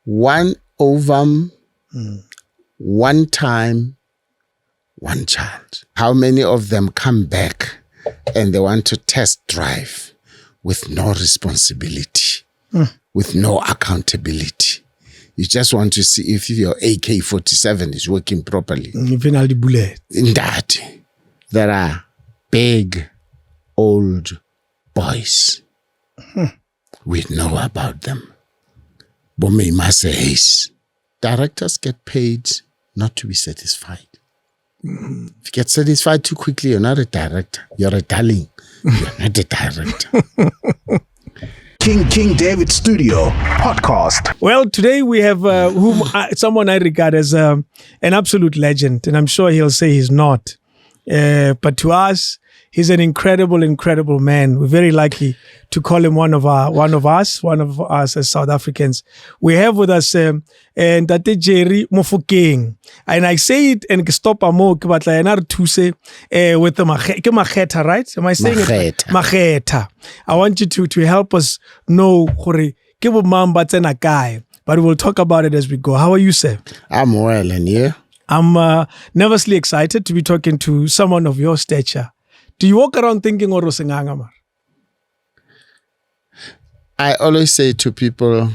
one ovum, one time, one child. How many of them come back and they want to test drive with no responsibility, with no accountability? You just want to see if your AK-47 is working properly. Even all the bullets. In that, there are big, old boys. We know about them. Bome says, directors get paid not to be satisfied. If you get satisfied too quickly, you're not a director. You're a darling. You're not a director. King David Studio podcast. Well, today we have someone I regard as an absolute legend, and I'm sure he'll say he's not. But to us, he's an incredible man. We're very lucky to call him one of us as South Africans. We have with us Ntate Jerry Mofokeng. And I say it and stop a mo but like another to say with the Makhetha, right? Am I saying Makhetha. it? Makhetha. I want you to help us know but we'll talk about it as we go. How are you, sir? I'm well, and you? I'm nervously excited to be talking to someone of your stature. Do you walk around thinking Orosenganga? I always say to people,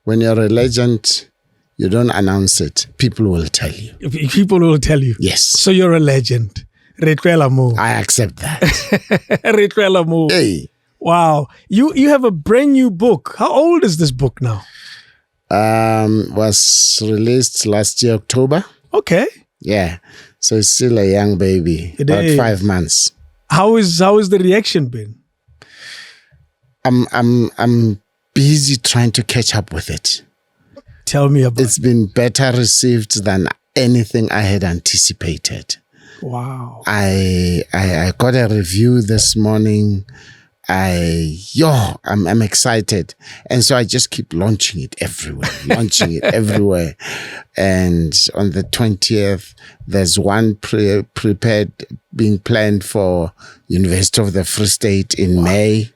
when you're a legend, you don't announce it. People will tell you. People will tell you? Yes. So you're a legend. I accept that. Hey. Wow. You have a brand new book. How old is this book now? Was released last year, October. Okay. Yeah. So it's still a young baby. About 5 months. How is the reaction been? I'm busy trying to catch up with it. Tell me about it. It's been better received than anything I had anticipated. Wow. I got a review this morning. I'm excited. And so I just keep launching it everywhere. And on the 20th, there's one prepared being planned for University of the Free State in May.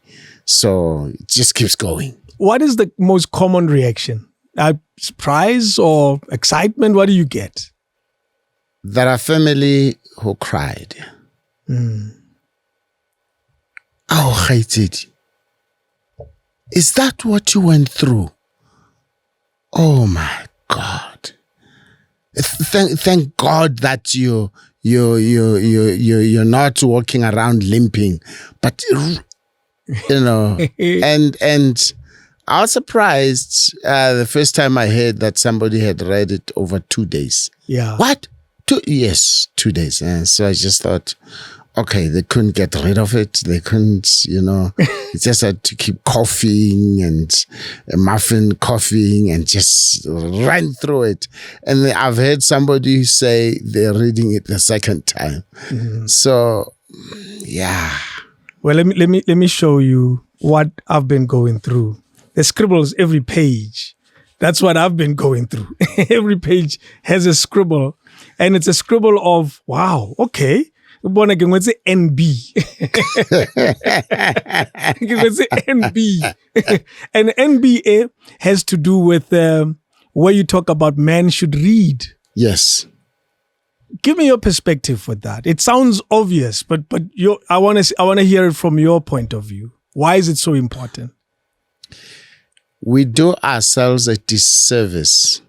So it just keeps going. What is the most common reaction? Surprise or excitement? What do you get? There are family who cried. Oh, hated. Is that what you went through? Oh my God! Thank God that you're not walking around limping, but and I was surprised the first time I heard that somebody had read it over 2 days. Yeah. What? 2 days. And so I just thought, okay, they couldn't get rid of it. They couldn't, it just had to keep coughing and coughing and just ran through it. And I've heard somebody say they're reading it the second time. Mm-hmm. So, yeah. Well, let me show you what I've been going through. The scribbles every page. That's what I've been going through. Every page has a scribble, and it's a scribble of wow. Okay, what's the NB? What's the NB? And NBA has to do with where you talk about men should read. Yes. Give me your perspective for that. It sounds obvious, but I want to hear it from your point of view. Why is it so important? We do ourselves a disservice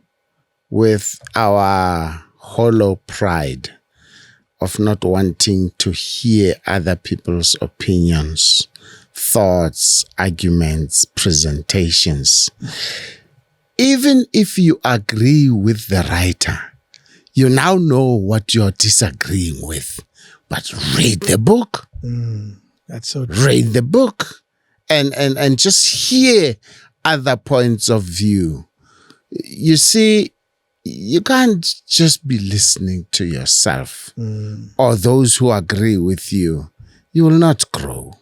with our hollow pride of not wanting to hear other people's opinions, thoughts, arguments, presentations. Even if you agree with the writer, you now know what you're disagreeing with. But read the book. That's so true. Read the book and just hear other points of view. You see, you can't just be listening to yourself or those who agree with you. You will not grow.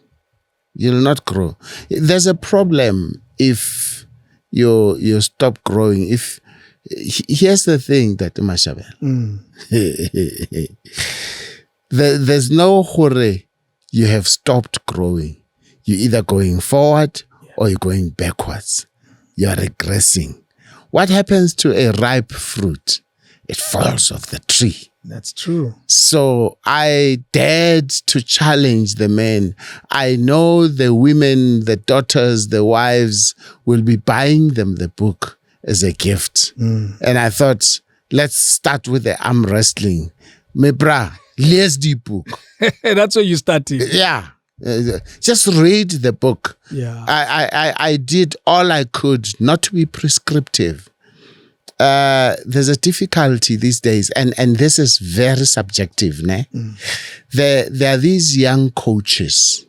You'll not grow. There's a problem if you stop growing. Here's the thing, that Mashabela. There's no hurry. You have stopped growing. You're either going forward or you're going backwards. You're regressing. what happens to a ripe fruit? It falls off the tree. That's true. So I dared to challenge the men. I know the women, the daughters, the wives will be buying them the book as a gift. And I thought, let's start with the arm wrestling. Me bra, les the book. That's where you started. Yeah. Just read the book. Yeah. I did all I could not to be prescriptive. There's a difficulty these days, and this is very subjective. Ne? There are these young coaches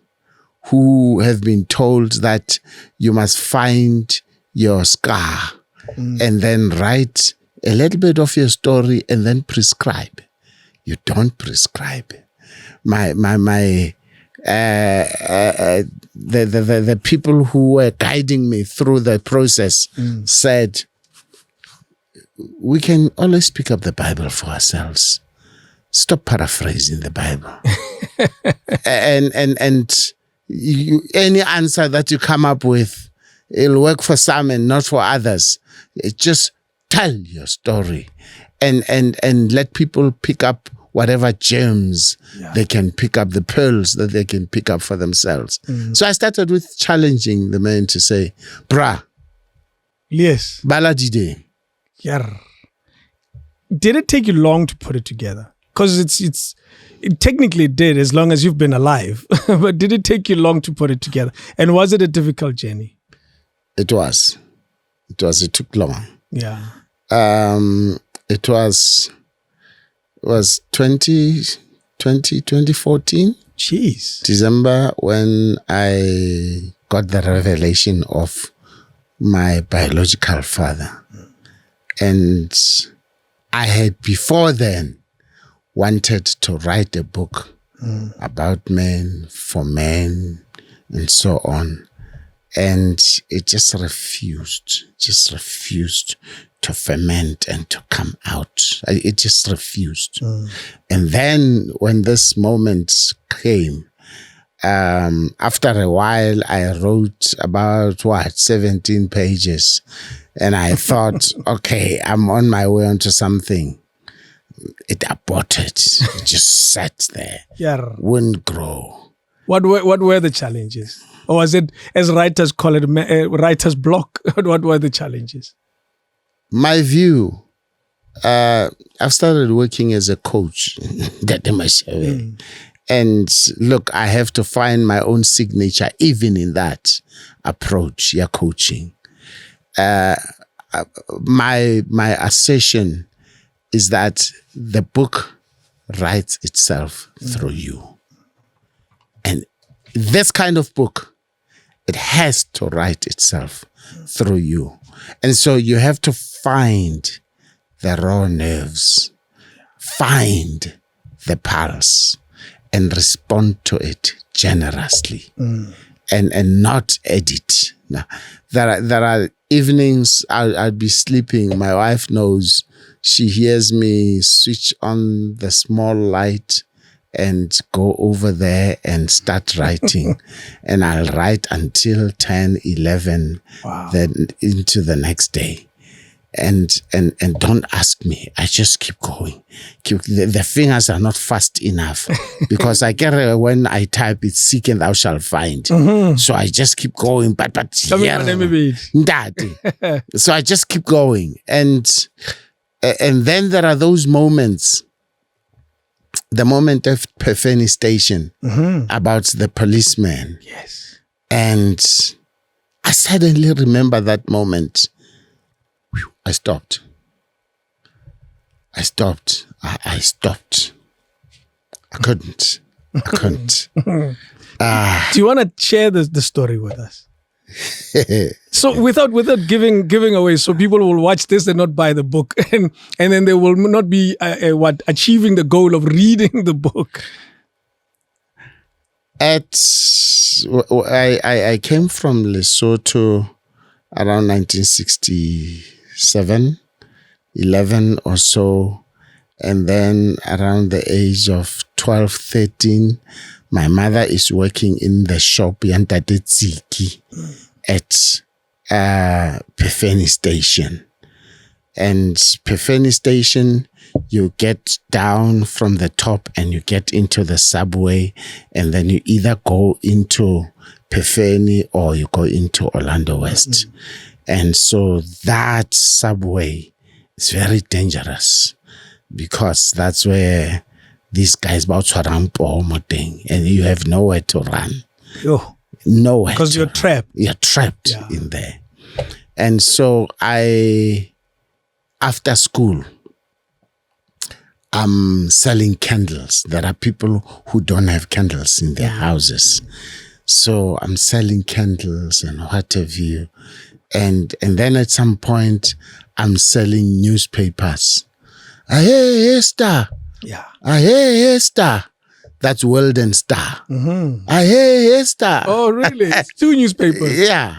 who have been told that you must find your scar and then write a little bit of your story and then prescribe. You don't prescribe. The people who were guiding me through the process said, we can always pick up the Bible for ourselves. Stop paraphrasing the Bible. Any answer that you come up with, it'll work for some and not for others. Just tell your story and let people pick up whatever gems they can pick up, the pearls that they can pick up for themselves. So I started with challenging the men to say, bra, yes, baladide. Yeah. Did it take you long to put it together? Because it technically did, as long as you've been alive. But did it take you long to put it together? And was it a difficult journey? It was. It took long. Yeah. It was 2014. Jeez. December, when I got the revelation of my biological father. And I had before then wanted to write a book about men, for men, and so on. And it just refused to ferment and to come out. It just refused. And then when this moment came, after a while, I wrote about 17 pages. And I thought, okay, I'm on my way onto something. It aborted. It just sat there. Yeah. Wouldn't grow. What were the challenges? Or was it, as writers call it, writer's block? What were the challenges? My view, I've started working as a coach. Mashabela. And look, I have to find my own signature even in that approach, your coaching. My assertion is that the book writes itself through you. And this kind of book, it has to write itself through you. And so you have to find the raw nerves, find the pulse, and respond to it generously, and not edit. Now, there are evenings I'll be sleeping. My wife knows. She hears me switch on the small light and go over there and start writing. And I'll write until 10, 11, then into the next day. And don't ask me. I just keep going. The fingers are not fast enough because I get when I type it's seek and thou shalt find. So I just keep going. But yeah, so I just keep going. And then there are those moments. The moment of Epiphany Station about the policeman. Yes. And I suddenly remember that moment. I stopped. I stopped. I couldn't. Do you want to share the story with us? So without giving away, so people will watch this and not buy the book, and then they will not be achieving the goal of reading the book. I came from Lesotho around 1967, 11 or so, and then around the age of 12, 13, my mother is working in the shop Ntate Jerry at Epiphany Station. And Pefeni Station, you get down from the top and you get into the subway, and then you either go into Pefeni or you go into Orlando West. And so that subway is very dangerous because that's where these guys about thing, and you have nowhere to run. Oh, nowhere. Because you're trapped. You're trapped in there. And so after school, I'm selling candles. There are people who don't have candles in their houses. So I'm selling candles and what have you. And then at some point, I'm selling newspapers. Hey, Star. Yeah. Hey, Star. That's World and Star. Hey, Star. Oh, really? It's 2 newspapers. Yeah.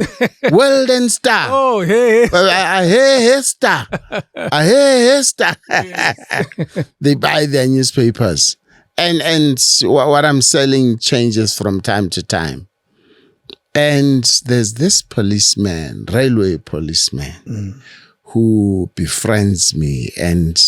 World and Star. Oh, hey. Hey, Star. Hey, Star. They buy their newspapers. And what I'm selling changes from time to time. And there's this policeman, railway policeman, who befriends me. And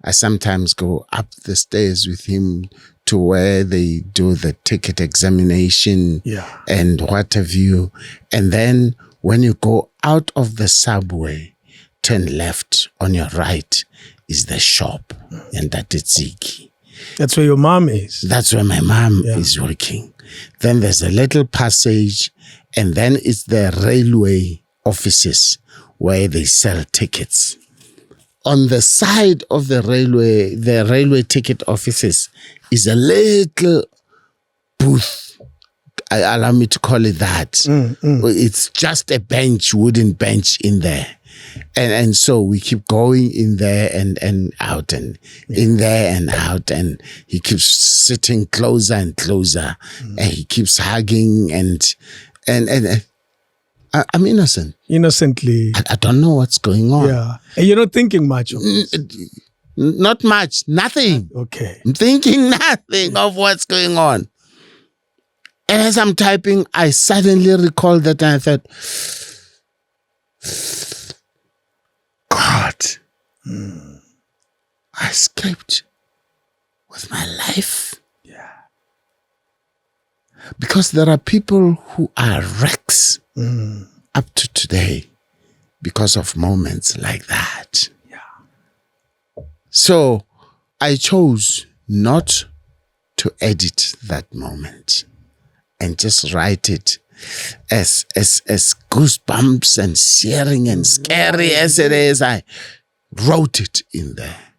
I sometimes go up the stairs with him to where they do the ticket examination and what have you. And then when you go out of the subway, turn left, on your right is the shop in Ntate Ziki. That's where your mom is. That's where my mom is working. Then there's a little passage, and then it's the railway offices where they sell tickets. On the side of the railway ticket offices is a little booth. Allow me to call it that. It's just a bench, wooden bench in there. And so we keep going in there and out and in there and out. And he keeps sitting closer and closer. And he keeps hugging and I'm innocent. Innocently. I don't know what's going on. Yeah. And you're not thinking much of it. Not much. Nothing. Okay. I'm thinking nothing of what's going on. And as I'm typing, I suddenly recall that and I thought, God, I escaped with my life. Yeah. Because there are people who are wrecks up to today because of moments like that. Yeah. So I chose not to edit that moment and just write it as goosebumps and searing and scary as it is. I wrote it in there.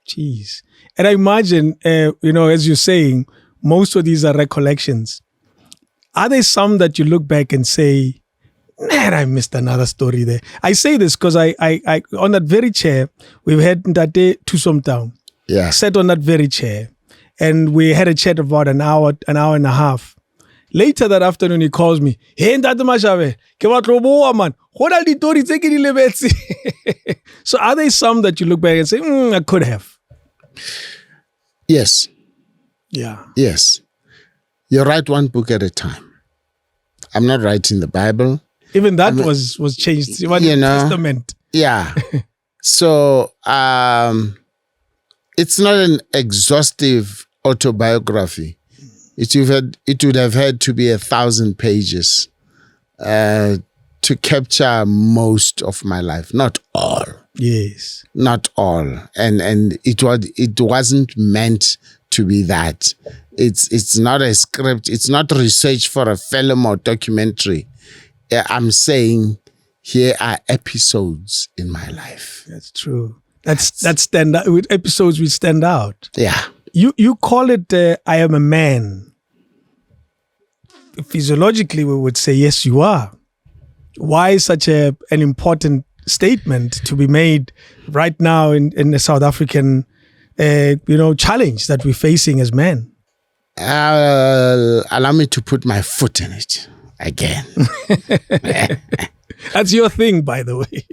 Jeez. And I imagine, as you're saying, most of these are recollections. Are there some that you look back and say, man, I missed another story there? I say this because I on that very chair, we've had Ntate Tusomtown. Yeah. Sat on that very chair. And we had a chat about an hour and a half. Later that afternoon, he calls me. Hey, Ntate Mashabela, ke batla boa man. Go na le ditori tse ke di lebetse. So are there some that you look back and say, I could have? Yes. Yeah. Yes. You write one book at a time. I'm not writing the Bible. Even that was changed. You know, Testament. Yeah. So it's not an exhaustive autobiography. It would have had to be 1,000 pages to capture most of my life. Not all. Yes. Not all. And it wasn't meant to be that. It's not a script. It's not research for a film or documentary. I'm saying here are episodes in my life. That's true. That's stand out. With episodes we stand out. Yeah. You call it I am a man. Physiologically, we would say yes, you are. Why such an important statement to be made right now in the South African challenge that we're facing as men? Allow me to put my foot in it again. That's your thing, by the way.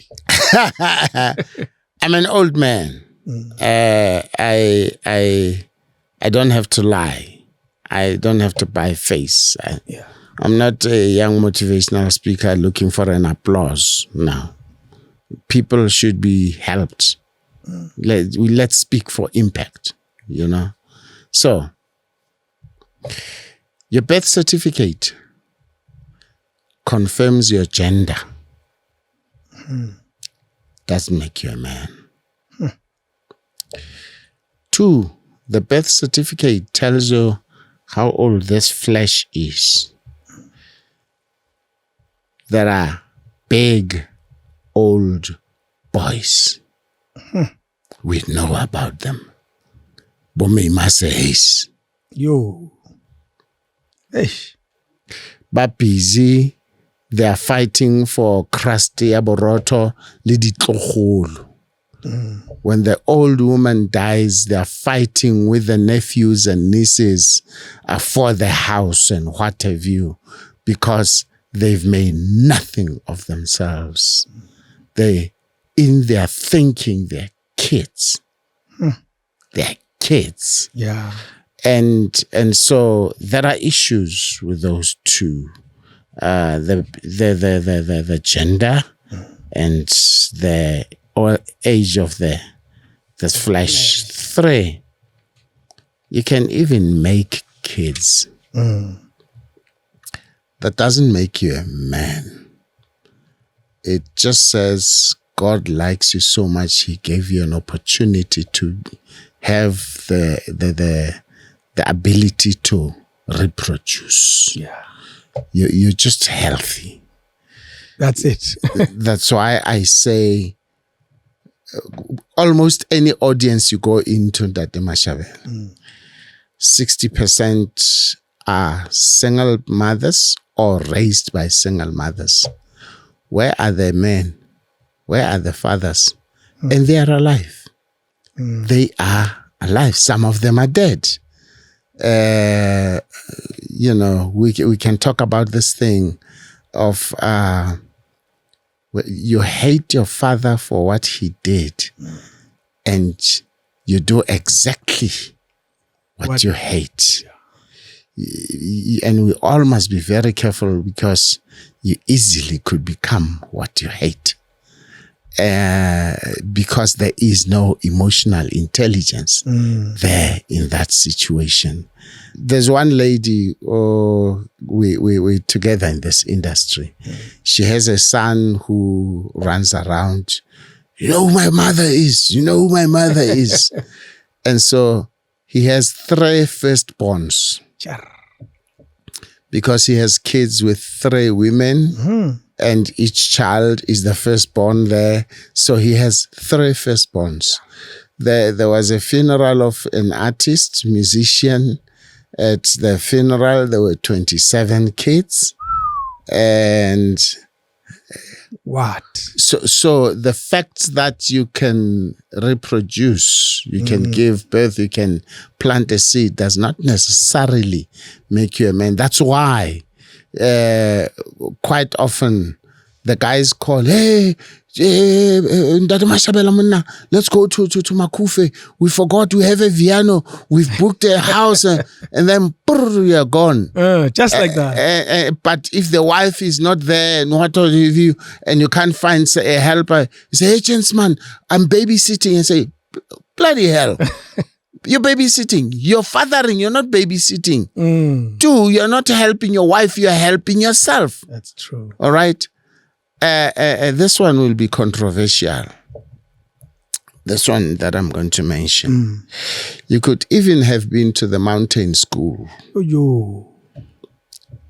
I'm an old man. I don't have to lie. I don't have to buy face. I'm not a young motivational speaker looking for an applause. No. People should be helped. Let's speak for impact, So, your birth certificate confirms your gender. Doesn't make you a man. 2, the birth certificate tells you how old this flesh is. There are big, old boys. We know about them. Bome Maseis. Yo. Eish. But busy, they are fighting for Krusty Aboroto Liditlogolo. When the old woman dies, they are fighting with the nephews and nieces for the house and what have you, because they've made nothing of themselves. They, in their thinking, they're kids. They're kids. Yeah. And so there are issues with those two. The gender and the age of the flesh. 3, you can even make kids. That doesn't make you a man. It just says God likes you so much, he gave you an opportunity to have the ability to reproduce. Yeah. You're just healthy. That's it. That's why I say almost any audience you go into, Ntate Mashabela, 60% are single mothers or raised by single mothers. Where are the men? Where are the fathers? And they are alive. They are alive. Some of them are dead. We can talk about this thing of you hate your father for what he did, and you do exactly what you hate. And we all must be very careful, because you easily could become what you hate. Because there is no emotional intelligence there in that situation. There's one lady, we're together in this industry. She has a son who runs around. You know who my mother is. You know who my mother is. And so he has 3 firstborns. Because he has kids with 3 women. And each child is the firstborn there. So he has 3 firstborns. There was a funeral of an artist, musician. At the funeral, there were 27 kids. And what? So the fact that you can reproduce, you can give birth, you can plant a seed, does not necessarily make you a man. That's why quite often the guys call, hey, Ntate Mashabela munna, let's go to Makufe. We forgot we have a piano. We've booked a house, and then you're gone. Just like that. But if the wife is not there and what have you, and you can't find a helper, you say, hey, gentleman, I'm babysitting, and say, bloody hell. You're babysitting. You're fathering. You're not babysitting. 2, you're not helping your wife. You're helping yourself. That's true. All right. This one will be controversial. This one that I'm going to mention. You could even have been to the mountain school.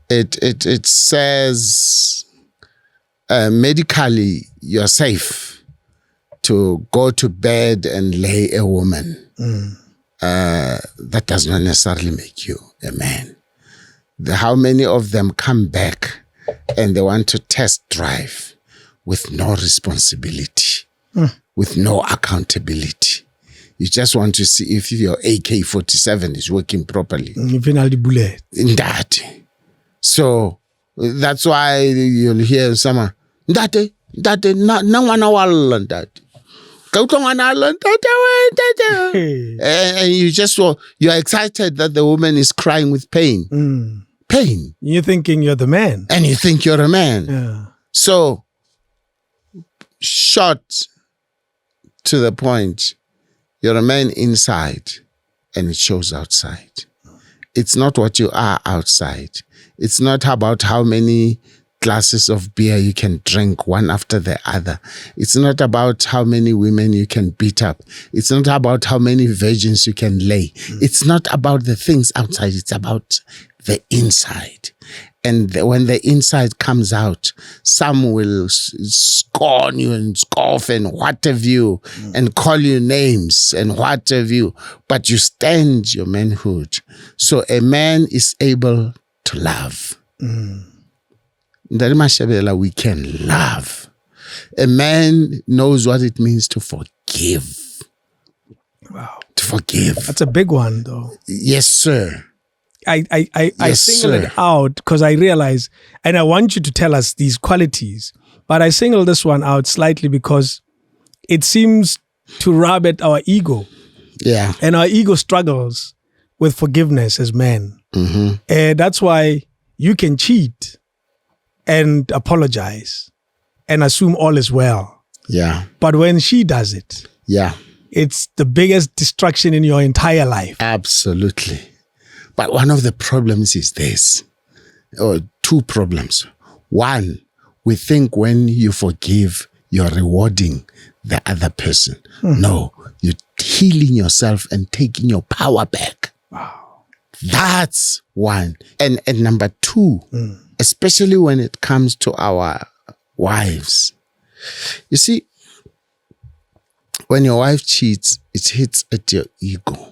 It says medically you're safe to go to bed and lay a woman. That does not necessarily make you a man. How many of them come back and they want to test drive with no responsibility, with no accountability? You just want to see if your AK-47 is working properly. In that. So that's why you'll hear someone, Ntate, nangwana walla Ntate. And you're excited that the woman is crying with pain. Pain. You're thinking you're the man. And you think you're a man. Yeah. So short to the point, you're a man inside and it shows outside. It's not what you are outside. It's not about how many glasses of beer you can drink one after the other. It's not about how many women you can beat up. It's not about how many virgins you can lay. It's not about the things outside. It's about the inside. And when the inside comes out, some will scorn you and scoff and what have you, and call you names and what have you. But you stand your manhood. So a man is able to love. Mashabela, we can love. A man knows what it means to forgive. Wow. To forgive. That's a big one, though. Yes, sir. I Yes, single sir. it out because I realize, and I want you to tell us these qualities, but I single this one out slightly because it seems to rub at our ego. Yeah. And our ego struggles with forgiveness as men. And that's why you can cheat and apologize and assume all is well. Yeah. But when she does it, Yeah. it's the biggest destruction in your entire life. Absolutely. But one of the problems is this, or two problems. One, we think when you forgive, you're rewarding the other person. No, you're healing yourself and taking your power back. Wow. That's one. And number two, especially when it comes to our wives. You see, when your wife cheats, it hits at your ego.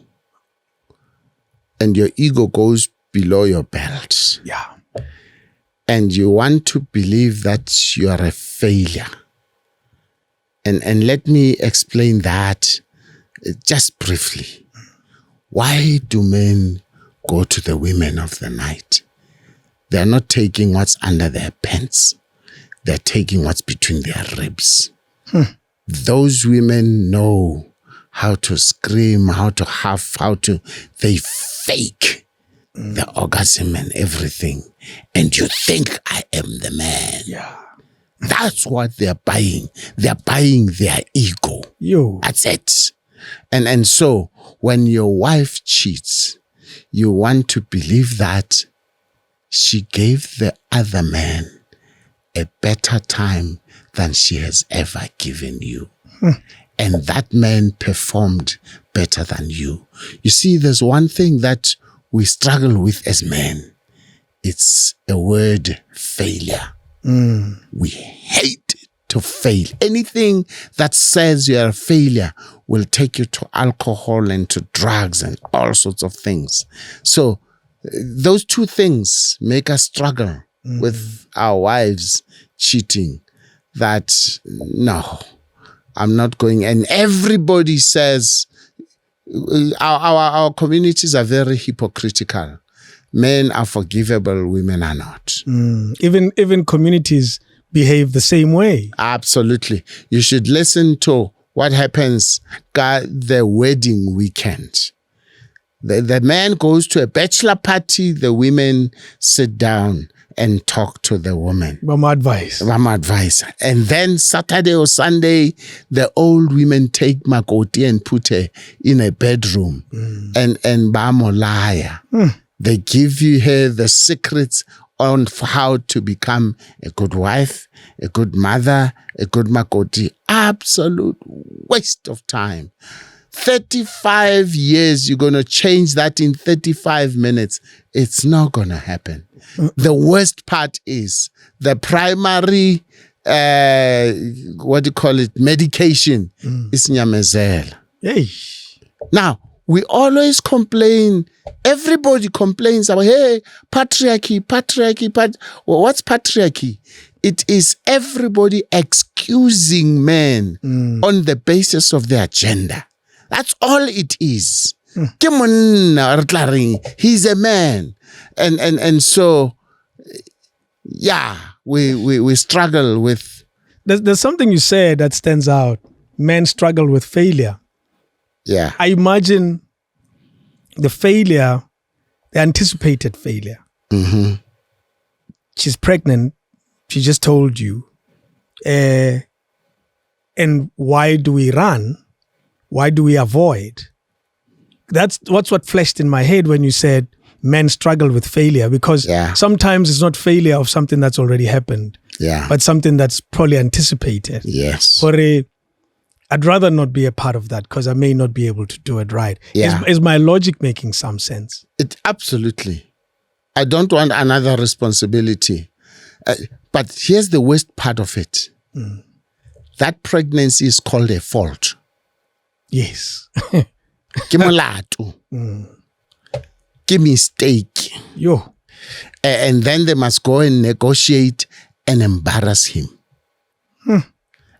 And your ego goes below your belt. Yeah. And you want to believe that you are a failure. And let me explain that just briefly. Why do men go to the women of the night? They're not taking what's under their pants. They're taking what's between their ribs. Those women know how to scream, how to huff, they fake the orgasm and everything. And you think I am the man. Yeah. That's what they're buying. They're buying their ego. You. That's it. And so when your wife cheats, you want to believe that she gave the other man a better time than she has ever given you. And that man performed better than you. You see, there's one thing that we struggle with as men. It's a word, failure. We hate to fail. Anything that says you're a failure will take you to alcohol and to drugs and all sorts of things. So those two things make us struggle with our wives cheating. That, no, I'm not going. And everybody says, our communities are very hypocritical. Men are forgivable, women are not. Even communities behave the same way. Absolutely. You should listen to what happens the wedding weekend. The man goes to a bachelor party, the women sit down and talk to the woman. Mama advice. And then Saturday or Sunday, the old women take Makhetha and put her in a bedroom and bamolaya. They give you her the secrets on how to become a good wife, a good mother, a good Makhetha. Absolute waste of time. 35 years, you're going to change that in 35 minutes. It's not going to happen. The worst part is the primary, medication is nyamezela. Hey. Now, we always complain. Everybody complains about, hey, patriarchy. Well, what's patriarchy? It is everybody excusing men on the basis of their gender. That's all it is. He's a man. And so, yeah, we struggle with. There's something you said that stands out. Men struggle with failure. Yeah. I imagine the failure, the anticipated failure. She's pregnant. She just told you. And why do we run? Why do we avoid? That's what flashed in my head when you said men struggle with failure, because sometimes it's not failure of something that's already happened, but something that's probably anticipated. Yes. I'd rather not be a part of that because I may not be able to do it right. Yeah. Is my logic making some sense? It absolutely. I don't want another responsibility. But here's the worst part of it. That pregnancy is called a fault. Yes. Ke molato. Ke mistake. Yo. And then they must go and negotiate and embarrass him.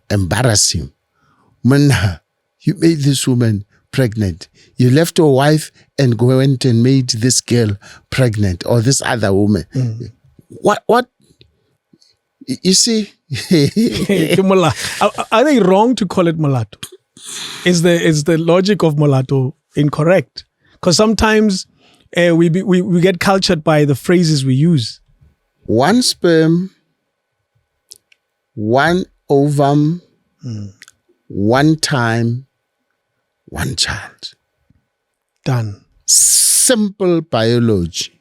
Embarrass him. Mana, you made this woman pregnant. You left your wife and went and made this girl pregnant, or this other woman. What? You see? Are they wrong to call it mulatto? Is the logic of mulatto incorrect? Because sometimes we get cultured by the phrases we use. One sperm, one ovum, one time, one child. Done. Simple biology.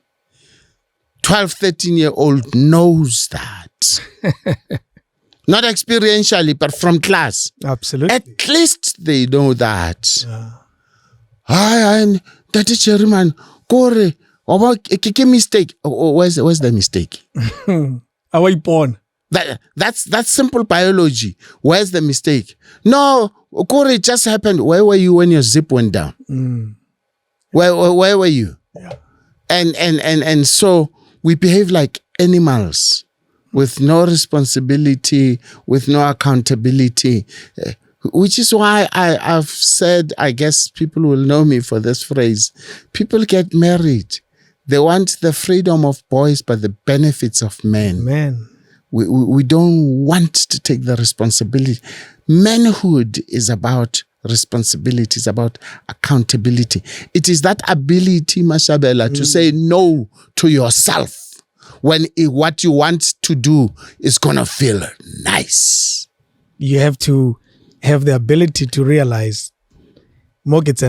12, 13-year-old knows that. Not experientially, but from class. Absolutely. At least they know that. I'm Ntate Jerry man. Kore, a mistake. Where's the mistake? How are you born? That's simple biology. Where's the mistake? No, Kore, it just happened. Where were you when your zip went down? Where were you? Yeah. And so we behave like animals with no responsibility, with no accountability, which is why I've said, I guess people will know me for this phrase. People get married. They want the freedom of boys, but the benefits of men. We don't want to take the responsibility. Manhood is about responsibility, it's about accountability. It is that ability, Mashabela, to say no to yourself when what you want to do is going to feel nice. You have to have the ability to realize it's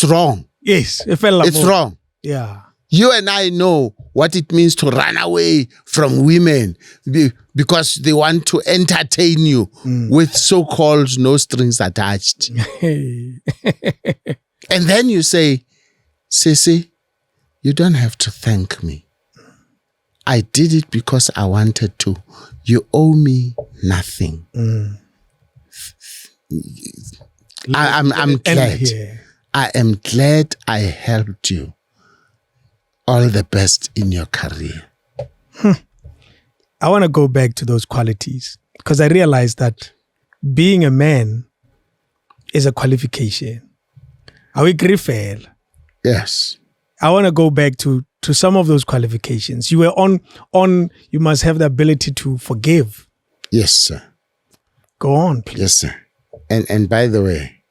wrong. Yes, it's wrong. Yeah. You and I know what it means to run away from women because they want to entertain you with so-called no strings attached. And then you say, Sissy, you don't have to thank me. I did it because I wanted to. You owe me nothing. I'm glad. I am glad I helped you. All the best in your career. I want to go back to those qualities because I realized that being a man is a qualification. Are we fair? Yes. I want to go back to some of those qualifications. You were on. You must have the ability to forgive. Yes, sir. Go on, please. Yes, sir. And by the way,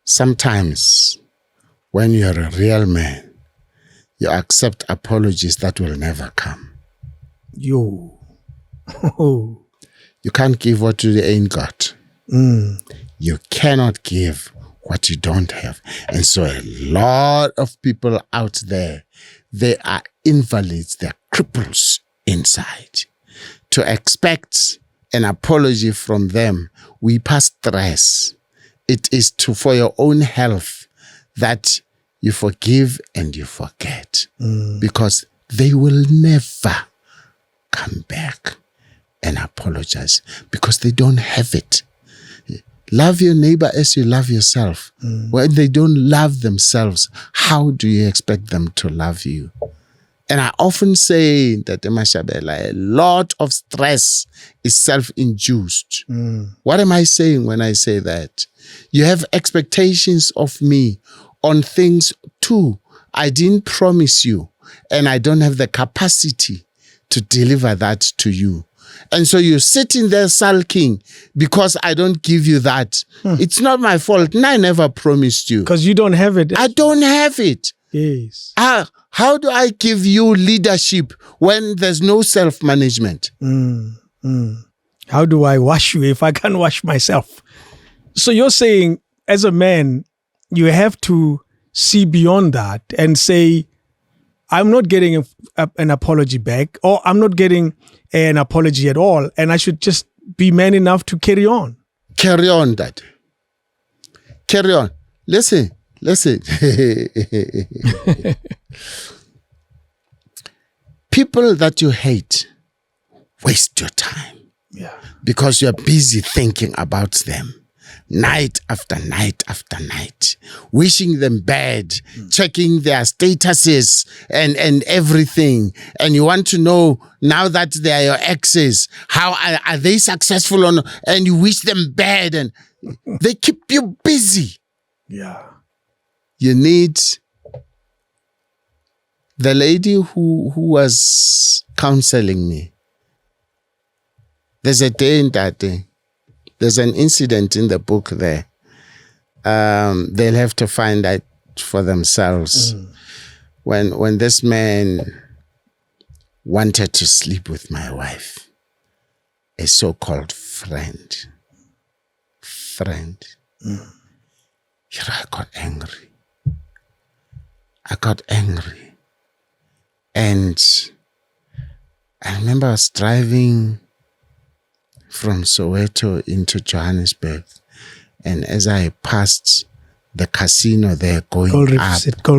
sometimes when you're a real man, you accept apologies that will never come. You can't give what you ain't got. You cannot give what you don't have. And so a lot of people out there, they are invalids, they're cripples inside. To expect an apology from them, we pass stress. It is for your own health that you forgive and you forget, because they will never come back and apologize because they don't have it. Love your neighbor as you love yourself. When they don't love themselves, how do you expect them to love you? And I often say that Mashabela, a lot of stress is self-induced. What am I saying when I say that? You have expectations of me on things too I didn't promise you, and I don't have the capacity to deliver that to you. And so you're sitting there sulking because I don't give you that. It's not my fault. And I never promised you. Because you don't have it. I don't have it. Yes. How do I give you leadership when there's no self-management? How do I wash you if I can't wash myself? So you're saying, as a man, you have to see beyond that and say, I'm not getting an apology back, or I'm not getting an apology at all, and I should just be man enough to carry on. Carry on, Dad. Carry on. Listen. People that you hate waste your time. Yeah. Because you're busy thinking about them. Night after night after night, wishing them bad, checking their statuses and everything. And you want to know, now that they are your exes, how are they successful or not? And you wish them bad, and they keep you busy. Yeah. You need the lady who was counseling me. There's a day in that day. There's an incident in the book there. They'll have to find out for themselves. When this man wanted to sleep with my wife, a so-called friend. Here I got angry. And I remember I was driving from Soweto into Johannesburg, and as I passed the casino there going Gold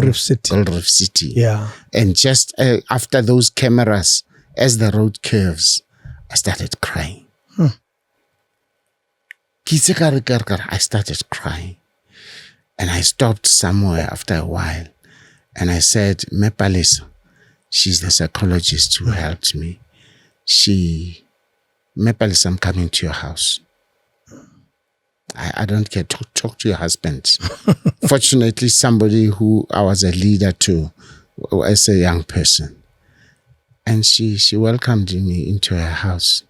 Reef City. Yeah. And just after those cameras, as the road curves, I started crying. I started crying. And I stopped somewhere after a while. And I said, Mepalisa, she's the psychologist who helped me. Mepalisa, I'm coming to your house. I don't care. Talk to your husband. Fortunately, somebody who I was a leader to as a young person. And she welcomed me into her house.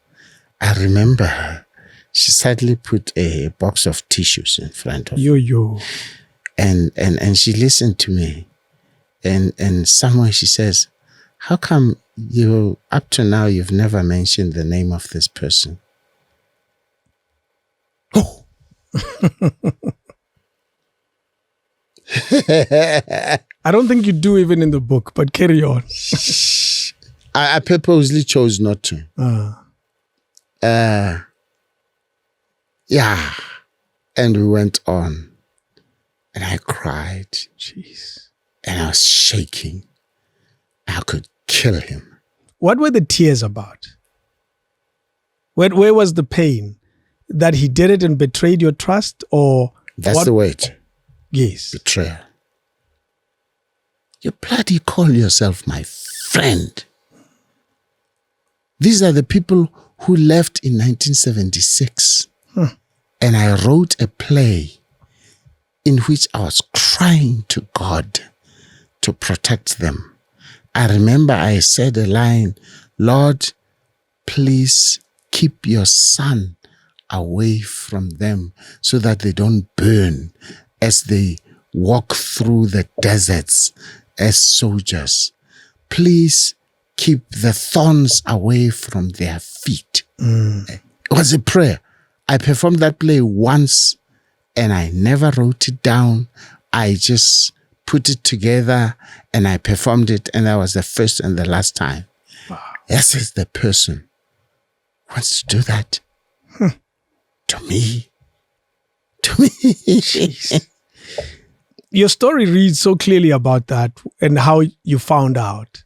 I remember her. She sadly put a box of tissues in front of me. And she listened to me. And somewhere she says, how come you, up to now, you've never mentioned the name of this person? Oh! I don't think you do even in the book, but carry on. I purposely chose not to. Yeah. And we went on. And I cried. Jeez. And I was shaking. I could kill him. What were the tears about? Where was the pain? That he did it and betrayed your trust, or that's the word. Yes. Betrayal. You bloody call yourself my friend. These are the people who left in 1976. And I wrote a play in which I was crying to God to protect them. I remember I said a line, Lord, please keep your son away from them so that they don't burn as they walk through the deserts as soldiers. Please keep the thorns away from their feet. It was a prayer. I performed that play once and I never wrote it down. I just put it together and I performed it, and that was the first and the last time. Wow. This is the person who wants to do that. To me. Jeez. Your story reads so clearly about that and how you found out.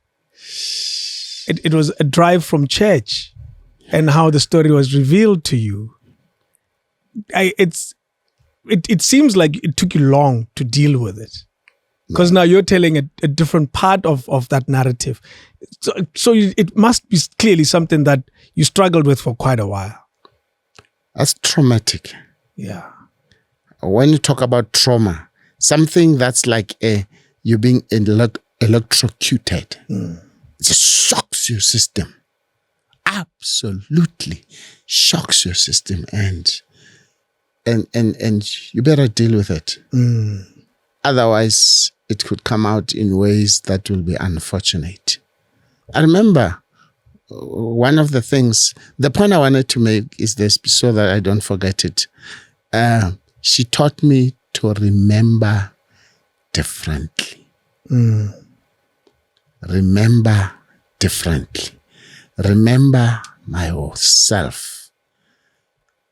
It was a drive from church and how the story was revealed to you. It seems like it took you long to deal with it. Because now you're telling a different part of that narrative. So it must be clearly something that you struggled with for quite a while. That's traumatic. Yeah. When you talk about trauma, something that's like you're being electrocuted. It just shocks your system. Absolutely shocks your system, and you better deal with it. Otherwise, it could come out in ways that will be unfortunate. I remember one of the things, the point I wanted to make is this, so that I don't forget it. She taught me to remember differently. Remember differently. Remember myself.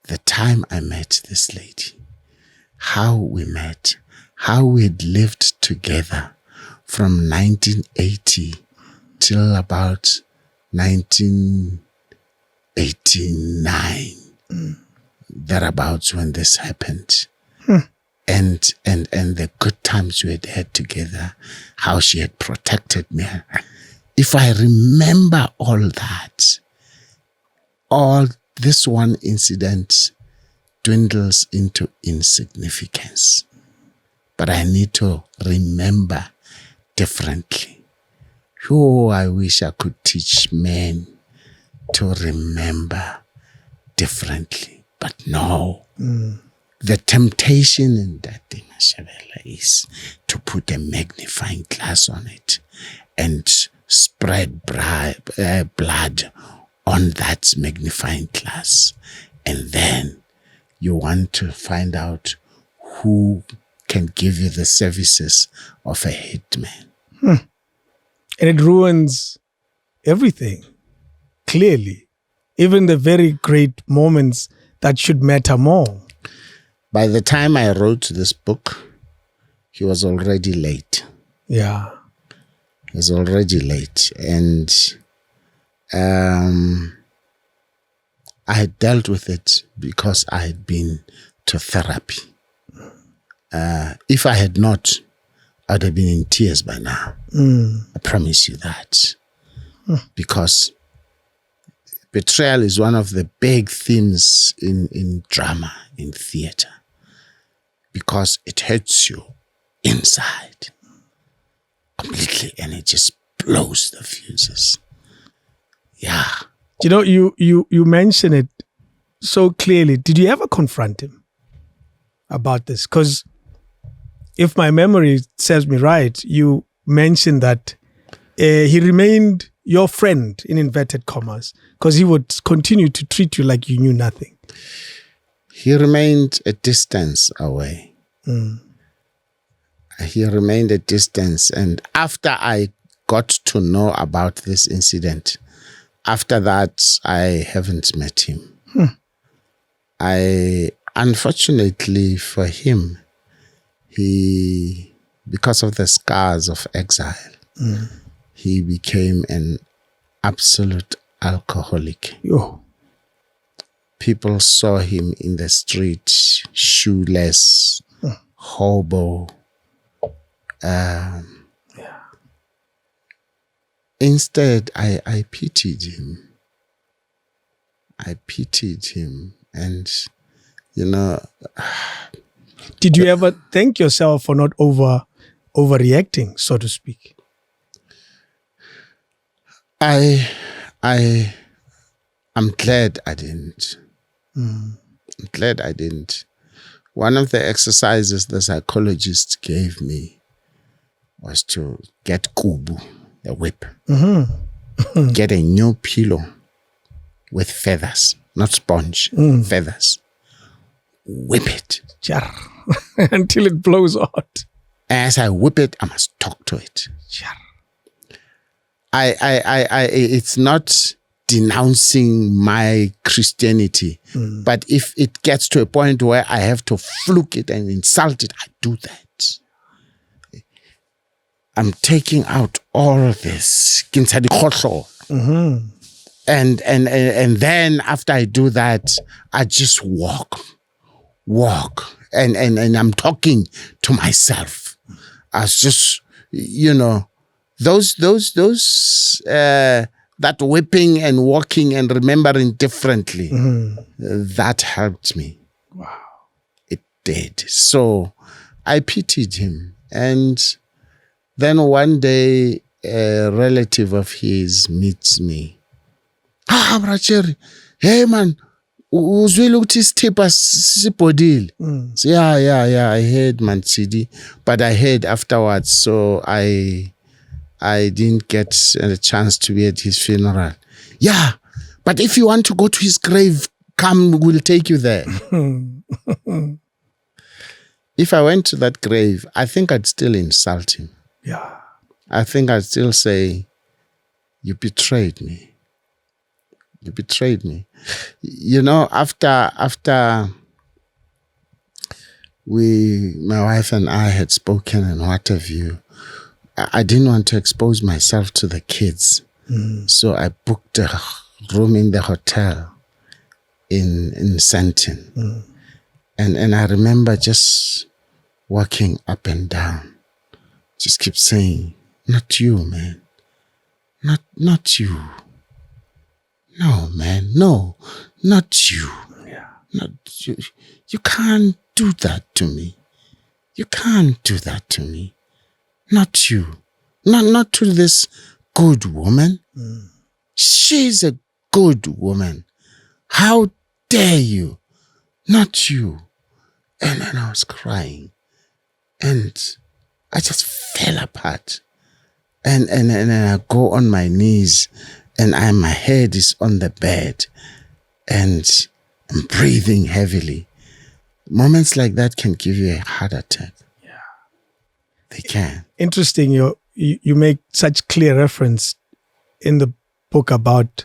The time I met this lady, how we met, how we had lived together from 1980 till about 1989, thereabouts, when this happened. And the good times we had together, how she had protected me. If I remember all that, all this one incident dwindles into insignificance. But I need to remember differently. Oh, I wish I could teach men to remember differently. But no. The temptation in that thing, Mashabela, is to put a magnifying glass on it and spread blood on that magnifying glass. And then you want to find out who can give you the services of a hitman. And it ruins everything, clearly. Even the very great moments that should matter more. By the time I wrote this book, he was already late. Yeah. He was already late. And I had dealt with it because I had been to therapy. If I had not, I'd have been in tears by now. I promise you that. Because betrayal is one of the big themes in drama, in theater. Because it hurts you inside completely, and it just blows the fuses. Yeah. You know, you mention it so clearly. Did you ever confront him about this? Because if my memory serves me right, you mentioned that he remained your friend, in inverted commas, because he would continue to treat you like you knew nothing. He remained a distance away. He remained a distance. And after I got to know about this incident, after that, I haven't met him. Unfortunately for him, because of the scars of exile, he became an absolute alcoholic. Yo. People saw him in the street, shoeless, hobo. Instead, I pitied him. And, Did you ever thank yourself for not overreacting, so to speak? I'm glad I didn't. I'm glad I didn't. One of the exercises the psychologist gave me was to get kubu, the whip. Get a new pillow with feathers, not sponge, feathers. Whip it. Until it blows out. As I whip it, I must talk to it. It's not denouncing my Christianity, but if it gets to a point where I have to fluke it and insult it, I do that. I'm taking out all of this. And then after I do that, I just walk. And I'm talking to myself. I was just, that whipping and walking and remembering differently, that helped me. Wow. It did. So I pitied him. And then one day, a relative of his meets me. Bra Jerry, hey man, uzwile ukuthi isithipha sibhodile. So yeah, I heard man CD, but I heard afterwards, so I didn't get a chance to be at his funeral. Yeah, but if you want to go to his grave, come, we'll take you there. If I went to that grave, I think I'd still insult him. Yeah. I think I'd still say, you betrayed me. You betrayed me. You know, after my wife and I had spoken and what have you, I didn't want to expose myself to the kids. So I booked a room in the hotel in Sandton. And I remember just walking up and down. Just keep saying, not you, man. Not you. No, man. No, not you. Yeah. Not you. You can't do that to me. You can't do that to me. Not you. Not to this good woman. She's a good woman. How dare you? Not you. And then I was crying. And I just fell apart. And I go on my knees and my head is on the bed and I'm breathing heavily. Moments like that can give you a heart attack. Yeah. They can. Interesting. You make such clear reference in the book about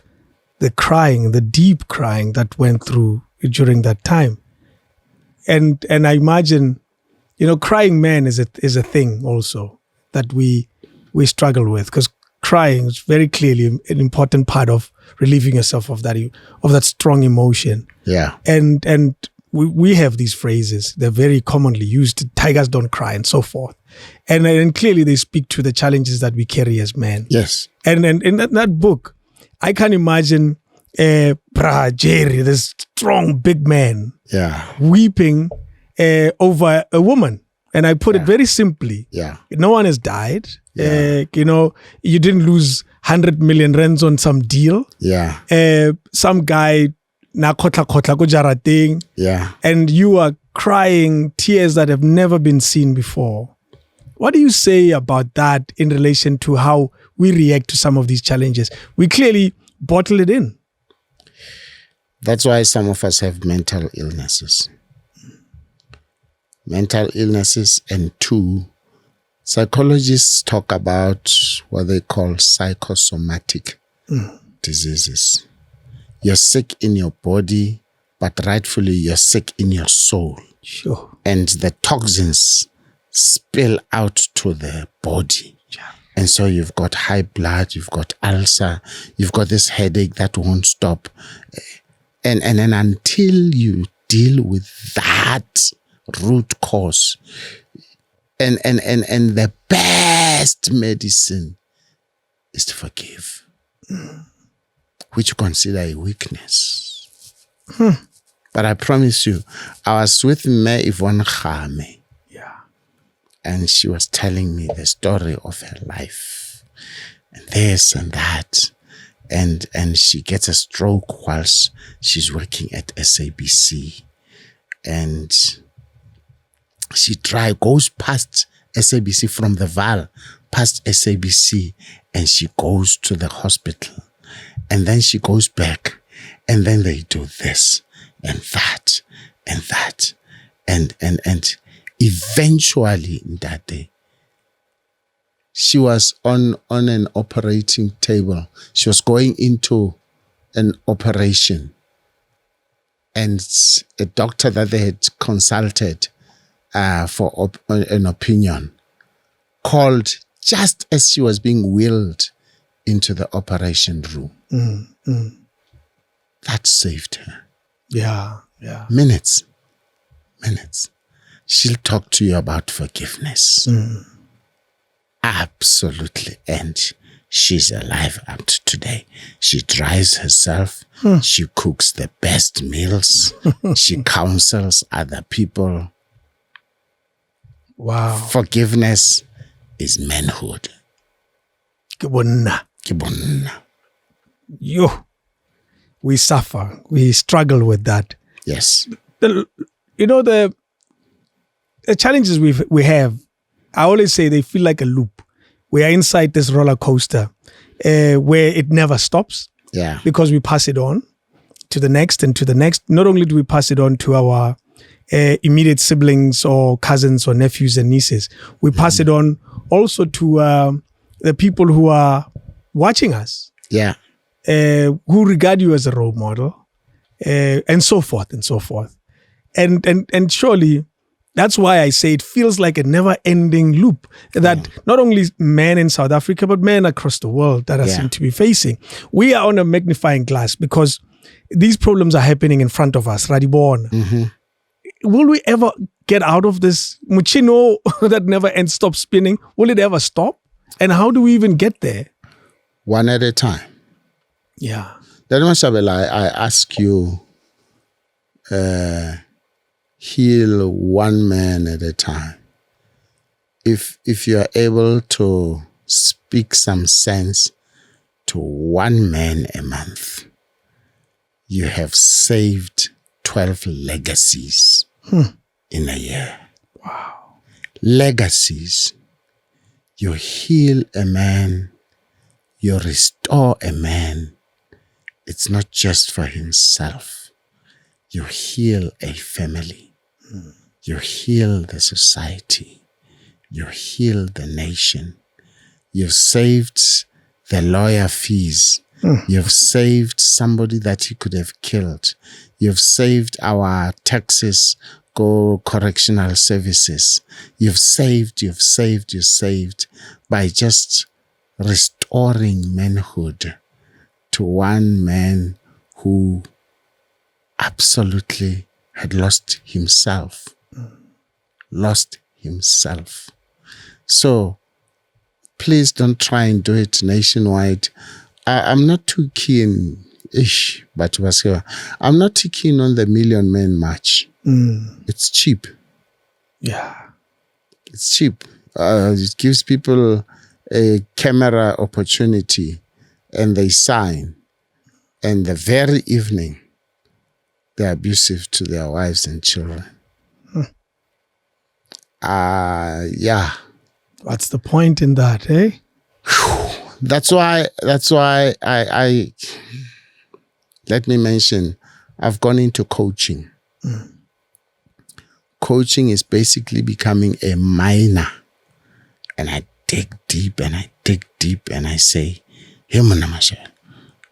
the crying, the deep crying that went through during that time. And I imagine, crying man is a thing also that we struggle with, because crying is very clearly an important part of relieving yourself of that strong emotion. Yeah. And we have these phrases. They're very commonly used. Tigers don't cry and so forth. And clearly they speak to the challenges that we carry as men. Yes. And in that book, I can imagine Jerry, this strong big man, weeping over a woman. And I put it very simply. Yeah. No one has died. Yeah. You didn't lose 100 million rands on some deal. Yeah. Some guy na khotla ko jarateng. Yeah. And you are crying tears that have never been seen before. What do you say about that in relation to how we react to some of these challenges? We clearly bottle it in. That's why some of us have mental illnesses. Mental illnesses, and two, psychologists talk about what they call psychosomatic diseases. You're sick in your body, but rightfully you're sick in your soul. Sure. And the toxins spill out to the body. Yeah. And so you've got high blood, you've got ulcer, you've got this headache that won't stop. And then until you deal with that root cause, and the best medicine is to forgive, which you consider a weakness. But I promise you, I was with Me Yvonne Khame. Yeah. And she was telling me the story of her life, and this and that. And she gets a stroke whilst she's working at SABC. And she goes past SABC from the Val, past SABC, and she goes to the hospital. And then she goes back, and then they do this and that and that. And eventually, that day, she was on an operating table. She was going into an operation. And a doctor that they had consulted for an opinion called just as she was being wheeled into the operation room. That saved her. Yeah. Minutes. She'll talk to you about forgiveness. Absolutely. And she's alive up to today. She dries herself. She cooks the best meals. She counsels other people. Wow. Forgiveness is manhood. Kibonna. We suffer. We struggle with that. Yes. The challenges we have, I always say they feel like a loop. We are inside this roller coaster where it never stops. Yeah. because we pass it on to the next and to the next. Not only do we pass it on to our immediate siblings or cousins or nephews and nieces, we pass it on also to the people who are watching us, Yeah. who regard you as a role model, and so forth and so forth. And surely that's why I say it feels like a never-ending loop that not only men in South Africa, but men across the world that are seem to be facing. We are on a magnifying glass because these problems are happening in front of us. Radibon. Will we ever get out of this muchino that never ends, stop spinning? Will it ever stop? And how do we even get there? One at a time. Yeah. Then, Mashabela, I ask you, heal one man at a time. If you are able to speak some sense to one man a month, you have saved 12 legacies in a year. Wow. Legacies. You heal a man, you restore a man. It's not just for himself. You heal a family. You heal the society. You heal the nation. You've saved the lawyer fees. You've saved somebody that he could have killed. You've saved our Texas correctional services. You've saved by just restoring manhood to one man who absolutely had lost himself. So please don't try and do it nationwide. I'm not too keen-ish, but I'm not too keen on the Million Men March. It's cheap. Yeah. It's cheap. It gives people a camera opportunity and they sign. And the very evening, they're abusive to their wives and children. Yeah. What's the point in that, eh? That's why I let me mention, I've gone into coaching. Coaching is basically becoming a miner. And I dig deep and I say, hey, Mashabela,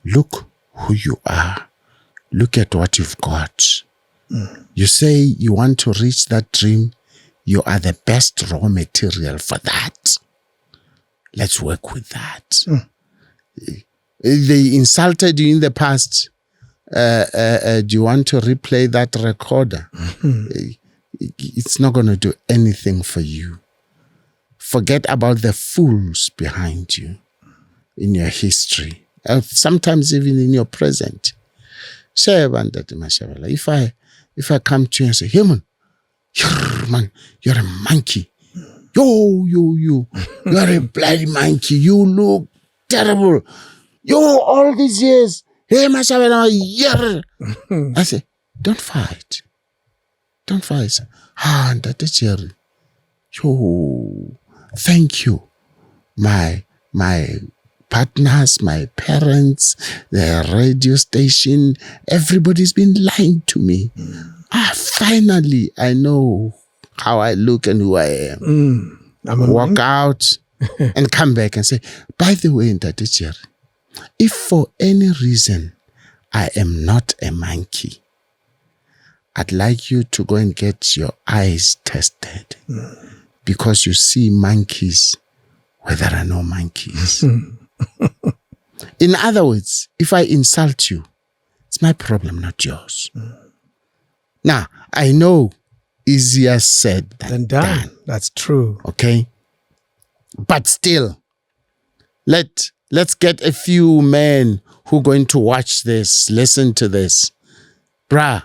look who you are. Look at what you've got. You say you want to reach that dream. You are the best raw material for that. Let's work with that. They insulted you in the past. Do you want to replay that recorder? It's not going to do anything for you. Forget about the fools behind you in your history. Sometimes even in your present. Say, Ntate Mashabela, if I come to you and say, hey man, you're a monkey. You are a bloody monkey. You look terrible. All these years, hey Mashabela, yeah. I say, don't fight. Ntate Jerry. Thank you. My partners, my parents, the radio station, everybody's been lying to me. Finally, I know how I look and who I am. Walk out and come back and say, by the way, Ntate Jerry, if for any reason I am not a monkey, I'd like you to go and get your eyes tested because you see monkeys where there are no monkeys. In other words, if I insult you, it's my problem, not yours. Now, I know easier said than done. That's true. Okay? But still, let's get a few men who are going to watch this, listen to this. Bruh,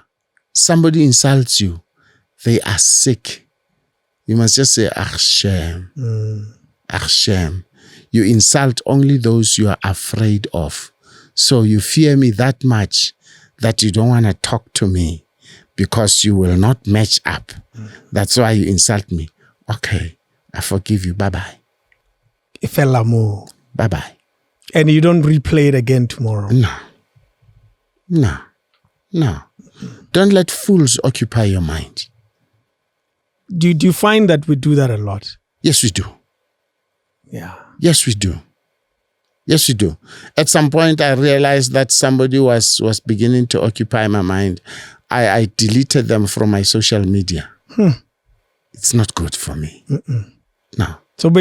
somebody insults you. They are sick. You must just say, ach, shame. Ach, shame. You insult only those you are afraid of. So you fear me that much that you don't want to talk to me because you will not match up. That's why you insult me. Okay, I forgive you. Bye-bye. Ifelamu. Bye-bye. And you don't replay it again tomorrow. No. Don't let fools occupy your mind. Do you find that we do that a lot? Yes, we do. Yeah. Yes, we do. Yes, we do. At some point, I realized that somebody was beginning to occupy my mind. I deleted them from my social media. It's not good for me. No. So,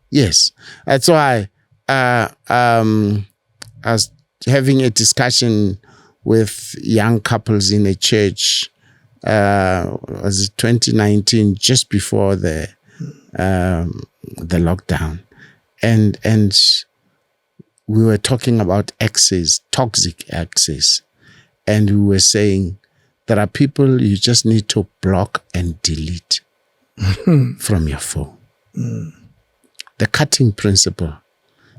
Yes. That's why I was having a discussion with young couples in a church. Was it 2019, just before the lockdown, and we were talking about exes, toxic exes, and we were saying there are people you just need to block and delete from your phone. The cutting principle,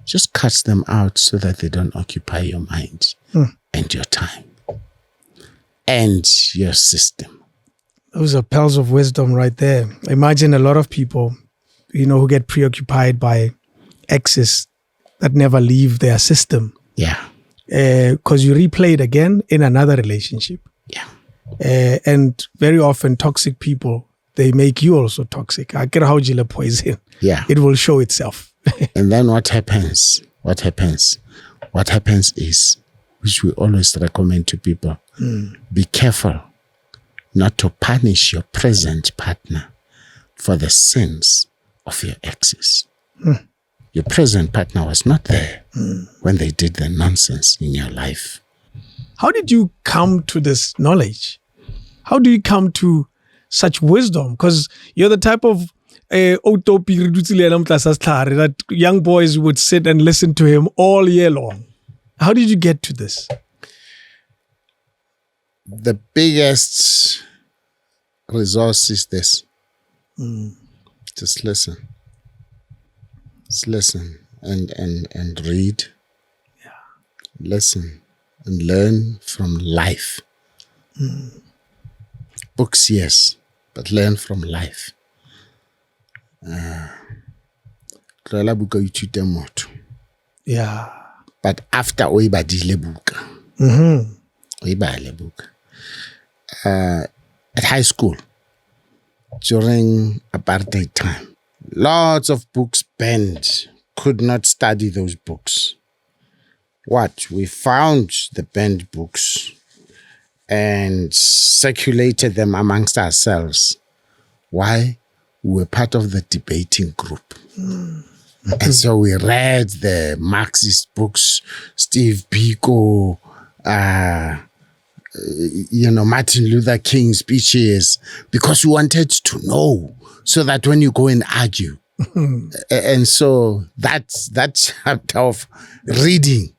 just cuts them out so that they don't occupy your mind and your time and your system. Those are pearls of wisdom right there. Imagine a lot of people, who get preoccupied by exes that never leave their system. Yeah. Because you replay it again in another relationship. Yeah. And very often toxic people, they make you also toxic. I get how you poison. Yeah. It will show itself. And then what happens? What happens is, which we always recommend to people, be careful not to punish your present partner for the sins of your exes. Your present partner was not there when they did the nonsense in your life. How did you come to this knowledge? How do you come to such wisdom? Because you're the type of that young boys would sit and listen to him all year long. How did you get to this? The biggest resource is this. Just listen. Just listen and read. Yeah. Listen and learn from life. Books, yes, but learn from life. Yeah. But after oibadile buka. Oibale buka. At high school, during apartheid time, lots of books banned. Could not study those books. We found the banned books and circulated them amongst ourselves. Why? We were part of the debating group. And so we read the Marxist books, Steve Biko, Martin Luther King speeches, because we wanted to know so that when you go and argue. And so that chapter of reading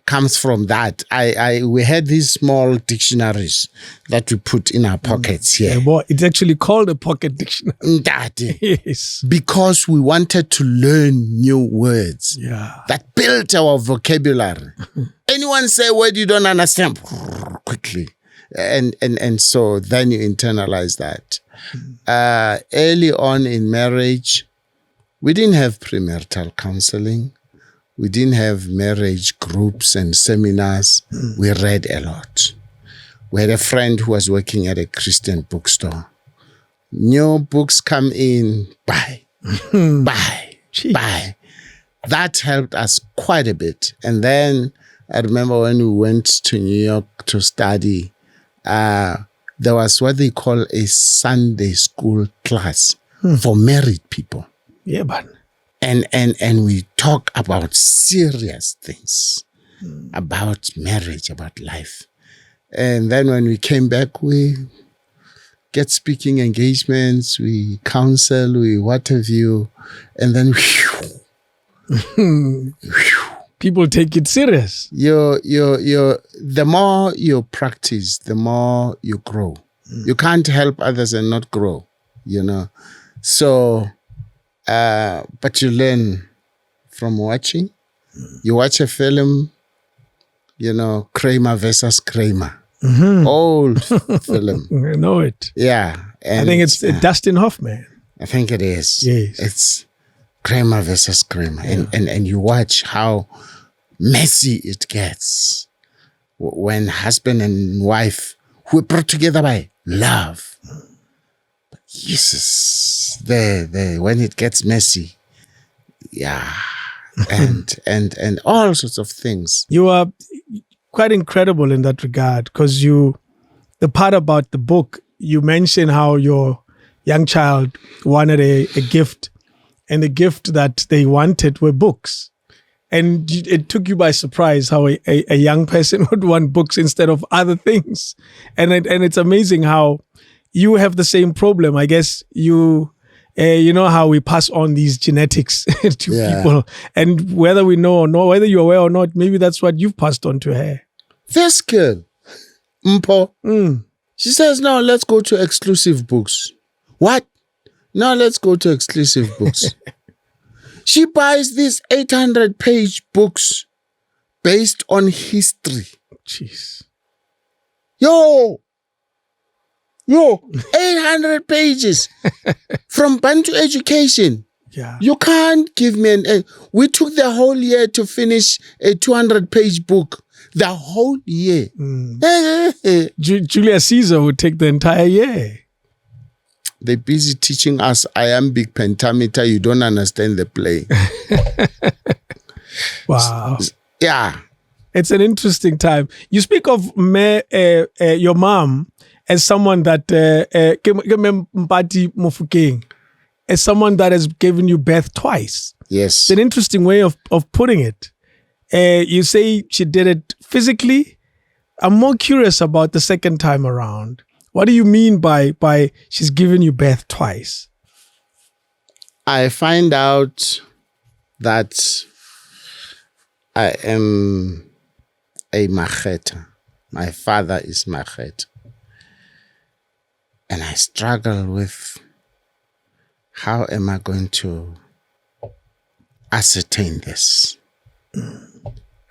comes from that. We had these small dictionaries that we put in our pockets here. Yeah, boy, it's actually called a pocket dictionary. Yes. Because we wanted to learn new words that built our vocabulary. Anyone say a word you don't understand, quickly. And so then you internalize that. Early on in marriage, we didn't have premarital counseling. We didn't have marriage groups and seminars. We read a lot. We had a friend who was working at a Christian bookstore. New books come in, buy. That helped us quite a bit. And then I remember when we went to New York to study, there was what they call a Sunday school class for married people. Yeah, but and we talk about serious things, about marriage, about life. And then when we came back, we get speaking engagements, we counsel, we what have you, and then people take it serious. The more you practice, the more you grow. You can't help others and not grow, So, but you learn from watching. You watch a film, Kramer versus Kramer. Old film. I know it. Yeah. And I think it's Dustin Hoffman. I think it is. Yes. It's Kramer versus Kramer. And you watch how messy it gets when husband and wife who are brought together by love. Jesus, when it gets messy, yeah, and all sorts of things. You are quite incredible in that regard, because the part about the book, you mention how your young child wanted a gift, and the gift that they wanted were books. And it took you by surprise how a young person would want books instead of other things. And it's amazing how you have the same problem. I guess you know how we pass on these genetics to people. And whether we know or not, whether you're aware or not, maybe that's what you've passed on to her. This girl, Mpo, she says, no, let's go to exclusive books. What? No, let's go to exclusive books. She buys these 800-page books based on history. Jeez. Yo, 800 pages from Bantu education. Yeah. You can't give me we took the whole year to finish a 200-page book. The whole year. Julius Caesar would take the entire year. They're busy teaching us iambic pentameter. You don't understand the play. Wow. Yeah. It's an interesting time. You speak of your mom as someone that Ntate Mofokeng, as someone that has given you birth twice. Yes. It's an interesting way of putting it. You say she did it physically. I'm more curious about the second time around. What do you mean by she's given you birth twice? I find out that I am a Makhetha. My father is Makhetha. And I struggle with how am I going to ascertain this?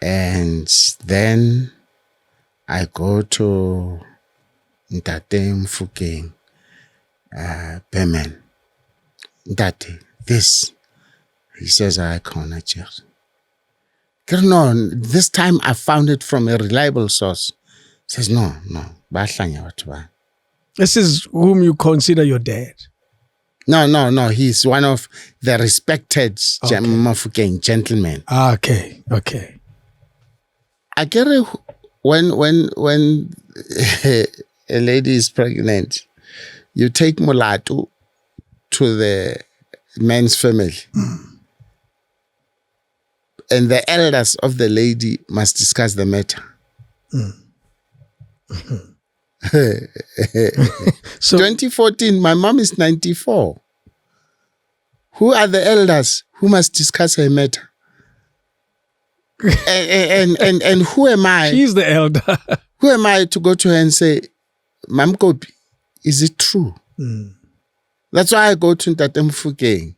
And then I go to Ntate Mofokeng, Bemen. Ntate, this. He says, I can't check. No, this time I found it from a reliable source. He says, no. This is whom you consider your dad. No. He's one of the respected Mofokeng gentlemen. Okay. I get it when a lady is pregnant, you take Mulatu to the man's family. And the elders of the lady must discuss the matter. So 2014, my mom is 94. Who are the elders who must discuss her matter? and who am I? She's the elder. Who am I to go to her and say, Mam Kopi, is it true? That's why I go to Ntate Mofokeng.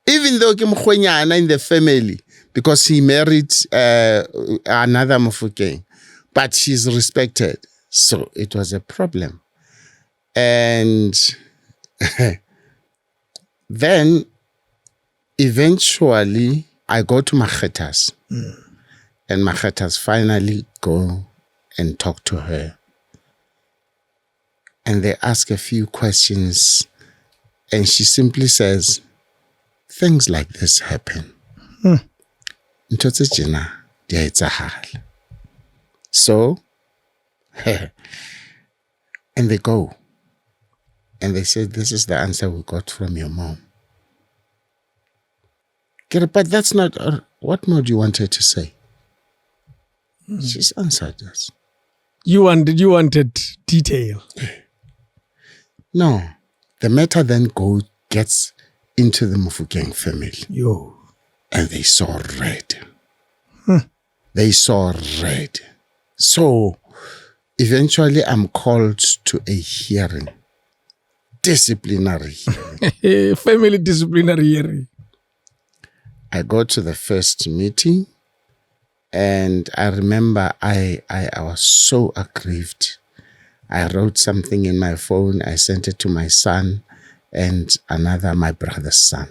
Even though I'm in the family, because he married another Mofokeng, but she's respected. So it was a problem. And then eventually I go to Makhetha's. And Makhetha's finally go and talk to her. And they ask a few questions. And she simply says, things like this happen. So, and they go. And they say, this is the answer we got from your mom. But that's not, what more do you want her to say? She's answered us. You wanted detail. No. The matter then gets into the Mofokeng family. And they saw red. They saw red. So eventually I'm called to a hearing. Disciplinary hearing. Family disciplinary hearing. I go to the first meeting and I remember I was so aggrieved. I wrote something in my phone. I sent it to my son and my brother's son.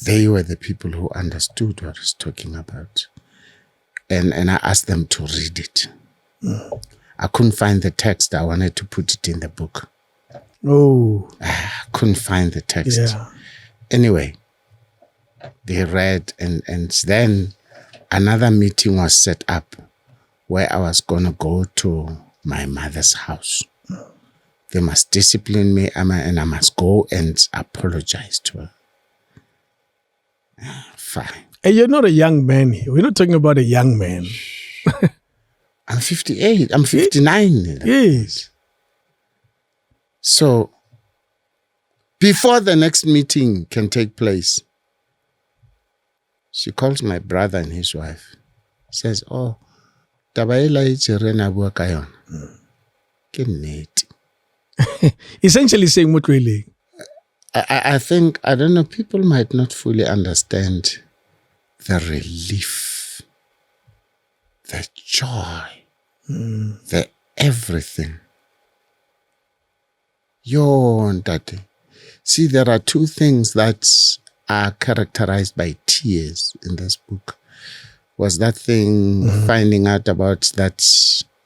they were the people who understood what I was talking about. And I asked them to read it. I couldn't find the text. I wanted to put it in the book. Oh. I couldn't find the text. Yeah. Anyway, they read, and then another meeting was set up where I was going to go to my mother's house. They must discipline me, and I must go and apologize to her. Fine. And you're not a young man here. We're not talking about a young man. I'm 58. I'm 59. Yes. So, before the next meeting can take place, she calls my brother and his wife. Says, "Oh, tabaela itsere na bua ka yona. Ke nnete." Essentially saying what really? I think, I don't know, people might not fully understand the relief, the joy, the everything. Ntate. See, there are two things that are characterized by tears in this book. Was that thing finding out about that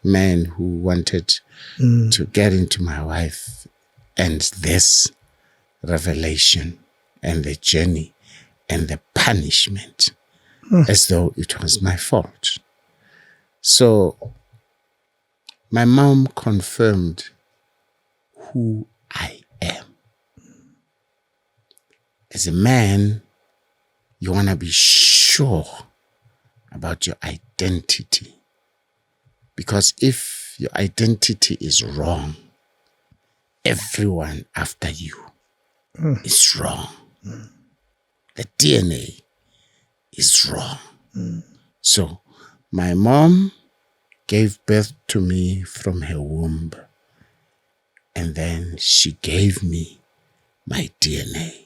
man who wanted to get into my wife, and this revelation and the journey and the punishment as though it was my fault. So my mom confirmed who I am. As a man, you want to be sure about your identity. Because if your identity is wrong, everyone after you is wrong. The DNA is wrong. So my mom gave birth to me from her womb, and then she gave me my DNA.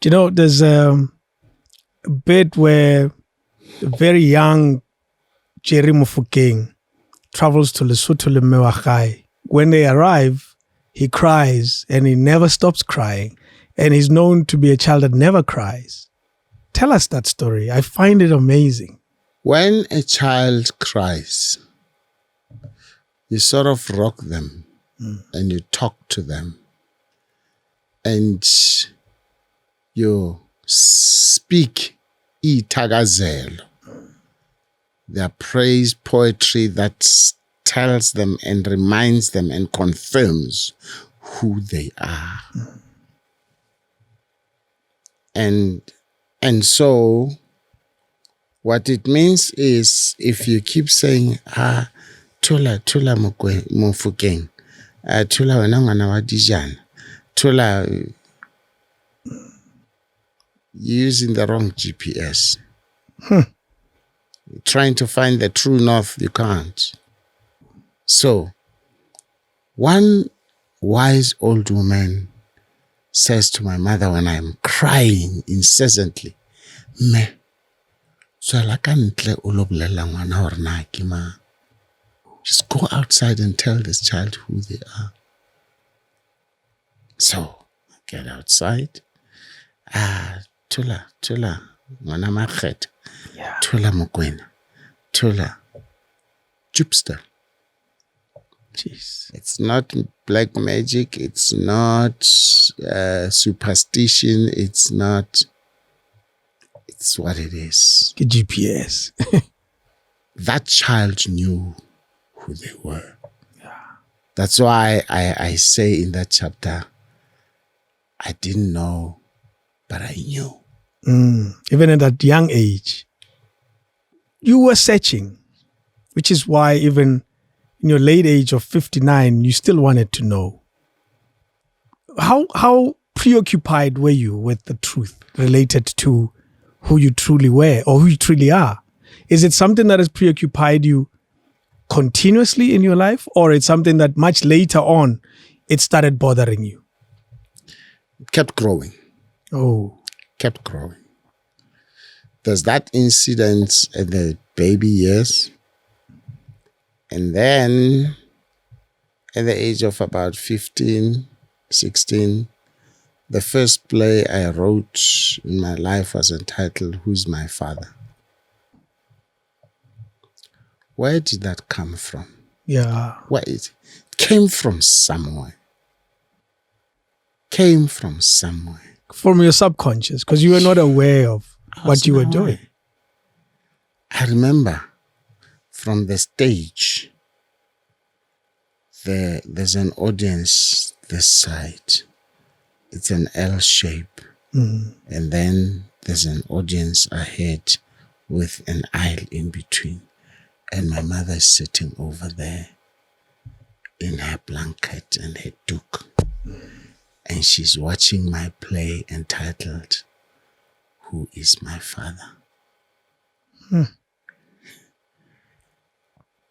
You know, there's a bit where a very young Jerry Mofokeng travels to Lesotho le Mewachai. When they arrive, he cries, and he never stops crying. And he's known to be a child that never cries. Tell us that story. I find it amazing. When a child cries, you sort of rock them and you talk to them and you speak itagazelo, their praise poetry that tells them and reminds them and confirms who they are. And so what it means is, if you keep saying, Tula Mofokeng, Tula wena ngwana wa dijana, Tula, using the wrong GPS. Trying to find the true north, you can't. So, one wise old woman says to my mother when I'm crying incessantly, "Me, tswela ka ntle o lo bolela ngwana hore na ke mang. Just go outside and tell this child who they are." So, I get outside. Tula, ngwana Makhetha. Yeah. Tula Mokwena. Tula. Jupster. Jeez. It's not black magic. It's not superstition. It's not. It's what it is. Good GPS. That child knew who they were. Yeah. That's why I say in that chapter, I didn't know, but I knew. Even at that young age, you were searching, which is why even in your late age of 59, you still wanted to know. How preoccupied were you with the truth related to who you truly were or who you truly are? Is it something that has preoccupied you continuously in your life, or it's something that much later on it started bothering you? It kept growing. Oh. Kept growing. There's that incident in the baby years. And then at the age of about 15, 16, The first play I wrote in my life was entitled Who's My Father? Where did that come from? Yeah. Where it came from somewhere. Came from somewhere. From your subconscious, because you were not aware of what you were doing. I remember from the stage, there's an audience this side. It's an L shape. And then there's an audience ahead with an aisle in between. And my mother is sitting over there in her blanket and her toque. And she's watching my play entitled, Who is My Father?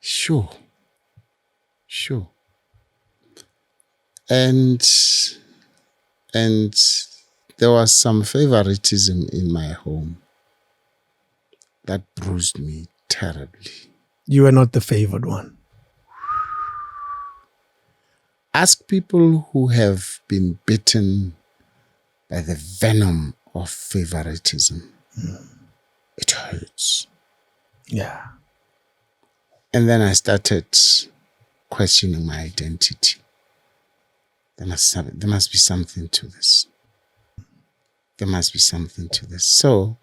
Sure. And there was some favoritism in my home that bruised me terribly. You were not the favored one. Ask people who have been bitten by the venom of favoritism. It hurts. Yeah. And then I started questioning my identity. There must be something to this. There must be something to this. So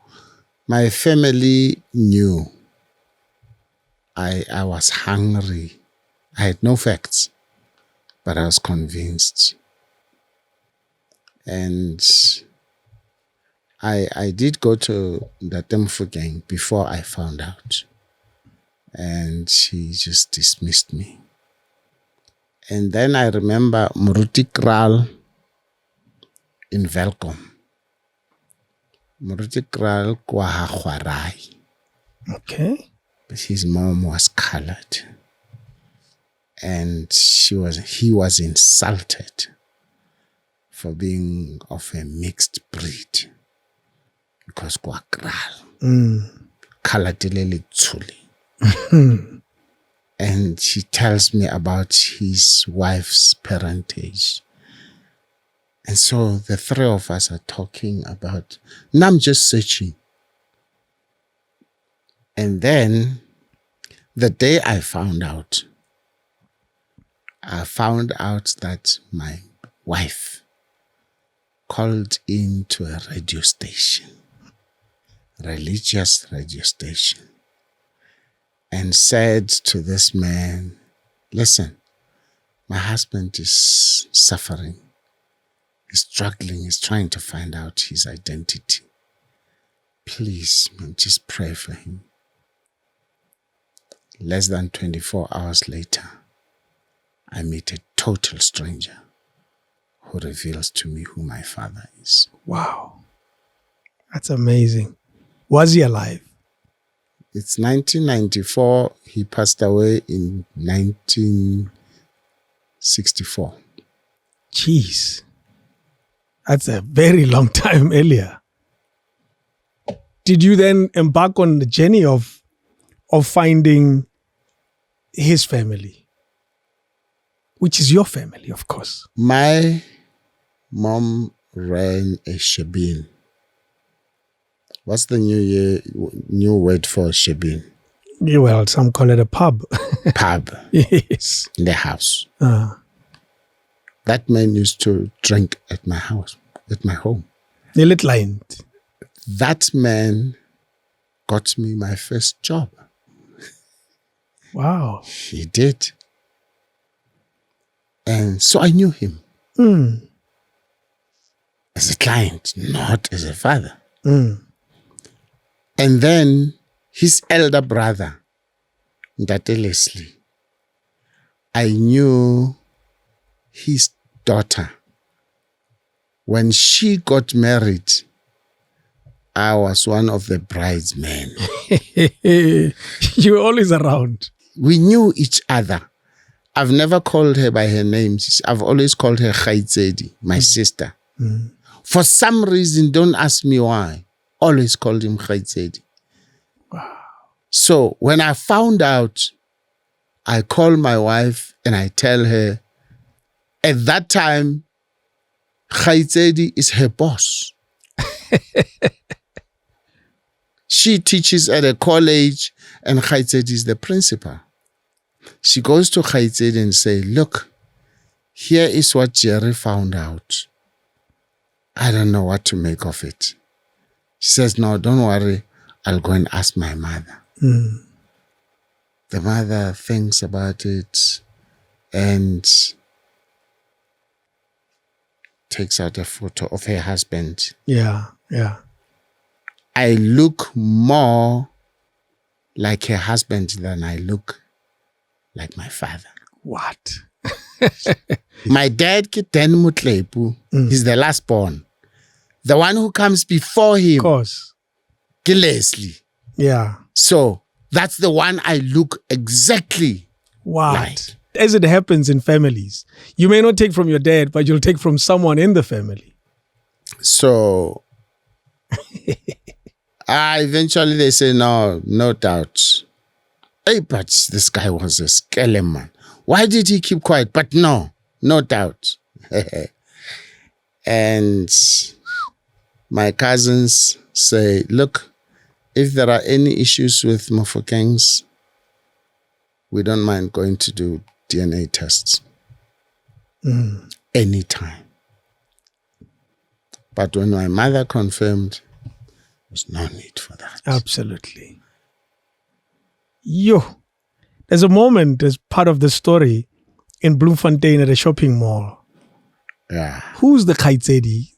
my family knew I was hungry. I had no facts, but I was convinced. And I did go to Ntate Mofokeng before I found out. And he just dismissed me. And then I remember Moruti Kral in Velkom. Moruti Kral kwa Khwarai. Okay. But his mom was colored. And he was insulted for being of a mixed breed. Because kwa Kral. Colored lele tsuli. And she tells me about his wife's parentage. And so the three of us are talking about, and I'm just searching. And then the day I found out that my wife called into a radio station, religious radio station, and said to this man, listen, my husband is suffering. He's struggling. He's trying to find out his identity. Please, man, just pray for him. Less than 24 hours later, I meet a total stranger who reveals to me who my father is. Wow. That's amazing. Was he alive? It's 1994. He passed away in 1964. Jeez. That's a very long time earlier. Did you then embark on the journey of finding his family? Which is your family, of course. My mom ran a shebeen. What's the new word for shebeen? Yeah, well, some call it a pub. Pub. Yes. In the house. That man used to drink at my house, at my home. A little line. That man got me my first job. Wow. He did. And so I knew him. As a client, not as a father. And then his elder brother, Ntate Leslie, I knew his daughter. When she got married, I was one of the bridesmen. You were always around. We knew each other. I've never called her by her name. I've always called her Khaitsedi, my sister. For some reason, don't ask me why. Always called him Khaitsedi. Wow. So when I found out, I call my wife and I tell her, at that time, Khaitsedi is her boss. She teaches at a college and Khaitsedi is the principal. She goes to Khaitsedi and say, look, here is what Jerry found out. I don't know what to make of it. She says, no, don't worry. I'll go and ask my mother. The mother thinks about it and takes out a photo of her husband. Yeah. I look more like her husband than I look like my father. What? My dad, Kiten Mutlepu, he's the last born. The one who comes before him, Of course. Leslie. Yeah. So that's the one I look exactly What? like. As it happens in families, you may not take from your dad, but you'll take from someone in the family. So eventually they say, no doubt. Hey, but this guy was a skeleton man. Why did he keep quiet? But no doubt. And my cousins say, look, if there are any issues with Mofokengs, we don't mind going to do DNA tests. Anytime. But when my mother confirmed, there was no need for that. Absolutely. There's a moment as part of the story in Bloemfontein at a shopping mall. Yeah. Who's the Khaitsedi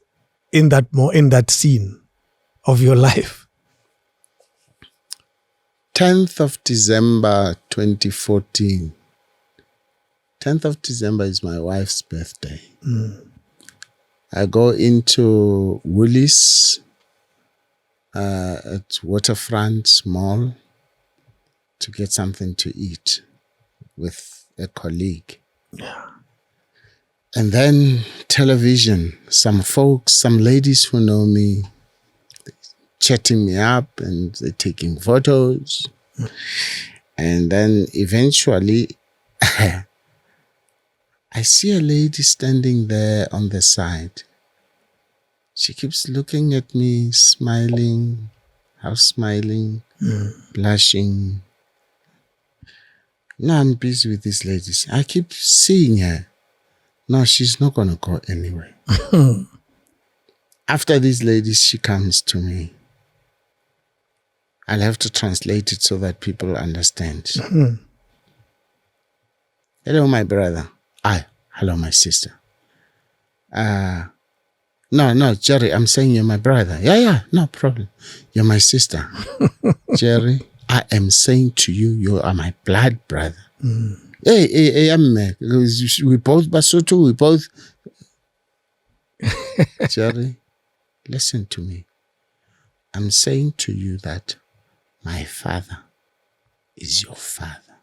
in that scene of your life? 10th of December 2014. 10th of December is my wife's birthday. I go into Woolies at Waterfront Mall to get something to eat with a colleague. Yeah. And then television, some folks, some ladies who know me, chatting me up and they're taking photos. And then eventually I see a lady standing there on the side. She keeps looking at me, smiling, half smiling, blushing. Now I'm busy with these ladies. I keep seeing her. No, she's not going to go anywhere. After these ladies, she comes to me. I'll have to translate it so that people understand. Hello, my brother. Hello, my sister. No, Jerry, I'm saying you're my brother. Yeah, no problem. You're my sister. Jerry, I am saying to you, you are my blood brother. Hey, we both Basotho, we both... Jerry, listen to me. I'm saying to you that my father is your father.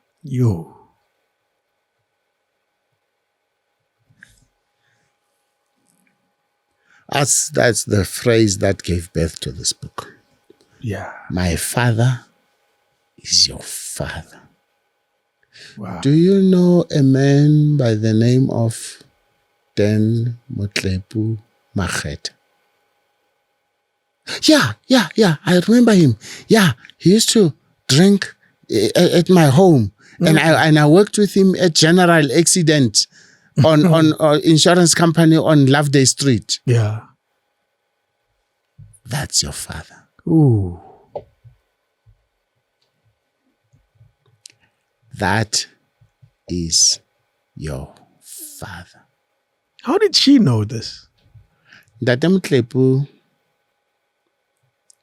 That's the phrase that gave birth to this book. Yeah. My father is your father. Wow. Do you know a man by the name of Den Motlepu Makhetha? Yeah, I remember him. Yeah, he used to drink at my home. And I worked with him at General Accident on insurance company on Loveday Street. Yeah. That's your father. Ooh. That is your father. How did she know this? Ntate Motlepu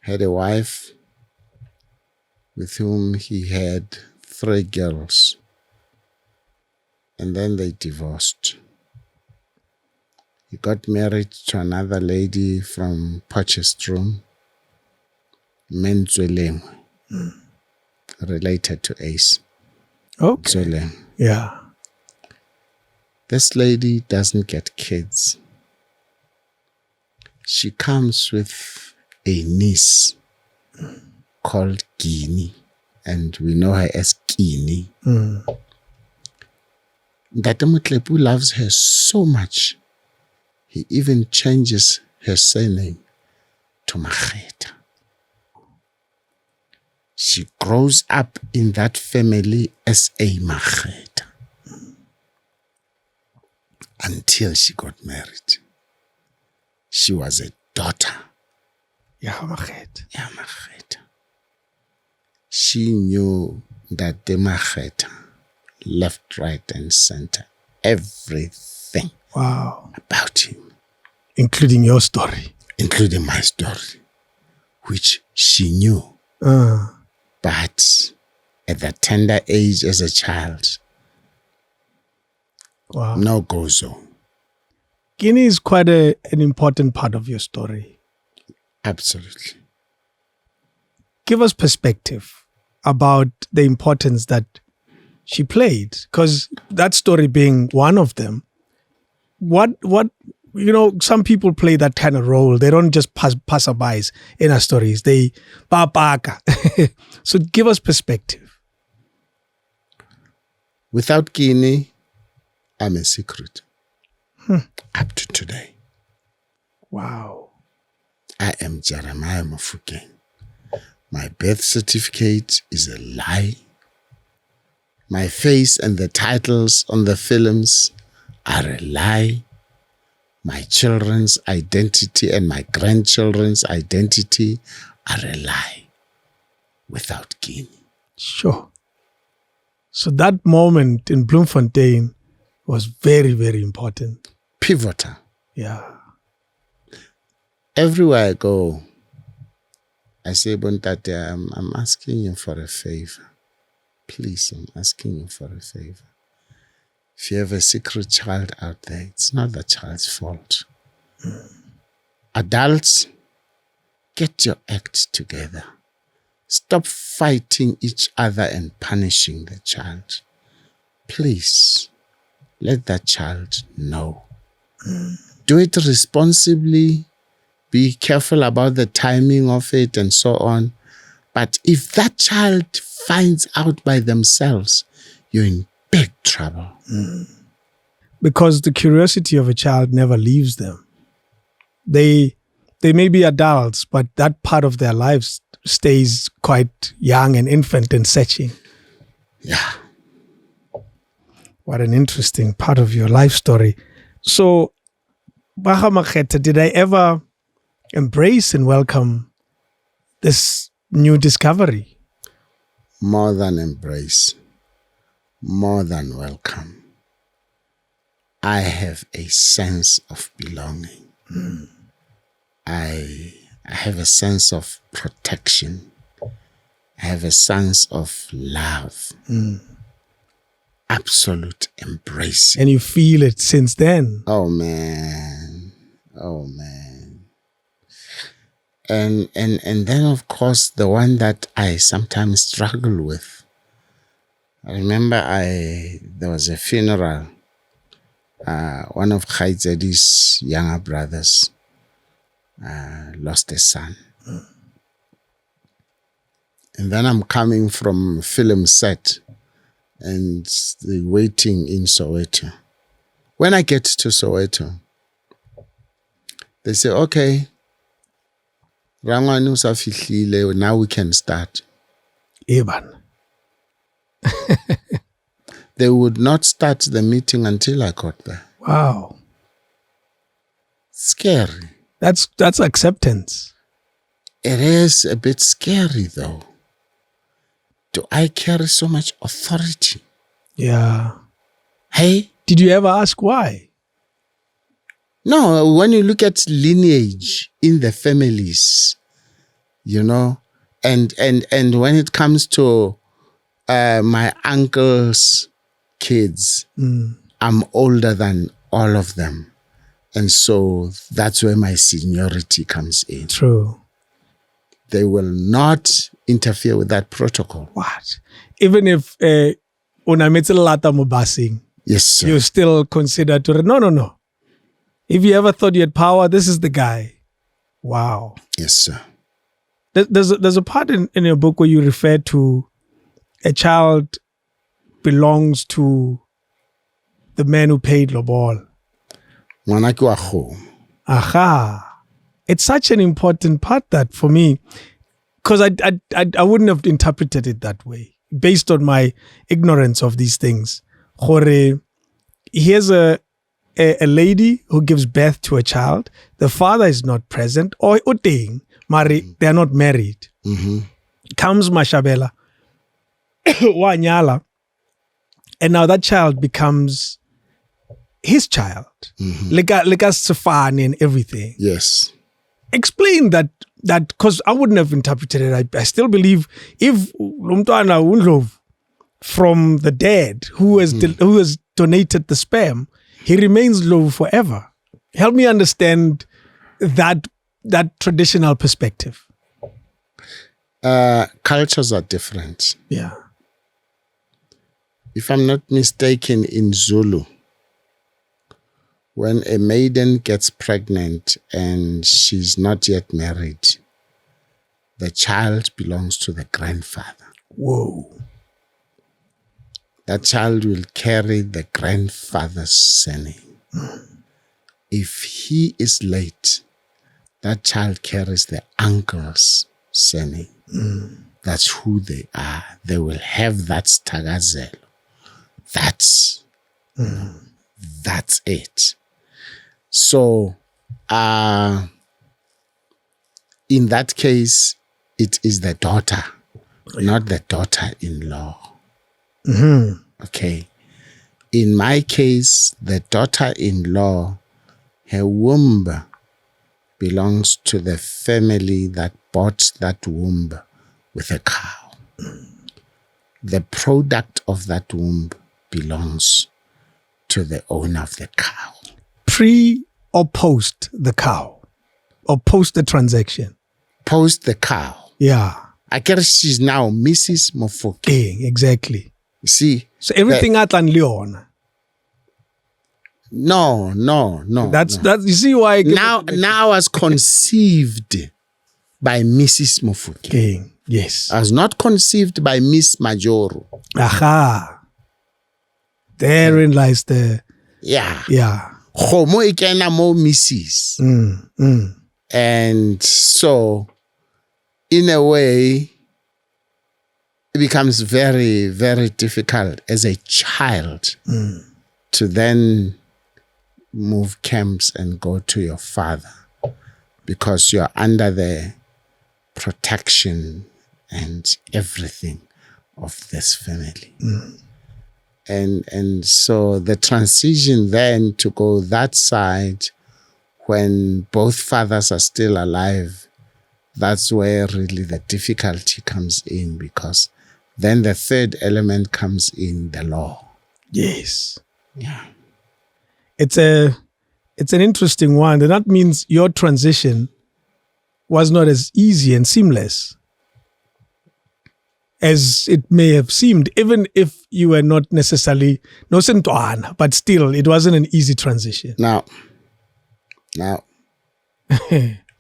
had a wife with whom he had 3 girls. And then they divorced. He got married to another lady from Potchefstroom, Menzweleng, related to Ace. Okay. Zweleng. Yeah. This lady doesn't get kids. She comes with a niece called Guinea, and we know her as Kini. Ntate Motlepu loves her so much. He even changes her surname to Makhetha. She grows up in that family as a Makhetha until she got married. She was a daughter. Yeah, Makhetha. Yeah, Makhetha. She knew that the Makhetha, left, right, and center, everything Wow. about him. Including your story. Including my story, which she knew. But at that tender age as a child, Wow. no gozo. Guinea is quite an important part of your story. Absolutely. Give us perspective about the importance that she played, because that story being one of them. What some people play that kind of role. They don't just passerbys in our stories. They papaka. So give us perspective. Without Guinea, I'm a secret. Up to today. Wow. I am Jeremiah Mofokeng. My birth certificate is a lie. My face and the titles on the films are a lie. My children's identity and my grandchildren's identity are a lie without Guinea. Sure. So that moment in Bloemfontein was very, very important. Pivotal. Yeah. Everywhere I go, I say, Ntate, I'm asking you for a favor. Please, I'm asking you for a favor. If you have a secret child out there, it's not the child's fault. Adults, get your act together. Stop fighting each other and punishing the child. Please, let that child know. Do it responsibly. Be careful about the timing of it and so on. But if that child finds out by themselves, you're in big trouble. Because the curiosity of a child never leaves them. They may be adults, but that part of their lives stays quite young and infant and searching. Yeah. What an interesting part of your life story. So, Makhetha, did I ever embrace and welcome this new discovery? More than embrace, more than welcome. I have a sense of belonging. I have a sense of protection. I have a sense of love. Absolute embracing. And you feel it since then? Oh man. Oh man. And then of course the one that I sometimes struggle with. I remember there was a funeral. One of Khaidzedi's younger brothers lost a son. And then I'm coming from film set and waiting in Soweto. When I get to Soweto, they say, okay, Rangwani usafihlile, now we can start. Eban. They would not start the meeting until I got there. Wow. Scary. That's acceptance. It is a bit scary though. Do I carry so much authority? Yeah. Hey? Did you ever ask why? No, when you look at lineage in the families, and when it comes to my uncle's kids, I'm older than all of them. And so that's where my seniority comes in. True. They will not interfere with that protocol. What? Even if unametselata mubasing, Yes, sir. you still consider to no. If you ever thought you had power, this is the guy. Wow. Yes, sir. There's a part in your book where you refer to a child belongs to the man who paid Lobol. Ngwana ke wa kgomo. Aha. It's such an important part that for me, because I wouldn't have interpreted it that way based on my ignorance of these things. Gore, here's a lady who gives birth to a child. The father is not present, or they are not married. Comes Mashabela, Wanyala, and now that child becomes his child, like a Safan and everything. Yes. Explain that because I wouldn't have interpreted it. I still believe if Lumtwana Unlov from the dead who has donated the sperm, he remains low forever. Help me understand that traditional perspective. Cultures are different. Yeah. If I'm not mistaken, in Zulu, when a maiden gets pregnant and she's not yet married, the child belongs to the grandfather. Whoa. That child will carry the grandfather's surname. If he is late, that child carries the uncle's surname. That's who they are. They will have that stagazelo. That's it. So, in that case, it is the daughter, not the daughter-in-law. Okay. In my case, the daughter-in-law, her womb belongs to the family that bought that womb with a cow. The product of that womb belongs to the owner of the cow. Pre or post the cow? Or post the transaction? Post the cow. Yeah. I guess she's now Mrs. Mofokeng. Exactly. You see? So everything at Leon. No. That's you see why now I was conceived by Mrs. Mofokeng. Yes. I was not conceived by Miss Majoro. Aha. Therein lies the Yeah. yeah. Khomo e kena mo Mrs. And so, in a way, it becomes very, very difficult as a child to then move camps and go to your father because you're under the protection and everything of this family. And so the transition then to go that side when both fathers are still alive, that's where really the difficulty comes in, because then the third element comes in, the law. Yes. Yeah. It's an interesting one. And that means your transition was not as easy and seamless as it may have seemed, even if you were not necessarily no sentwana, but still it wasn't an easy transition. Now,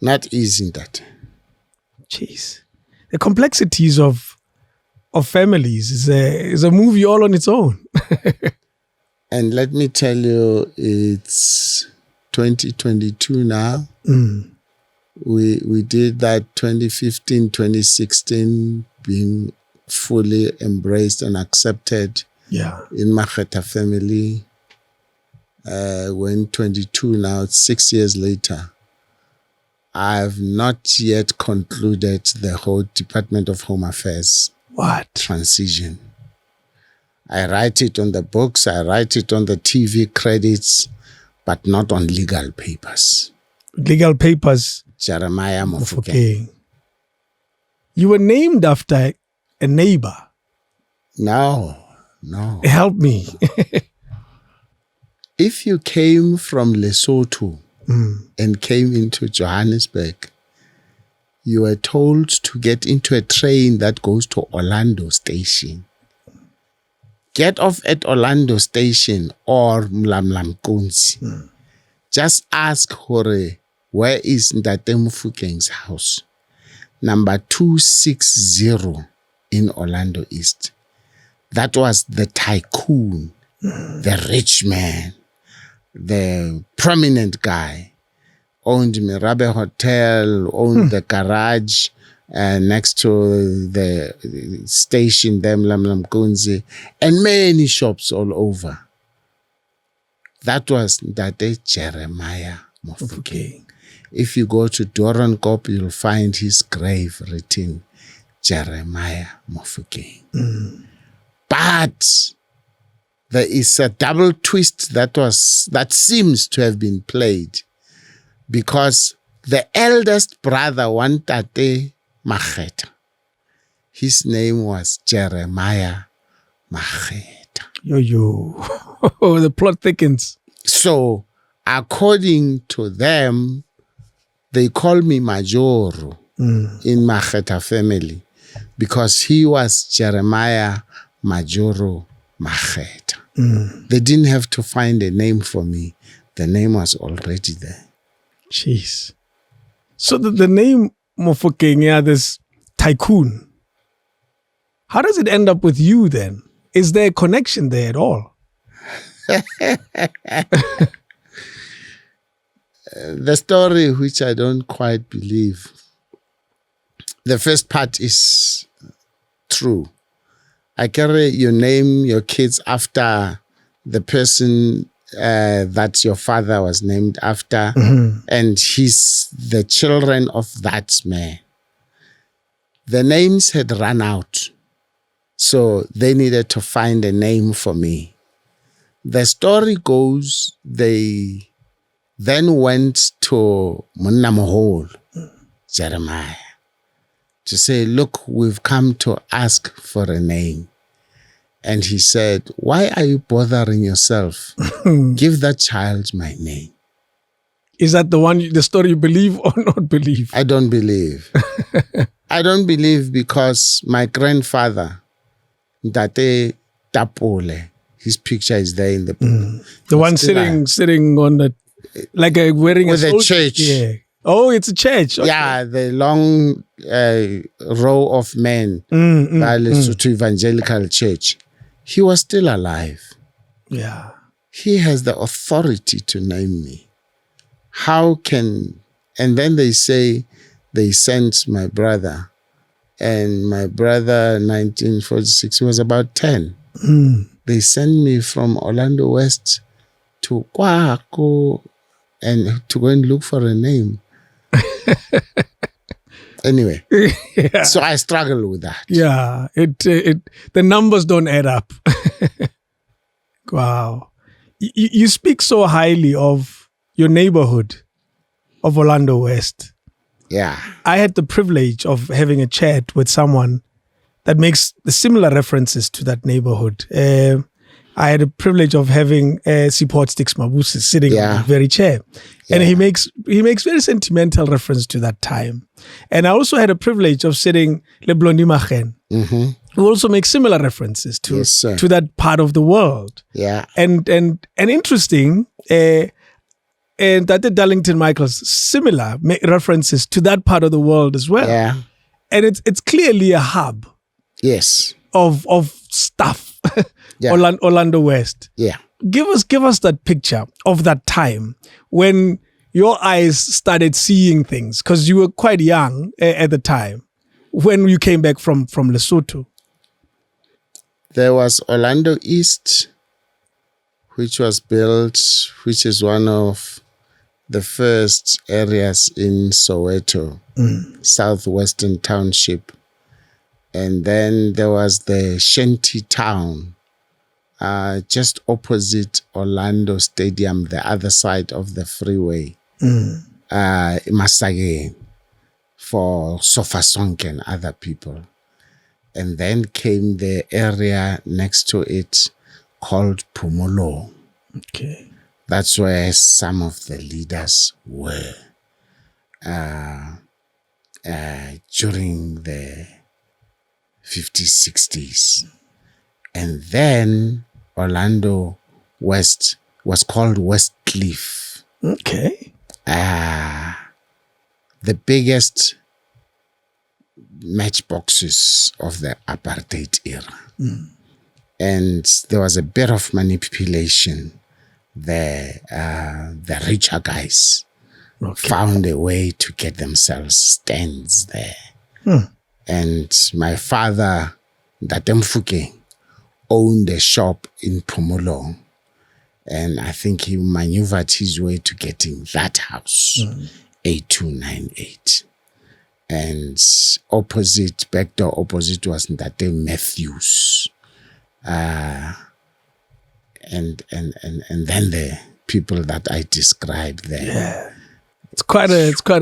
not easy that. Jeez. The complexities of families is a movie all on its own. And let me tell you, it's 2022 now. We did that 2015, 2016 being fully embraced and accepted in Makhetha family. When 22 now, it's 6 years later. I've not yet concluded the whole Department of Home Affairs transition. I write it on the books, I write it on the TV credits, but not on legal papers. Legal papers. Jeremiah Mofokeng. You were named after a neighbor. No. Help me. If you came from Lesotho and came into Johannesburg, you were told to get into a train that goes to Orlando Station. Get off at Orlando Station or Mlamlam Konsi. Just ask Hore, where is Ntate Mofokeng's house? Number 260 in Orlando East. That was the tycoon, the rich man. the prominent guy, owned Mirabe Hotel, owned the garage next to the station, Mlamkunzi, and many shops all over. That was Ntate Jeremiah Mofokeng. If you go to Doornkop, you'll find his grave written Jeremiah Mofokeng. But there is a double twist that seems to have been played, because the eldest brother, Ntate Makhetha, his name was Jeremiah Makhetha. The plot thickens. So, according to them, they call me Majoro in Makhetha family, because he was Jeremiah Majoro Makhetha. They didn't have to find a name for me. The name was already there. Jeez. So the name Mofokeng, this tycoon, how does it end up with you then? Is there a connection there at all? The story, which I don't quite believe, the first part is true. I carry your name, your kids, after the person that your father was named after, and he's the children of that man. The names had run out, so they needed to find a name for me. The story goes, they then went to Munnamohol, Jeremiah, to say, look, we've come to ask for a name. And he said, why are you bothering yourself? Give that child my name. Is that the story you believe or not believe? I don't believe. I don't believe, because my grandfather, Ntate Tapole, his picture is there in the book. The one sitting on the, like wearing with a church. Yeah. Oh, it's a church. Okay. Yeah, the long row of men by Lesotho Evangelical Church. He was still alive. Yeah. He has the authority to name me. How can... And then they say they sent my brother. And my brother, 1946, he was about 10. They sent me from Orlando West to Kwako and to go and look for a name. Anyway, Yeah. So I struggle with that. Yeah, the numbers don't add up. Wow. You speak so highly of your neighborhood of Orlando West. Yeah. I had the privilege of having a chat with someone that makes the similar references to that neighborhood. I had a privilege of having Sipho Sticks Mabuse sitting on the very chair. And he makes very sentimental reference to that time. And I also had a privilege of sitting Le Blondi Machen, who also makes similar references to that part of the world. Yeah. And interesting, and Ntate Darlington Michael's similar references to that part of the world as well. Yeah. And it's clearly a hub. Yes. Of stuff. Yeah. Orlando West. Yeah. Give us that picture of that time when your eyes started seeing things, because you were quite young at the time when you came back from Lesotho. There was Orlando East, which was built, which is one of the first areas in Soweto, Southwestern Township. And then there was the Shanty Town, just opposite Orlando Stadium, the other side of the freeway, Masage, for Sofa Sonke and other people. And then came the area next to it called Pumolo. Okay. That's where some of the leaders were during the 50s, 60s. And then Orlando West was called Westcliff. Okay. The biggest matchboxes of the apartheid era. And there was a bit of manipulation the richer guys found a way to get themselves stands there. And my father, Ntate Mofokeng, owned a shop in Phomolong. And I think he maneuvered his way to getting that house, 8298. And back door opposite was Ntate Matthews. And then the people that I described there. Yeah. It's quite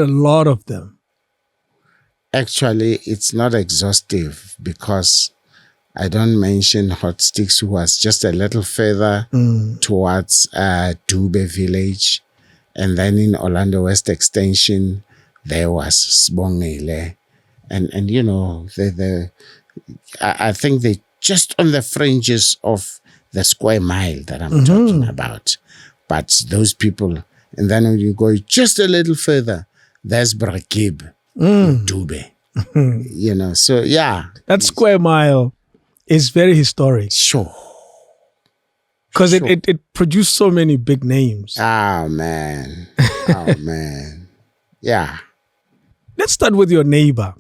a lot of them. Actually, it's not exhaustive because I don't mention Hot Sticks, who was just a little further towards Dube village. And then in Orlando West Extension, there was Sbongile. And you know, I think they just on the fringes of the square mile that I'm talking about. But those people, and then when you go just a little further, there's Brakib, Dube. You know, so yeah. That square mile is very historic. Sure. Because it produced so many big names. Oh, man. Oh, man. Yeah. Let's start with your neighbor.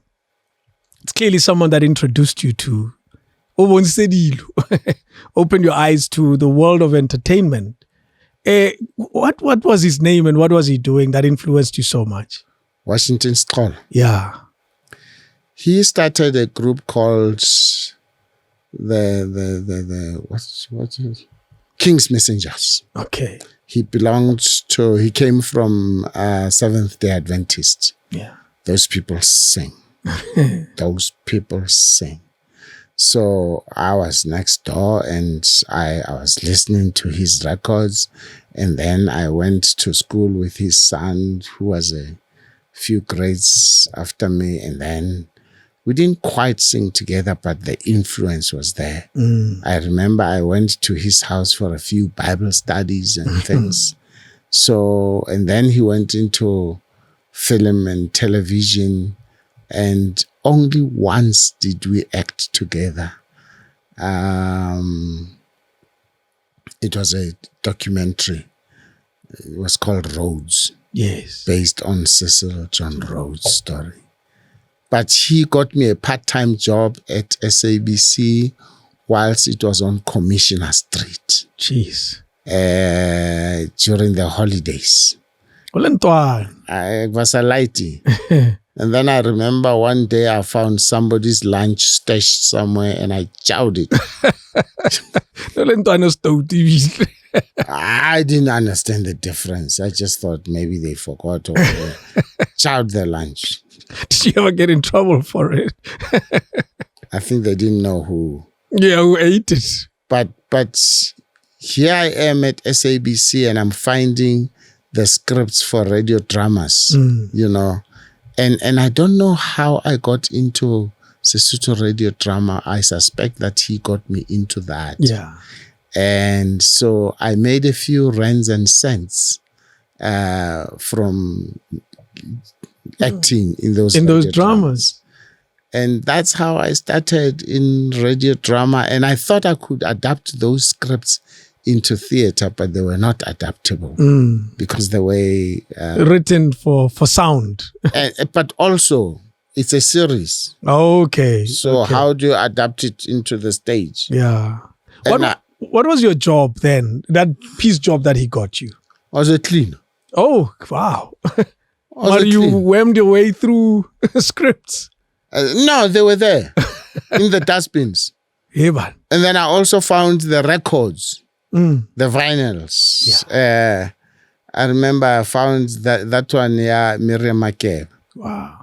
It's clearly someone that introduced you to, opened your eyes to the world of entertainment. What was his name and what was he doing that influenced you so much? Washington Stroll. Yeah. He started a group called what's it? King's Messengers. Okay. He came from Seventh-day Adventist. Yeah. Those people sing. Those people sing. So I was next door and I was listening to his records. And then I went to school with his son, who was a few grades after me. And then we didn't quite sing together, but the influence was there. I remember I went to his house for a few Bible studies and things. So, and then he went into film and television, and only once did we act together. It was a documentary. It was called Rhodes. Yes. Based on Cecil John Rhodes' story. But he got me a part-time job at SABC whilst it was on Commissioner Street. Jeez. During the holidays. Olentwana. It was a lighty. And then I remember one day I found somebody's lunch stashed somewhere and I chowed it. I didn't understand the difference. I just thought maybe they forgot or chowed their lunch. Did you ever get in trouble for it? I think they didn't know who. Yeah, who ate it. But here I am at SABC and I'm finding the scripts for radio dramas, you know. And I don't know how I got into Sesotho radio drama. I suspect that he got me into that. Yeah. And so I made a few rands and cents from acting in those dramas. And that's how I started in radio drama. And I thought I could adapt those scripts into theater, but they were not adaptable because the way written for sound. But also it's a series. Okay. So how do you adapt it into the stage? Yeah. What was your job then? That piece job that he got you? I was a cleaner. Oh, wow. But you whammed your way through scripts? No, they were there in the dustbins. Yeah, man. And then I also found the records, the vinyls. Yeah. I remember I found that one, yeah, Miriam Makhetha. Wow.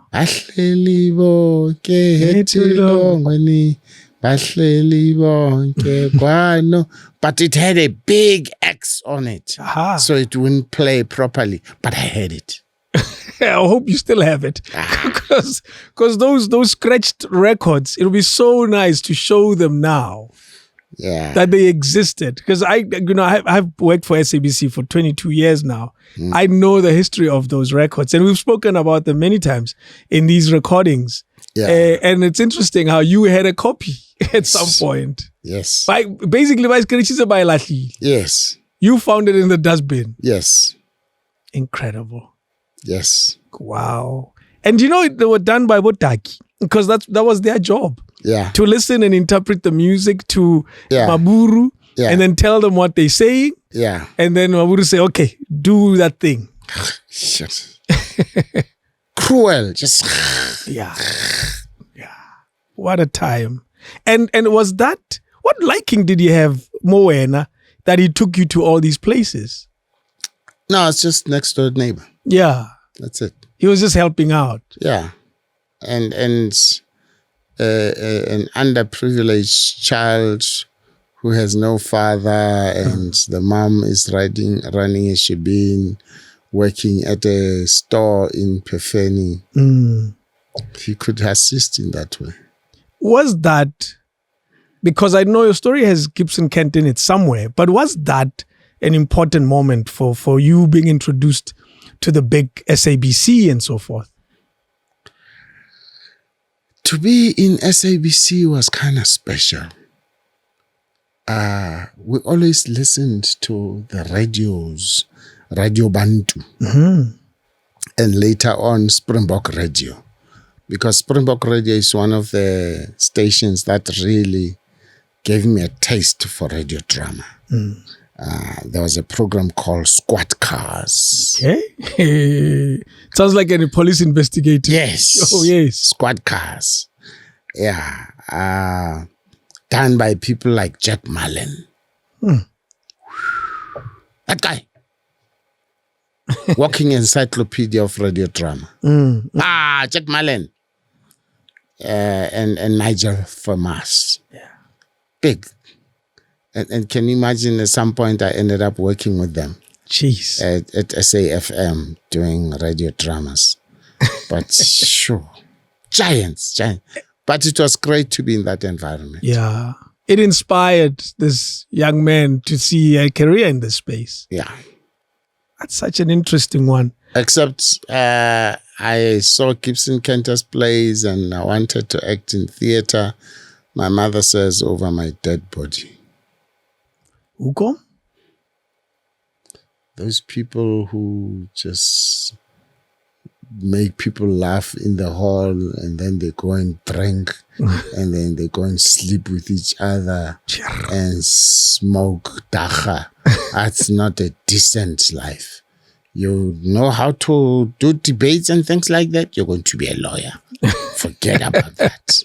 But it had a big X on it. Aha. So it wouldn't play properly. But I had it. I hope you still have it. Because those scratched records, it'll be so nice to show them now. Yeah. That they existed. Because I've worked for SABC for 22 years now. I know the history of those records. And we've spoken about them many times in these recordings. Yeah. And it's interesting how you had a copy at some point. Yes. Basically, Yes. You found it in the dustbin. Yes. Incredible. Yes. Wow. And they were done by Botaki because that was their job. Yeah. To listen and interpret the music to Yeah. Maburu Yeah. and then tell them what they're saying. Yeah. And then Maburu say, okay, do that thing. Shit. Cruel. Just. Yeah. Yeah. What a time. And was that, what liking did you have, Moena, that he took you to all these places? No, it's just next door neighbor. Yeah. That's it. He was just helping out. Yeah. And an underprivileged child who has no father and the mom is running a shebeen, working at a store in Pefeni. He could assist in that way. Was that, because I know your story has Gibson Kent in it somewhere, but was that an important moment for you being introduced to the big SABC and so forth? To be in SABC was kind of special. We always listened to the radios, Radio Bantu, and later on Springbok Radio, because Springbok Radio is one of the stations that really gave me a taste for radio drama. There was a program called Squad Cars. Okay. Sounds like a police investigator. Yes. Oh, yes. Squad Cars. Yeah. Done by people like Jack Mullen. That guy. Walking encyclopedia of radio drama. Jack Mullen. And Nigel Famas. Yeah. Big. And can you imagine at some point I ended up working with them. Jeez. At SAFM doing radio dramas. But sure. Giants. But it was great to be in that environment. Yeah. It inspired this young man to see a career in this space. Yeah. That's such an interesting one. Except I saw Gibson Kenter's plays and I wanted to act in theater. My mother says, over my dead body. Uko? Those people who just make people laugh in the hall and then they go and drink and then they go and sleep with each other and smoke dacha. That's not a decent life. You know how to do debates and things like that, you're going to be a lawyer. Forget about that.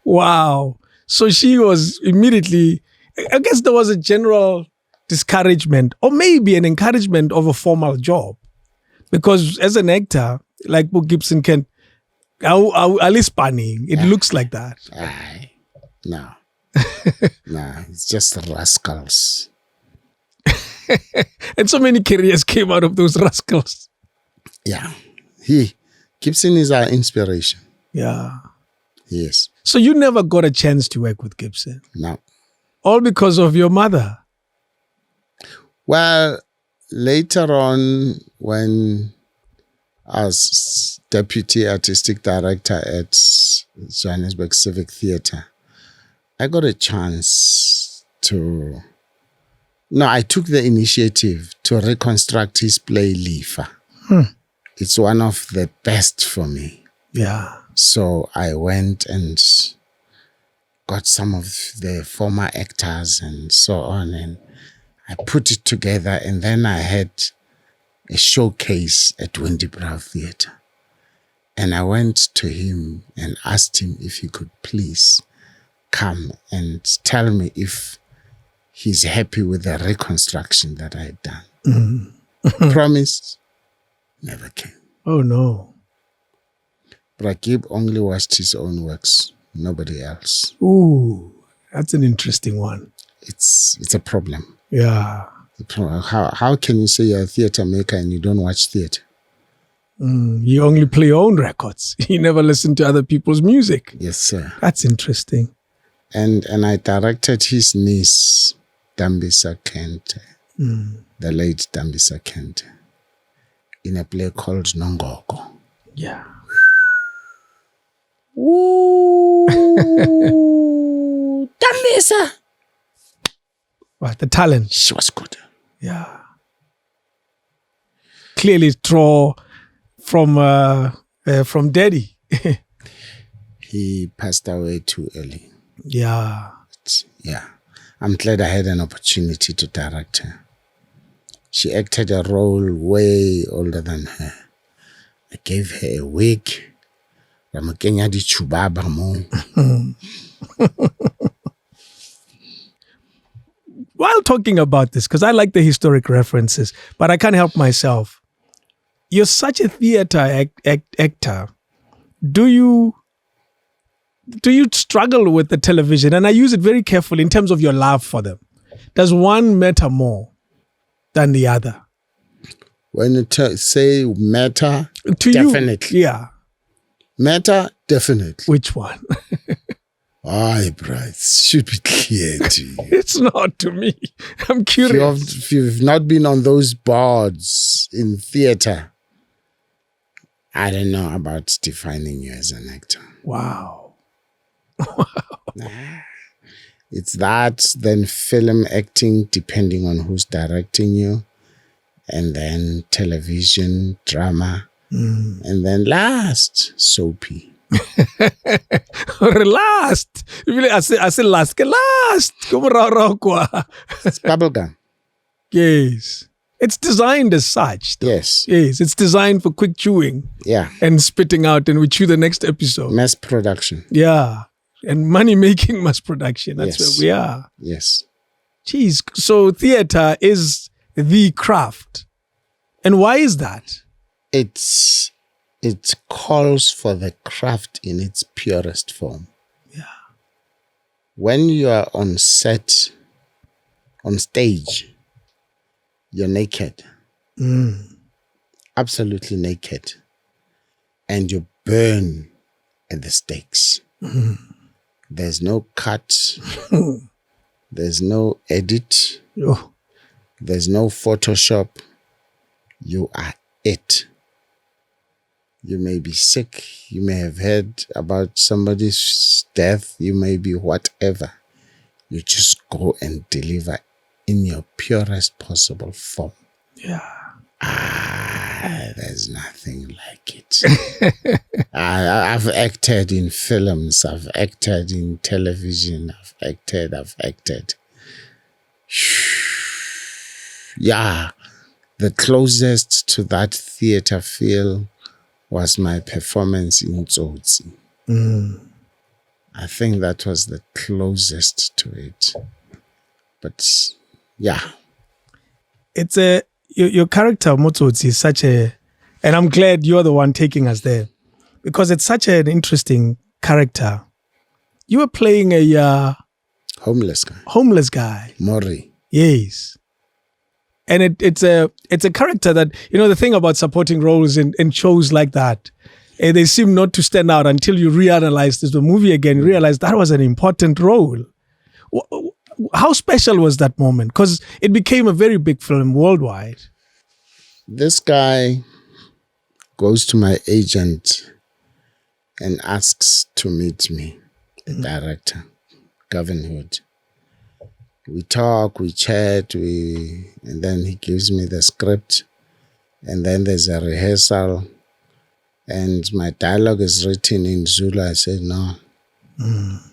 Wow. So she was immediately, I guess there was a general discouragement or maybe an encouragement of a formal job. Because as an actor, like Bo Gibson Kent, Ali Spanning, it looks like that. No. No, it's just rascals. And so many careers came out of those rascals. Yeah. Gibson is our inspiration. Yeah. Yes. So you never got a chance to work with Gibson? No. All because of your mother? Well, later on, when I was deputy artistic director at Johannesburg Civic Theatre, I got a chance to... No, I took the initiative to reconstruct his play, Lifa. It's one of the best for me. Yeah. So I went and got some of the former actors and so on, and I put it together, and then I had a showcase at Wendy Brow Theatre. And I went to him and asked him if he could please come and tell me if he's happy with the reconstruction that I had done. Promised, never came. Oh, no. Rakib only watched his own works, nobody else. Ooh, that's an interesting one. It's a problem. Yeah. How can you say you're a theatre maker and you don't watch theatre? You only play your own records. You never listen to other people's music. Yes, sir. That's interesting. And I directed his niece, Dambisa Kente, the late Dambisa Kente, in a play called Nongoko. Yeah. Ooh, Dambisa. What, the talent? She was good. Yeah. Clearly draw from Daddy. He passed away too early. Yeah. Yeah. I'm glad I had an opportunity to direct her. She acted a role way older than her. I gave her a wig. Ramokenya di chubaba mo. While talking about this, because I like the historic references, but I can't help myself. You're such a theater actor. Do you struggle with the television? And I use it very carefully in terms of your love for them. Does one matter more than the other? When you say matter, To definitely. you? Yeah. Matter, definitely. Which one? Aye, bro, it should be clear to you. It's not to me. I'm curious. If you've not been on those boards in theater, I don't know about defining you as an actor. Wow. It's that, then film acting, depending on who's directing you, and then television, drama, and then last, soapy. Last. I say last. Last. It's bubblegum. Yes. It's designed as such. Though. Yes. Yes. It's designed for quick chewing. Yeah. And spitting out, and we chew the next episode. Mass production. Yeah. And money-making mass production. That's Yes. where we are. Yes. Jeez. So theater is the craft. And why is that? It calls for the craft in its purest form. Yeah. When you are on set, on stage, you're naked. Absolutely naked. And you burn at the stakes. There's no cut. There's no edit. Oh. There's no Photoshop. You are it. You may be sick. You may have heard about somebody's death. You may be whatever. You just go and deliver in your purest possible form. Yeah. There's nothing like it. I've acted in films. I've acted in television. I've acted. Yeah. The closest to that theater feel was my performance in Tsotsi. I think that was the closest to it. But yeah. It's your character Motsotsi is such a, and I'm glad you're the one taking us there, because it's such an interesting character. You were playing a homeless guy. Mori. Yes. And it's a character that, the thing about supporting roles in shows like that, they seem not to stand out until you reanalyze the movie again. You realize that was an important role. How special was that moment? Because it became a very big film worldwide. This guy goes to my agent and asks to meet me, the director, Gavin Hood. We talk, we chat, and then he gives me the script, and then there's a rehearsal, and my dialogue is written in Zulu. I said, no.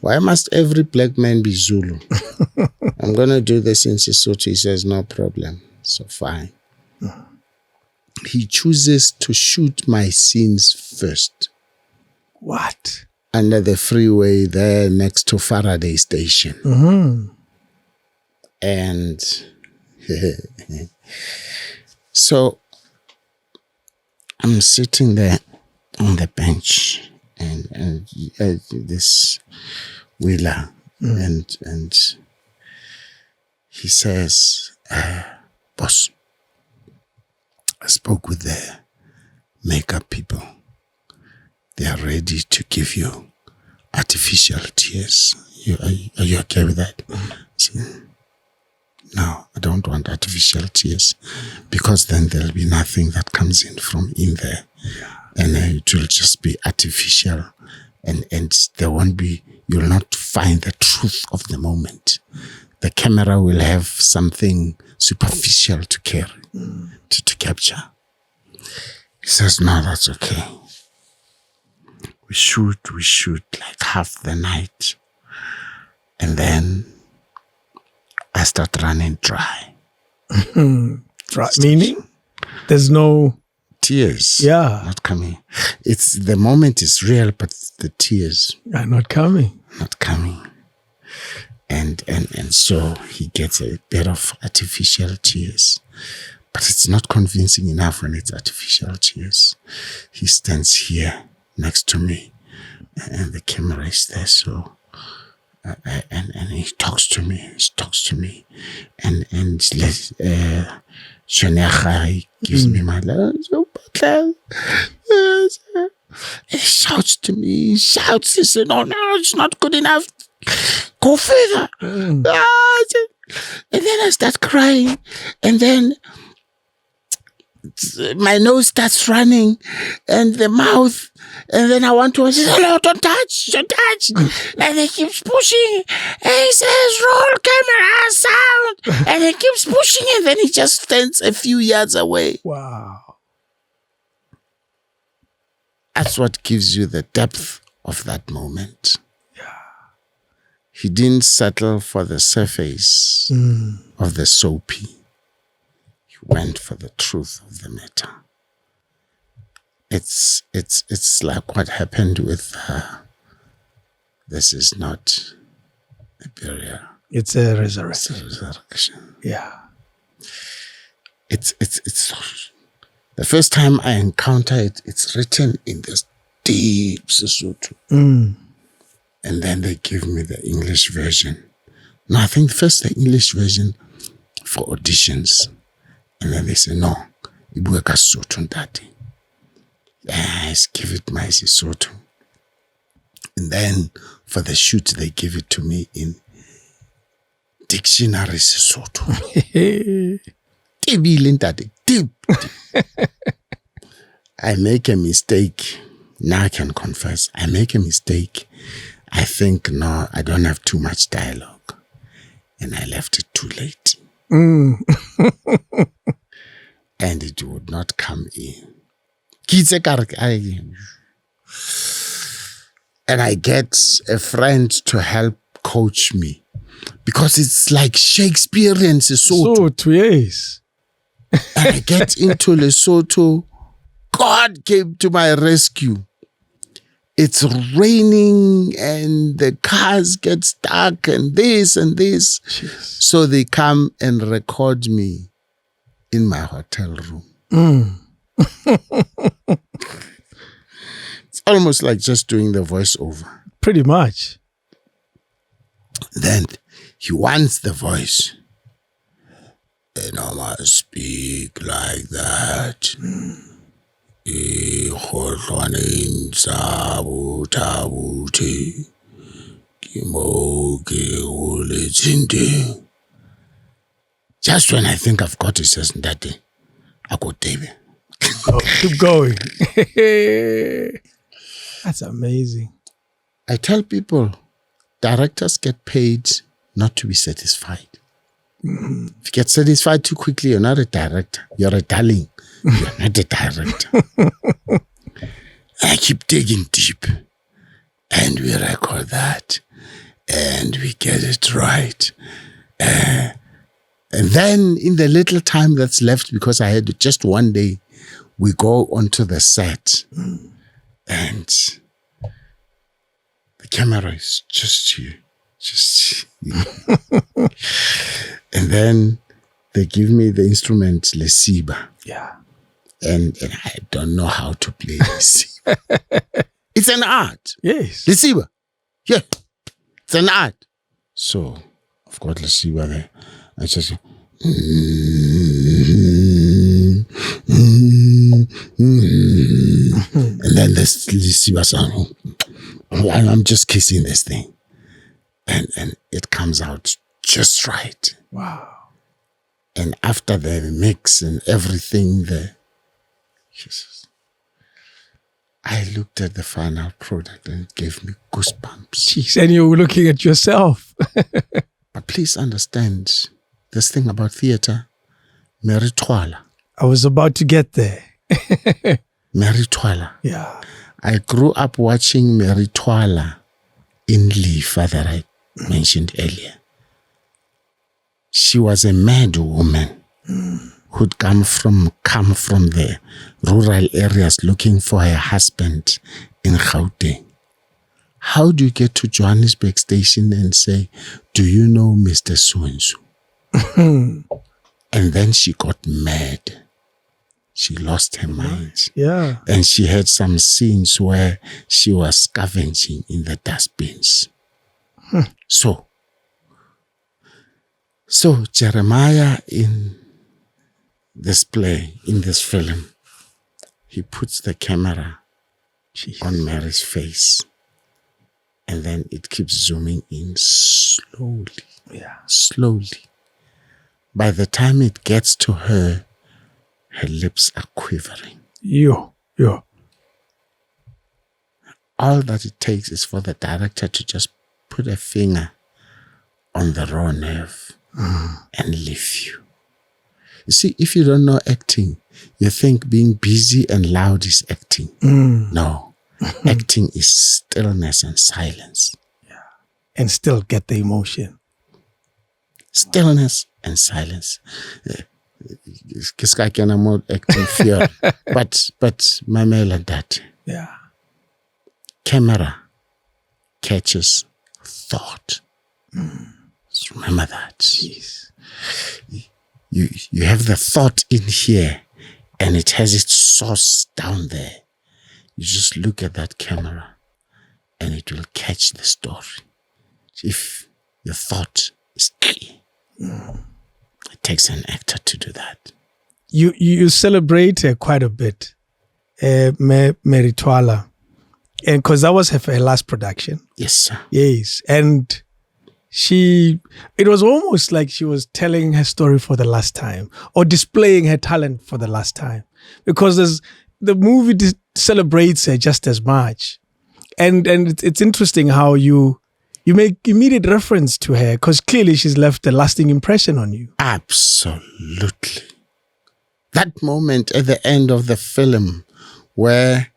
Why must every black man be Zulu? I'm going to do this in Sesotho. He says, no problem. So fine. He chooses to shoot my scenes first. What? Under the freeway there next to Faraday Station. And so I'm sitting there on the bench and this Wheeler and he says, boss, I spoke with the makeup people. They are ready to give you artificial tears. Are you okay with that? No, I don't want artificial tears, because then there'll be nothing that comes in from in there. And it will just be artificial, and there won't be, you'll not find the truth of the moment. the camera will have something superficial to carry, to capture. He says, no, that's okay. We shoot like half the night. And then I start running dry. Meaning? There's no... Tears. Yeah. Not coming. The moment is real, but the tears are not coming. Not coming. And so he gets a bit of artificial tears. But it's not convincing enough when it's artificial tears. He stands here next to me, and the camera is there. So, and he talks to me. And Shonyaga gives me my love. He shouts to me. He shouts. He said, no, it's not good enough. Go further. And then I start crying. And then my nose starts running and the mouth, and then I want to say, no, don't touch. And he keeps pushing, and he says, roll camera, sound, and he keeps pushing, and then he just stands a few yards away. Wow. That's what gives you the depth of that moment. Yeah. He didn't settle for the surface of the soapy. Went for the truth of the matter. It's like what happened with this is not a burial. It's a resurrection. It's a resurrection. Yeah. It's the first time I encounter it, it's written in this deep Sesotho. And then they give me the English version. No, I think first the English version for auditions. And then they say, no, ibue ka Sesotho Ntate. Yes, give it my Sesotho. And then for the shoot, they give it to me in dictionary Sesotho. Deep. I make a mistake. Now I can confess. I make a mistake. I think, no, I don't have too much dialogue. And I left it too late. And it would not come in. And I get a friend to help coach me. Because it's like Shakespearean Sesotho. Yes. And I get into Lesotho. God came to my rescue. It's raining and the cars get stuck and this and this. Jeez. So they come and record me in my hotel room. It's almost like just doing the voiceover. Pretty much. Then he wants the voice. And I must speak like that. Just when I think I've got it, says Ntate, I go David. Keep going. That's amazing. I tell people, directors get paid not to be satisfied. If you get satisfied too quickly, you're not a director. You're a darling. You're not a director. I keep digging deep. And we record that. And we get it right. And then in the little time that's left, because I had just one day, we go onto the set. And the camera is just here. Just here. And then they give me the instrument Lesiba. Yeah. And I don't know how to play Lesiba. It's an art. Yes. Lesiba. Yeah. It's an art. So I've got Lesiba there. I just and then this Lesiba sound. And I'm just kissing this thing. And it comes out just right. Wow. And after the mix and everything there, Jesus, I looked at the final product and it gave me goosebumps. Jeez, and you were looking at yourself. But please understand this thing about theater, Mary Twala. I was about to get there. Mary Twala. Yeah. I grew up watching Mary Twala in Lifa that I mentioned earlier. She was a mad woman who'd come from the rural areas looking for her husband in Gauteng. How do you get to Johannesburg station and say, do you know Mr. So-and-so? And then she got mad. She lost her mind. Yeah. And she had some scenes where she was scavenging in the dustbins. So Jeremiah in this play, in this film, he puts the camera on Mary's face. And then it keeps zooming in slowly. Yeah. Slowly. By the time it gets to her, her lips are quivering. Yeah. All that it takes is for the director to just put a finger on the raw nerve and leave you. You see, if you don't know acting, you think being busy and loud is acting. No. Acting is stillness and silence. Yeah. And still get the emotion. Stillness and silence. This guy can more acting fear. But mamela that. Yeah. Camera catches thought. Just remember that. Jeez. You have the thought in here and it has its source down there. You just look at that camera and it will catch the story. If your thought is clear, it takes an actor to do that. You celebrate her quite a bit, Mary Twala, and because that was her last production. Yes, sir. Yes, and it was almost like she was telling her story for the last time or displaying her talent for the last time, because the movie celebrates her just as much, and it's interesting how you make immediate reference to her because clearly she's left a lasting impression on you. Absolutely. That moment at the end of the film where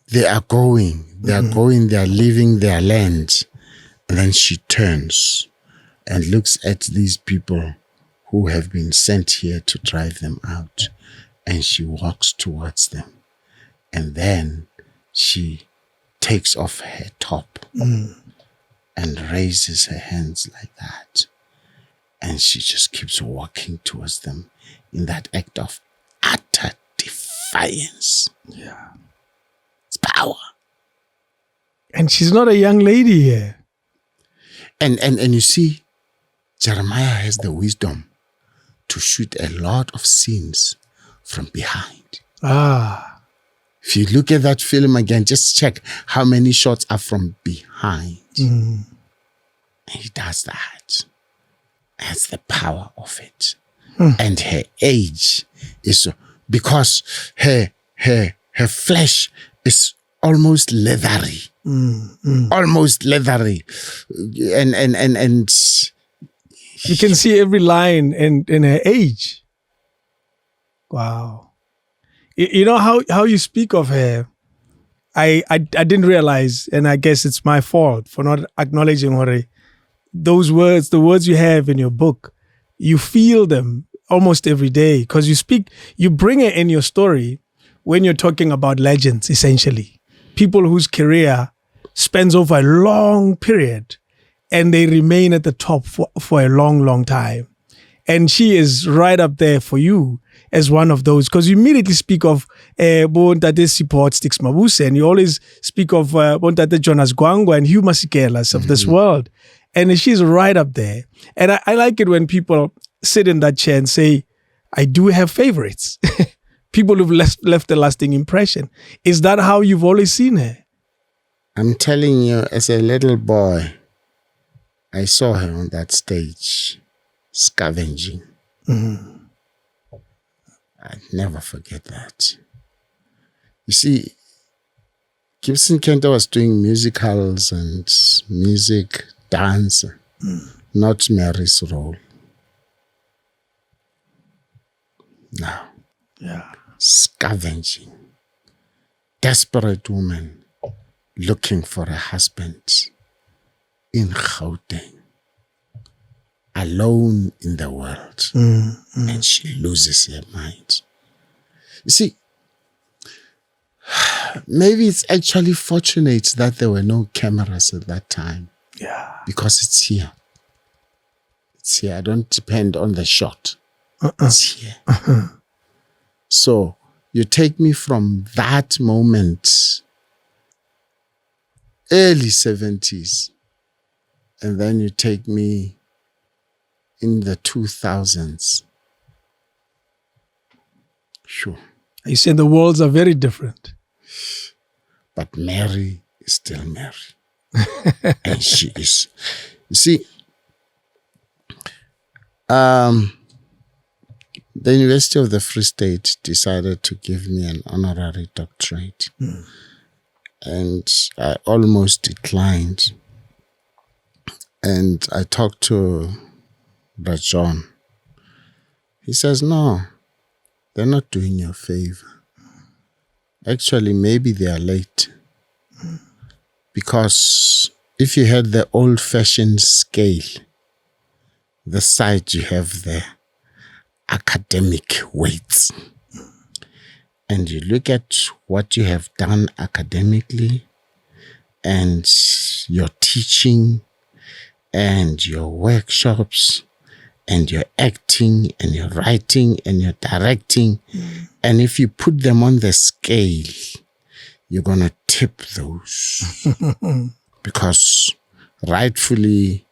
they are leaving their land, and then she turns and looks at these people who have been sent here to drive them out, and she walks towards them. And then she takes off her top and raises her hands like that. And she just keeps walking towards them in that act of utter defiance. Yeah. It's power. And she's not a young lady here. And you see, Jeremiah has the wisdom to shoot a lot of scenes from behind. If you look at that film again, just check how many shots are from behind. And he does that. That's the power of it. And her age is because her flesh is almost leathery. Almost leathery. And you can see every line in her age. Wow. You know how you speak of her, I didn't realize, and I guess it's my fault for not acknowledging her. Those words, the words you have in your book, you feel them almost every day because you bring it in your story when you're talking about legends, essentially. People whose career spans over a long period and they remain at the top for a long, long time. And she is right up there for you as one of those, because you immediately speak of Ntate Support Sticks Mabuse, and you always speak of Ntate Jonas Gwangwa and Hugh Masikelas of this world. And she's right up there. And I like it when people sit in that chair and say, I do have favorites. People who've left a lasting impression. Is that how you've always seen her? I'm telling you, as a little boy, I saw her on that stage, scavenging. I'd never forget that. You see, Gibson Kenta was doing musicals and music, dance. not Mary's role. No. Yeah. Scavenging. Desperate woman looking for a husband in Gauteng. Alone in the world. And she loses her mind. You see, maybe it's actually fortunate that there were no cameras at that time. Yeah. Because it's here. It's here. I don't depend on the shot. It's here. So you take me from that moment, early 70s, and then you take me in the 2000s. Sure. You said the worlds are very different. But Mary is still Mary. And she is. You see, the University of the Free State decided to give me an honorary doctorate. And I almost declined. And I talked to Brother John. He says, no, they're not doing you a favor. Actually, maybe they are late. Because if you had the old-fashioned scale, the side you have there, academic weights, and you look at what you have done academically and your teaching and your workshops and your acting and your writing and your directing, and if you put them on the scale, you're going to tip those. Because rightfully,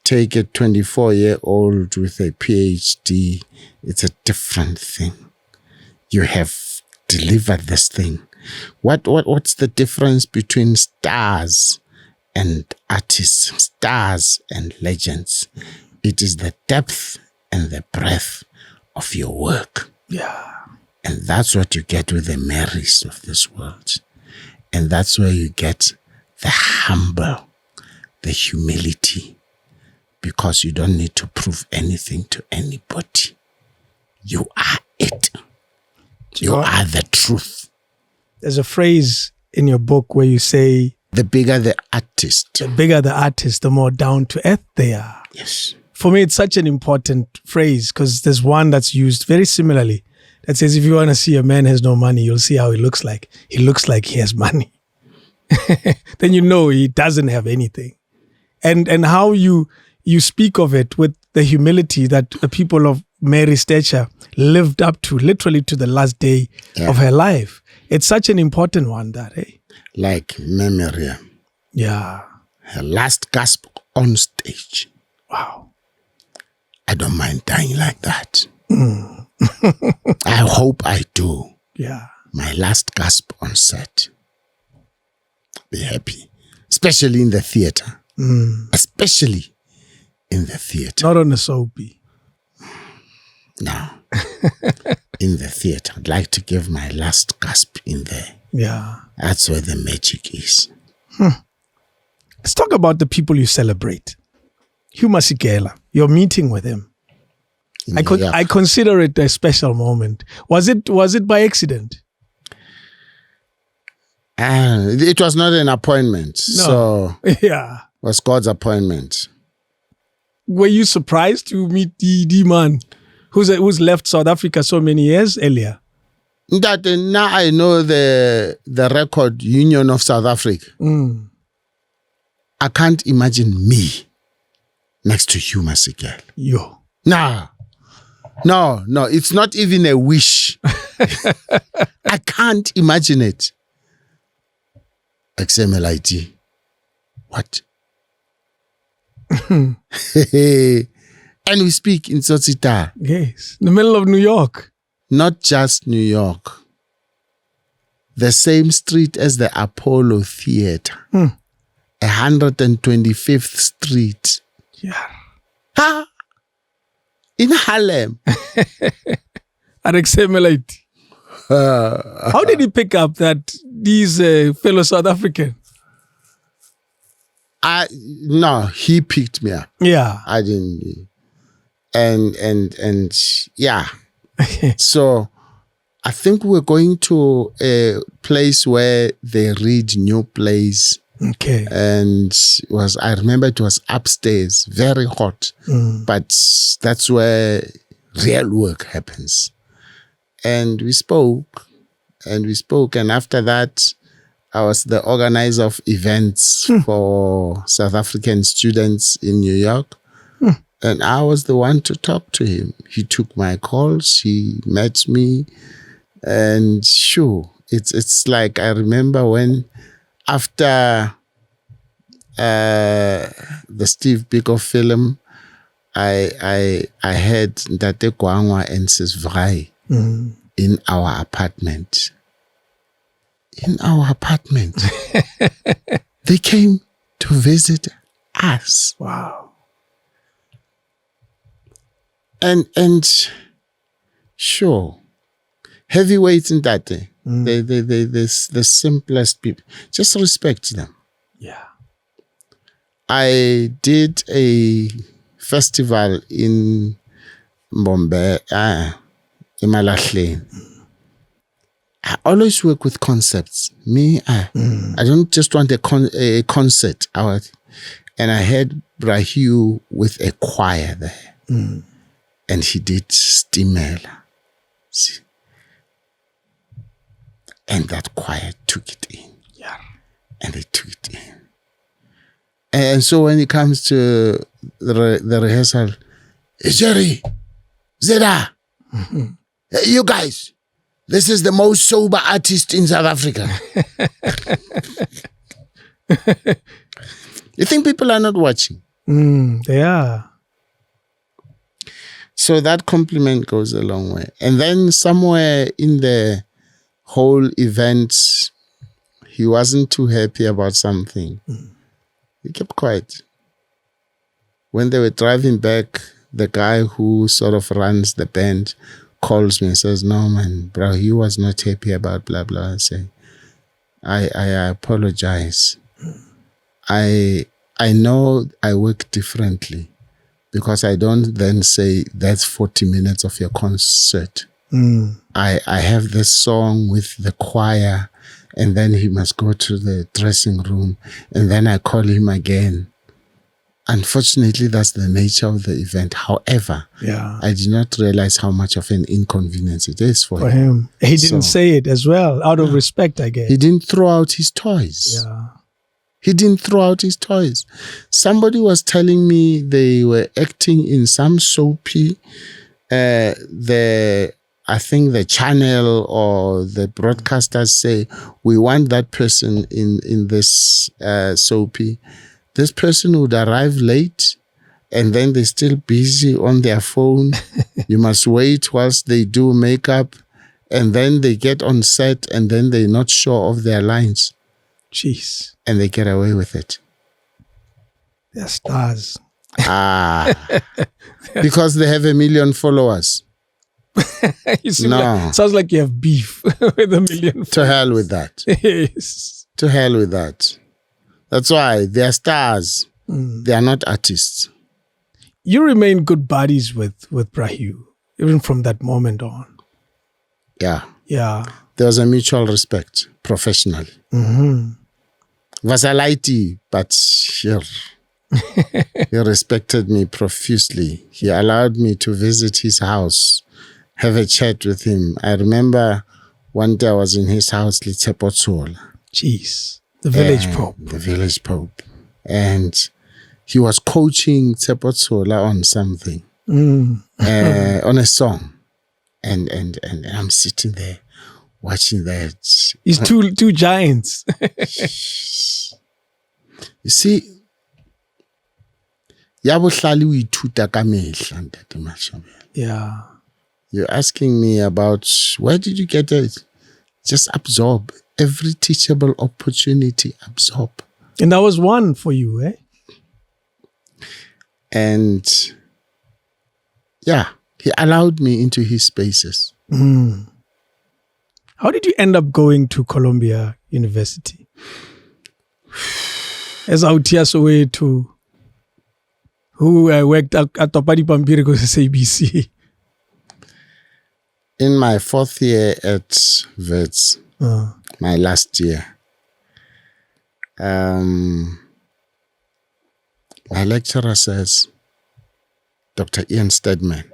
take a 24-year-old with a PhD, it's a different thing. You have delivered this thing. What's the difference between stars and artists, stars and legends? It is the depth and the breadth of your work. Yeah. And that's what you get with the Marys of this world. And that's where you get the humble, the humility, because you don't need to prove anything to anybody. You are it. You are the truth. There's a phrase in your book where you say, the bigger the artist, the more down to earth they are. Yes. For me, it's such an important phrase because there's one that's used very similarly that says, if you want to see a man has no money, you'll see how he looks like. He looks like he has money. Then you know he doesn't have anything. And how you speak of it with the humility that the people of Mary's stature lived up to, literally to the last day of her life. It's such an important one, that, eh? Like memory. Yeah. Her last gasp on stage. Wow. I don't mind dying like that. I hope I do. Yeah. My last gasp on set. Be happy. Especially in the theater. Especially in the theater. Not on the soapy. No. In the theater. I'd like to give my last gasp in there. Yeah. That's where the magic is. Let's talk about the people you celebrate. Hugh Masekela, your meeting with him. I consider it a special moment. Was it by accident? It was not an appointment. No. So yeah. It was God's appointment. Were you surprised to meet the man who's left South Africa so many years earlier? That now I know the Record Union of South Africa. I can't imagine me next to Hugh Masekela. Yo. No, it's not even a wish. I can't imagine it. XMLIT. What? And we speak in Tsotsita. Yes. In the middle of New York. Not just New York. The same street as the Apollo Theater. 125th Street. Yeah. Ha! In Harlem. At XMLIT. How did he pick up that these fellow South African? No, he picked me up. Yeah. I didn't. And yeah. So I think we're going to a place where they read new plays. Okay. And I remember it was upstairs, very hot. But that's where real work happens. And we spoke. And after that, I was the organizer of events for South African students in New York. And I was the one to talk to him. He took my calls. He met me. And sure, it's like I remember when after the Steve Biko film, I had Ntate Kwangwa and Sis Vrai in our apartment. In our apartment. They came to visit us. Wow. And sure, heavyweights in that day, the simplest people. Just respect them. Yeah. I did a festival in Bombay, in Malahleni. I always work with concepts. I don't just want a concert. And I had Brahiu with a choir there. And he did Stimela. See? And that choir took it in. Yeah. And they took it in. And so when it comes to the rehearsal, Jerry, Zeda, you guys, this is the most sober artist in South Africa. You think people are not watching? They are. So that compliment goes a long way. And then somewhere in the whole event, he wasn't too happy about something. He kept quiet. When they were driving back, the guy who sort of runs the band calls me and says, "No, man, bro, he was not happy about blah, blah." I say, I apologize. I know I work differently because I don't then say, that's 40 minutes of your concert. I have this song with the choir, and then he must go to the dressing room, and then I call him again. Unfortunately, that's the nature of the event. However, I did not realize how much of an inconvenience it is for him. He didn't say it as well, out of respect, I guess. He didn't throw out his toys. Yeah. He didn't throw out his toys. Somebody was telling me they were acting in some soapy, I think the channel or the broadcasters say, we want that person in this soapy. This person would arrive late and then they're still busy on their phone. You must wait whilst they do makeup, and then they get on set and then they're not sure of their lines. Jeez. And they get away with it. They're stars. Because they have 1 million followers. Sounds like you have beef with 1 million followers. To hell with that. Yes. To hell with that. That's why they are stars. They are not artists. You remain good buddies with Brahiu, even from that moment on. Yeah. Yeah. There was a mutual respect, professionally. Vasality, but sure. He respected me profusely. He allowed me to visit his house, have a chat with him. I remember one day I was in his house, Litsepotsol. Jeez. The village pope. The village pope. And he was coaching Tsepotsola on something, on a song. And I'm sitting there watching that. He's two giants. You see, Yabuhlali we ithuta ka mehla Ntate Mashabela. Yeah. You're asking me about where did you get it? Just absorb. Every teachable opportunity, absorb. And that was one for you, eh? And yeah, he allowed me into his spaces. How did you end up going to Columbia University? as out here way to who worked at Topadi Pampiri ABC. In my 4th year at Wits, my last year, my lecturer says, Dr. Ian Stedman,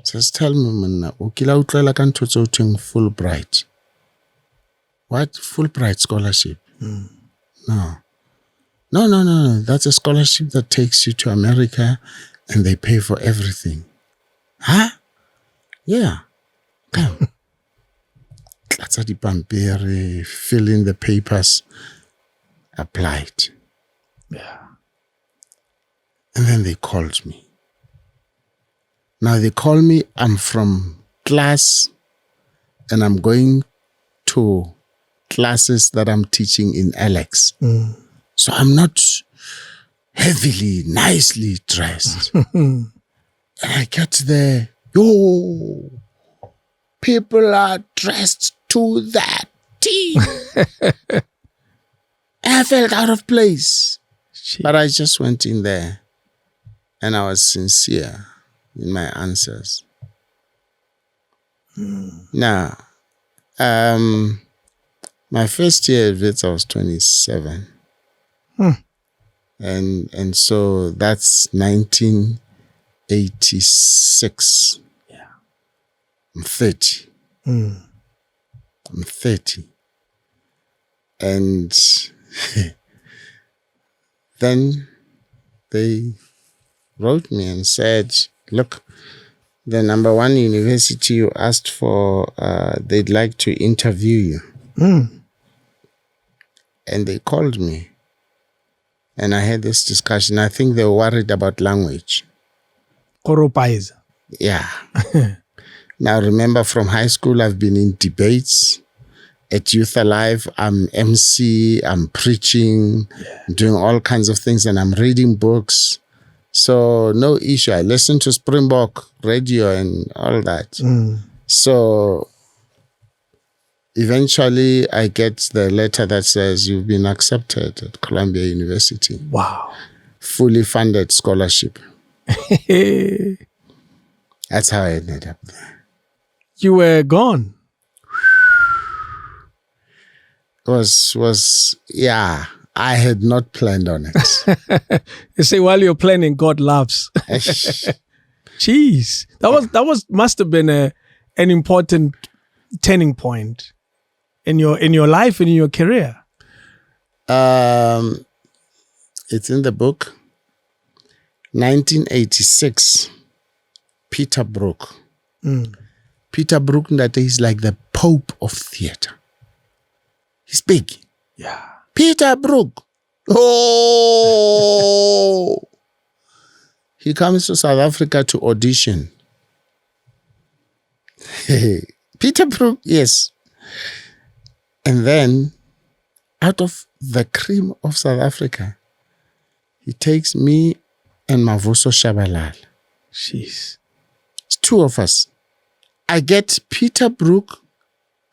says, tell me, man, ukila utlela kanto tsoting Fulbright. What? Fulbright scholarship? No. No. That's a scholarship that takes you to America and they pay for everything. Huh? Yeah. Come. Tlatsa di pampiri, fill in the papers, applied. Yeah. And then they called me. Now they call me, I'm from class and I'm going to classes that I'm teaching in Alex. So I'm not heavily, nicely dressed. And I get there, people are dressed to that T. And I felt out of place. But I just went in there and I was sincere in my answers. Now, my first year at Wits, I was 27. And so that's 1986. Yeah. I'm 30. I'm 30. And then they wrote me and said, look, the number 1 university you asked for, they'd like to interview you. And they called me. And I had this discussion. I think they were worried about language. Koropaiza. Yeah. Now, remember from high school, I've been in debates. At Youth Alive, I'm MC, I'm preaching, doing all kinds of things, and I'm reading books. So no issue. I listen to Springbok radio and all that. So eventually I get the letter that says you've been accepted at Columbia University. Wow. Fully funded scholarship. That's how I ended up there. You were gone. Yeah, I had not planned on it. You say while you're planning, God laughs. Jeez. That must have been an important turning point in your life and in your career. It's in the book. 1986. Peter Brook. Peter Brook, that is like the Pope of theater. He's big. Yeah. Peter Brook. Oh! He comes to South Africa to audition. Peter Brook, yes. And then, out of the cream of South Africa, he takes me and Mavuso Shabalala. Jeez. It's 2 of us. I get Peter Brook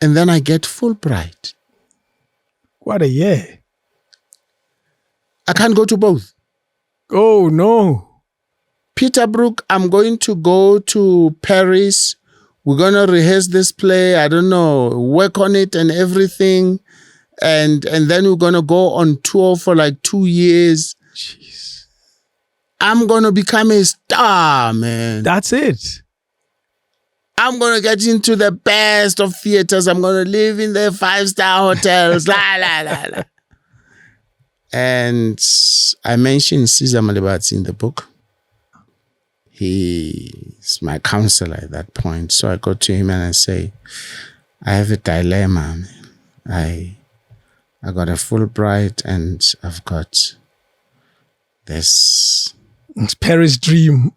and then I get Fulbright. What a year. I can't go to both. Oh, no. Peter Brook, I'm going to go to Paris. We're going to rehearse this play. I don't know, work on it and everything. And then we're going to go on tour for like 2 years. Jeez. I'm going to become a star, man. That's it. I'm going to get into the best of theaters. I'm going to live in the 5-star hotels. La, la, la, la. And I mentioned Caesar Malibatsi in the book. He's my counselor at that point. So I go to him and I say, I have a dilemma, man. I got a Fulbright and I've got this It's Paris dream.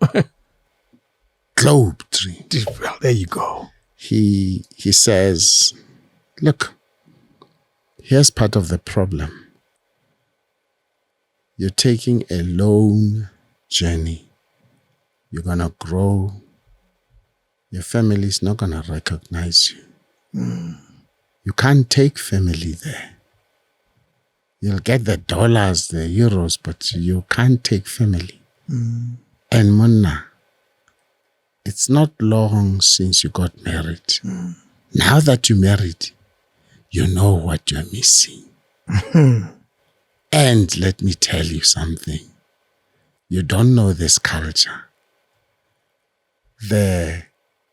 globe dream. Well, there you go. He says, look, here's part of the problem. You're taking a lone journey. You're going to grow. Your family is not going to recognize you. You can't take family there. You'll get the dollars, the euros, but you can't take family. And Munna, it's not long since you got married. Now that you're married, you know what you're missing. And let me tell you something. You don't know this culture. The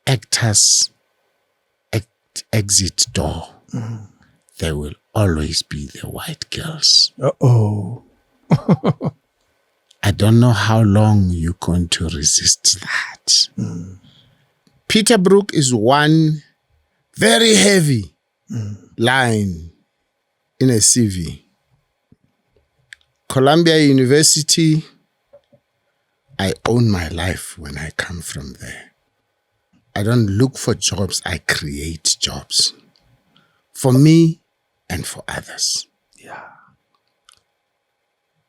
actors' exit door, there will always be the white girls. Uh-oh. I don't know how long you're going to resist that. Peterbrook is one very heavy line in a CV. Columbia University, I own my life when I come from there. I don't look for jobs, I create jobs. For me and for others. Yeah.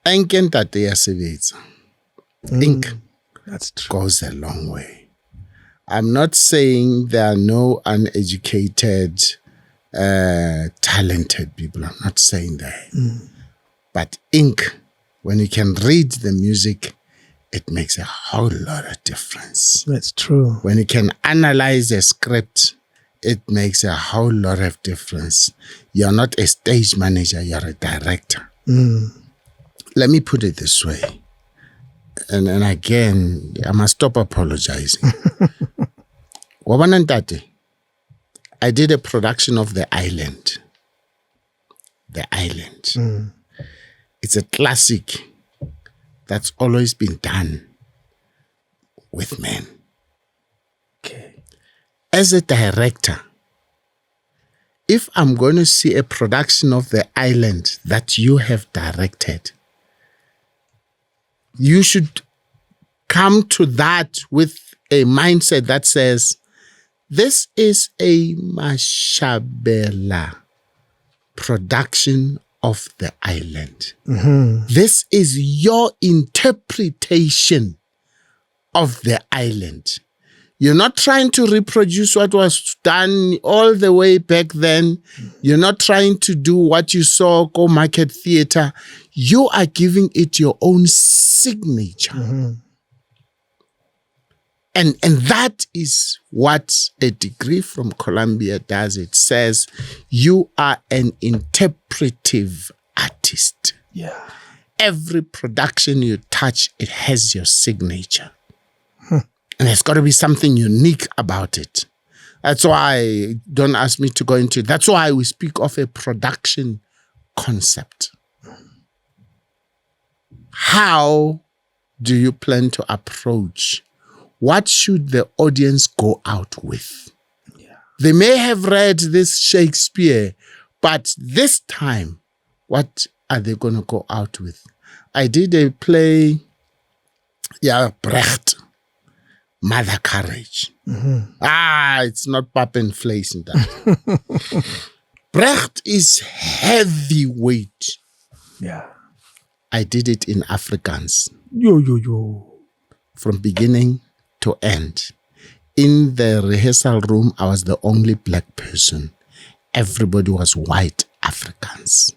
Ntate Jerry Ink That's true. goes a long way. I'm not saying there are no uneducated, talented people. I'm not saying that. But ink, when you can read the music, it makes a whole lot of difference. That's true. When you can analyze a script, it makes a whole lot of difference. You're not a stage manager, you're a director. Let me put it this way. And again, I must stop apologizing. Wabana Ntate, I did a production of The Island. The Island. It's a classic that's always been done with men. Okay. As a director, if I'm going to see a production of The Island that you have directed, you should come to that with a mindset that says, this is a Mashabela production of The Island. This is your interpretation of The Island. You're not trying to reproduce what was done all the way back then. You're not trying to do what you saw go Market Theatre. You are giving it your own signature. And that is what a degree from Columbia does. It says you are an interpretive artist. Yeah. Every production you touch, it has your signature. And there's got to be something unique about it. That's why, don't ask me to go into it. That's why we speak of a production concept. How do you plan to approach? What should the audience go out with? Yeah. They may have read this Shakespeare, but this time, what are they going to go out with? I did a play, Brecht, Mother Courage. It's not pap and flesh in that. Brecht is heavyweight. Yeah. I did it in Afrikaans. Yo. From beginning to end. In the rehearsal room, I was the only black person. Everybody was white Africans.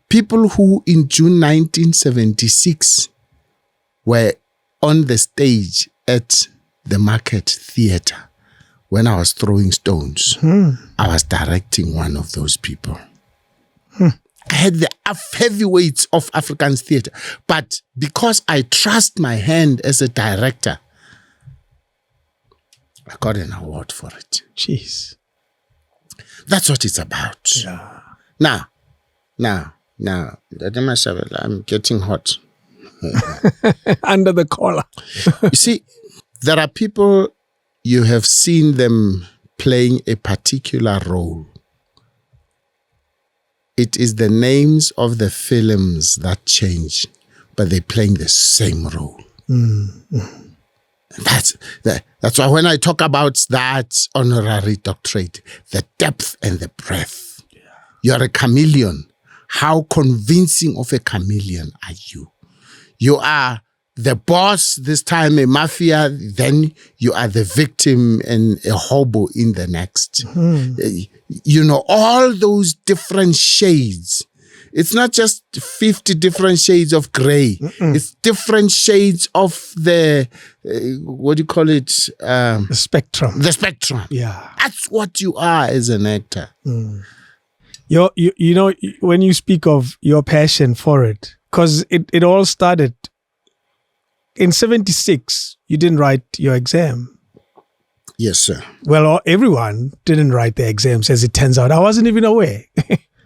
People who in June 1976 were on the stage at the Market Theatre when I was throwing stones. I was directing one of those people. I had the heavyweights of Afrikaans theatre. But because I trust my hand as a director, I got an award for it. Jeez. That's what it's about. Yeah. Now, Mashabela, I'm getting hot. Under the collar. You see, there are people, you have seen them playing a particular role. It is the names of the films that change, but they're playing the same role. That's why when I talk about that honorary doctorate, the depth and the breadth. Yeah. You're a chameleon. How convincing of a chameleon are you? You are the boss, this time a mafia, then you are the victim and a hobo in the next. You know, all those different shades. It's not just 50 different shades of gray. It's different shades of the, what do you call it? The spectrum. The spectrum. Yeah. That's what you are as an actor. You know, when you speak of your passion for it, because it all started in 76, you didn't write your exam. Yes, sir. Well, everyone didn't write their exams, as it turns out. I wasn't even aware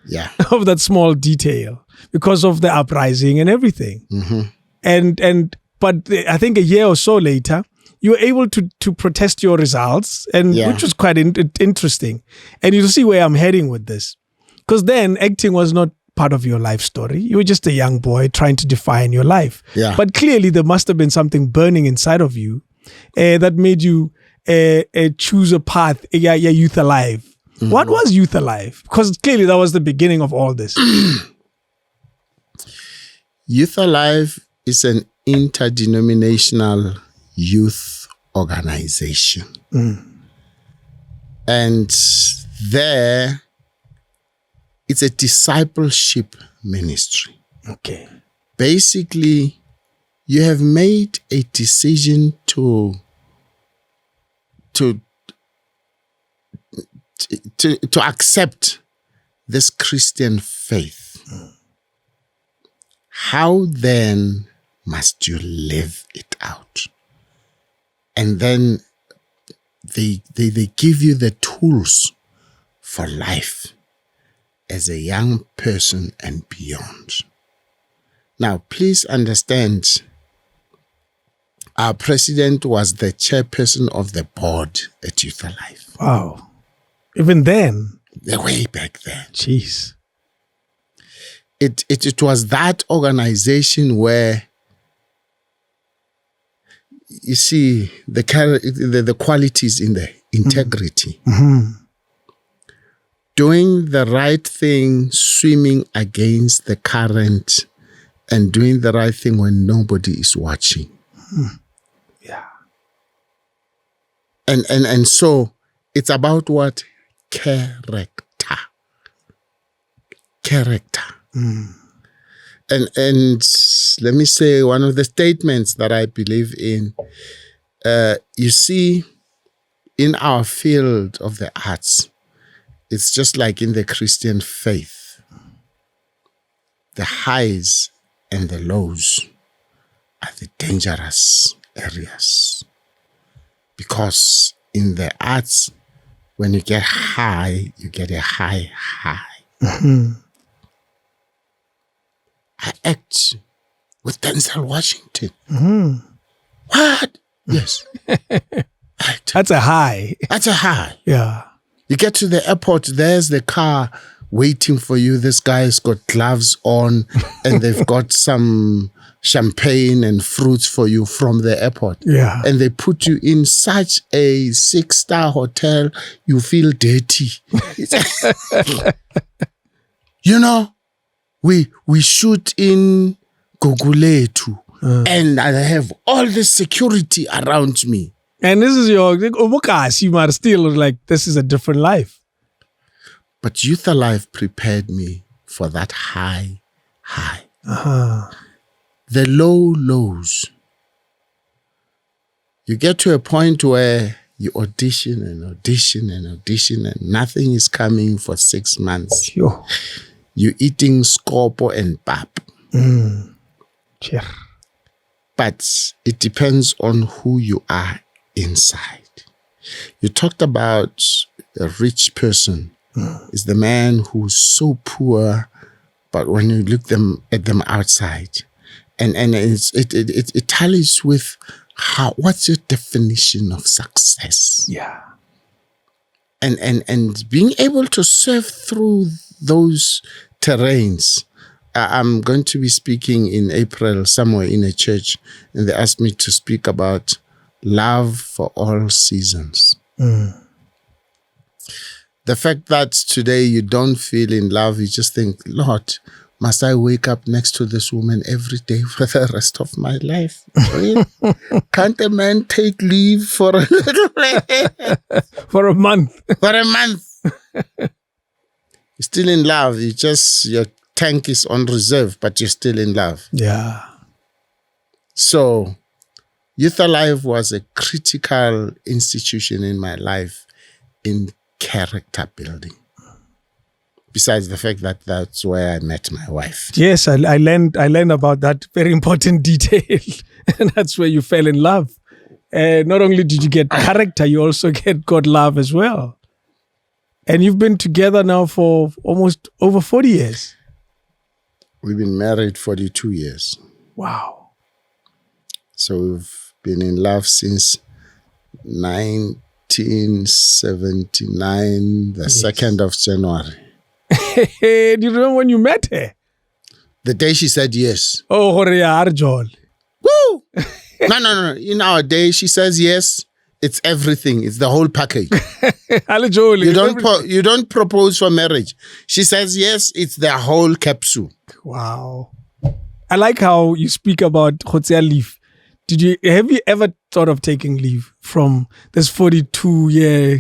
Yeah. of that small detail because of the uprising and everything. But I think a year or so later, you were able to protest your results, and which was quite interesting. And you'll see where I'm heading with this. Because then acting was not part of your life story. You were just a young boy trying to define your life. Yeah. But clearly there must have been something burning inside of you that made you choose a path, Youth Alive. What was Youth Alive? Because clearly that was the beginning of all this. Youth Alive is an interdenominational youth organization. And there, it's a discipleship ministry. Okay. Basically, you have made a decision to accept this Christian faith. How then must you live it out? And then they give you the tools for life as a young person and beyond. Now, please understand, our president was the chairperson of the board at Youth Alive. Wow. Even then? Way back then. Jeez. It was that organization where, you see, the qualities in the integrity. Doing the right thing, swimming against the current, and doing the right thing when nobody is watching. Yeah. And so it's about what? Character. And let me say one of the statements that I believe in. You see, in our field of the arts, it's just like in the Christian faith. The highs and the lows are the dangerous areas. Because in the arts, when you get high, you get a high. I act with Denzel Washington. What? Yes. That's a high. That's a high. Yeah. You get to the airport, there's the car waiting for you. This guy's got gloves on and they've got some champagne and fruits for you from the airport. Yeah. And they put you in such a 6-star hotel, you feel dirty. You know, we shoot in Guguletu and I have all this security around me. And this is your you might still like this is a different life. But Youth Alive prepared me for that high. The lows. You get to a point where you audition and nothing is coming for 6 months. Sure. You're eating scorpo and pap. Sure. But it depends on who you are inside. You talked about a rich person. Is the man who's so poor, but when you look at them outside, and it tallies with what's your definition of success? Yeah. And being able to surf through those terrains. I'm going to be speaking in April somewhere in a church, and they asked me to speak about love for all seasons. The fact that today you don't feel in love, you just think, Lord, Must I wake up next to this woman every day for the rest of my life? Really? Can't a man take leave for a little For a month. for a month? You're still in love. Your tank is on reserve, but you're still in love. Yeah. So, Youth Alive was a critical institution in my life in character building. Besides the fact that that's where I met my wife. Yes, I learned about that very important detail. And that's where you fell in love. Not only did you get character, you also got love as well. And you've been together now for almost over 40 years. We've been married 42 years. Wow. So we've been in love since 1979, the 2nd of January. Do you remember when you met her? The day she said yes. Oh, Horea Arjol. Woo! No. In our day, she says yes. It's everything. It's the whole package. You don't propose for marriage. She says yes. It's the whole capsule. Wow. I like how you speak about Hotzea leave. Have you ever thought of taking leave from this 42-year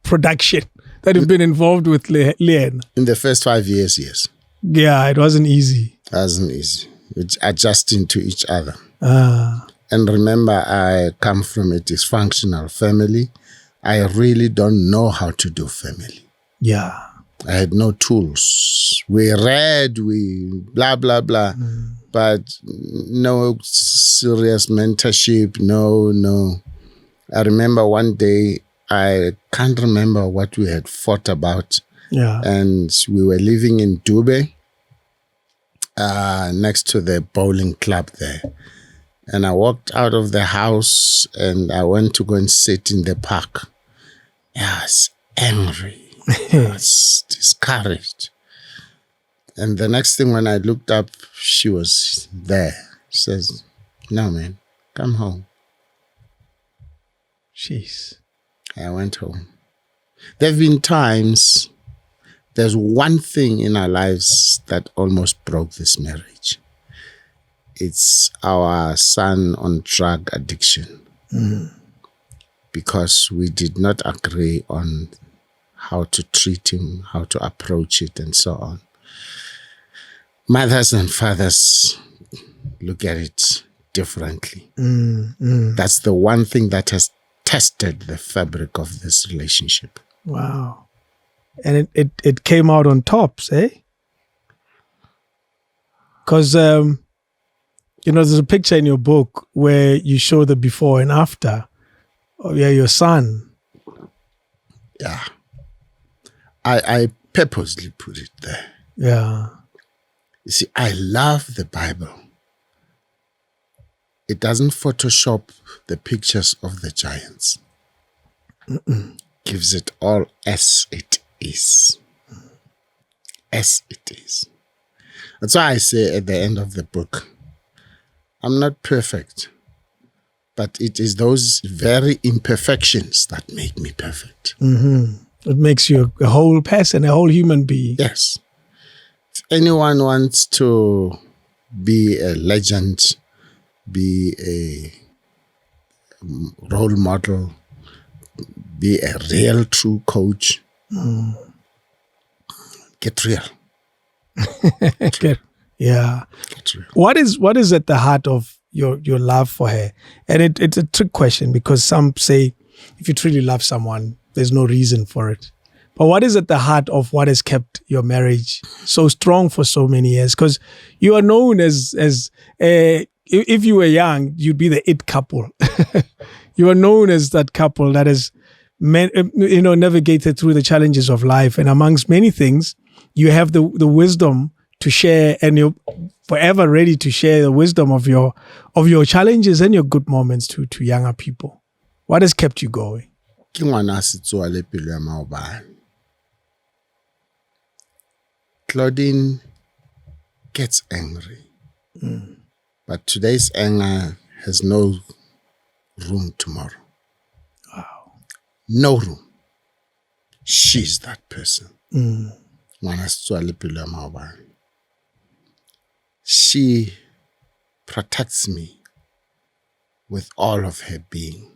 production that you've been involved with, Leanne? In the first 5 years, yes. Yeah, it wasn't easy. It wasn't easy. It's adjusting to each other. And remember, I come from a dysfunctional family. I really don't know how to do family. Yeah. I had no tools. We read, we blah, blah, blah. But no serious mentorship, no. I remember one day, I can't remember what we had fought about. Yeah. And we were living in Dube, next to the bowling club there. And I walked out of the house and I went to go and sit in the park. I was angry. I was discouraged. And the next thing when I looked up, she was there. She says, "No, man, come home." Jeez. I went home. There have been times, there's one thing in our lives that almost broke this marriage. It's our son on drug addiction. Because we did not agree on how to treat him, how to approach it, and so on. Mothers and fathers look at it differently. That's the one thing that has tested the fabric of this relationship. Wow. And it came out on tops, eh? Because, there's a picture in your book where you show the before and after of your son. Yeah. I purposely put it there. Yeah. You see, I love the Bible. It doesn't Photoshop the pictures of the giants. Gives it all as it is. As it is. That's why I say at the end of the book, I'm not perfect, but it is those very imperfections that make me perfect. It makes you a whole person, a whole human being. Yes. If anyone wants to be a legend, be a role model, be a real true coach, get real. Yeah. Get real. What is at the heart of your love for her? And it's a trick question because some say if you truly love someone, there's no reason for it. But what is at the heart of what has kept your marriage so strong for so many years? Because you are known as if you were young, you'd be the it couple. You are known as that couple that has navigated through the challenges of life. And amongst many things, you have the wisdom to share, and you're forever ready to share the wisdom of your challenges and your good moments to younger people. What has kept you going? Ke ngwana setsoa le pelo ya maobane. Claudine gets angry. But today's anger has no room tomorrow. Wow. No room. She's that person. Ngwana setsoa le pelo ya maobane. She protects me with all of her being.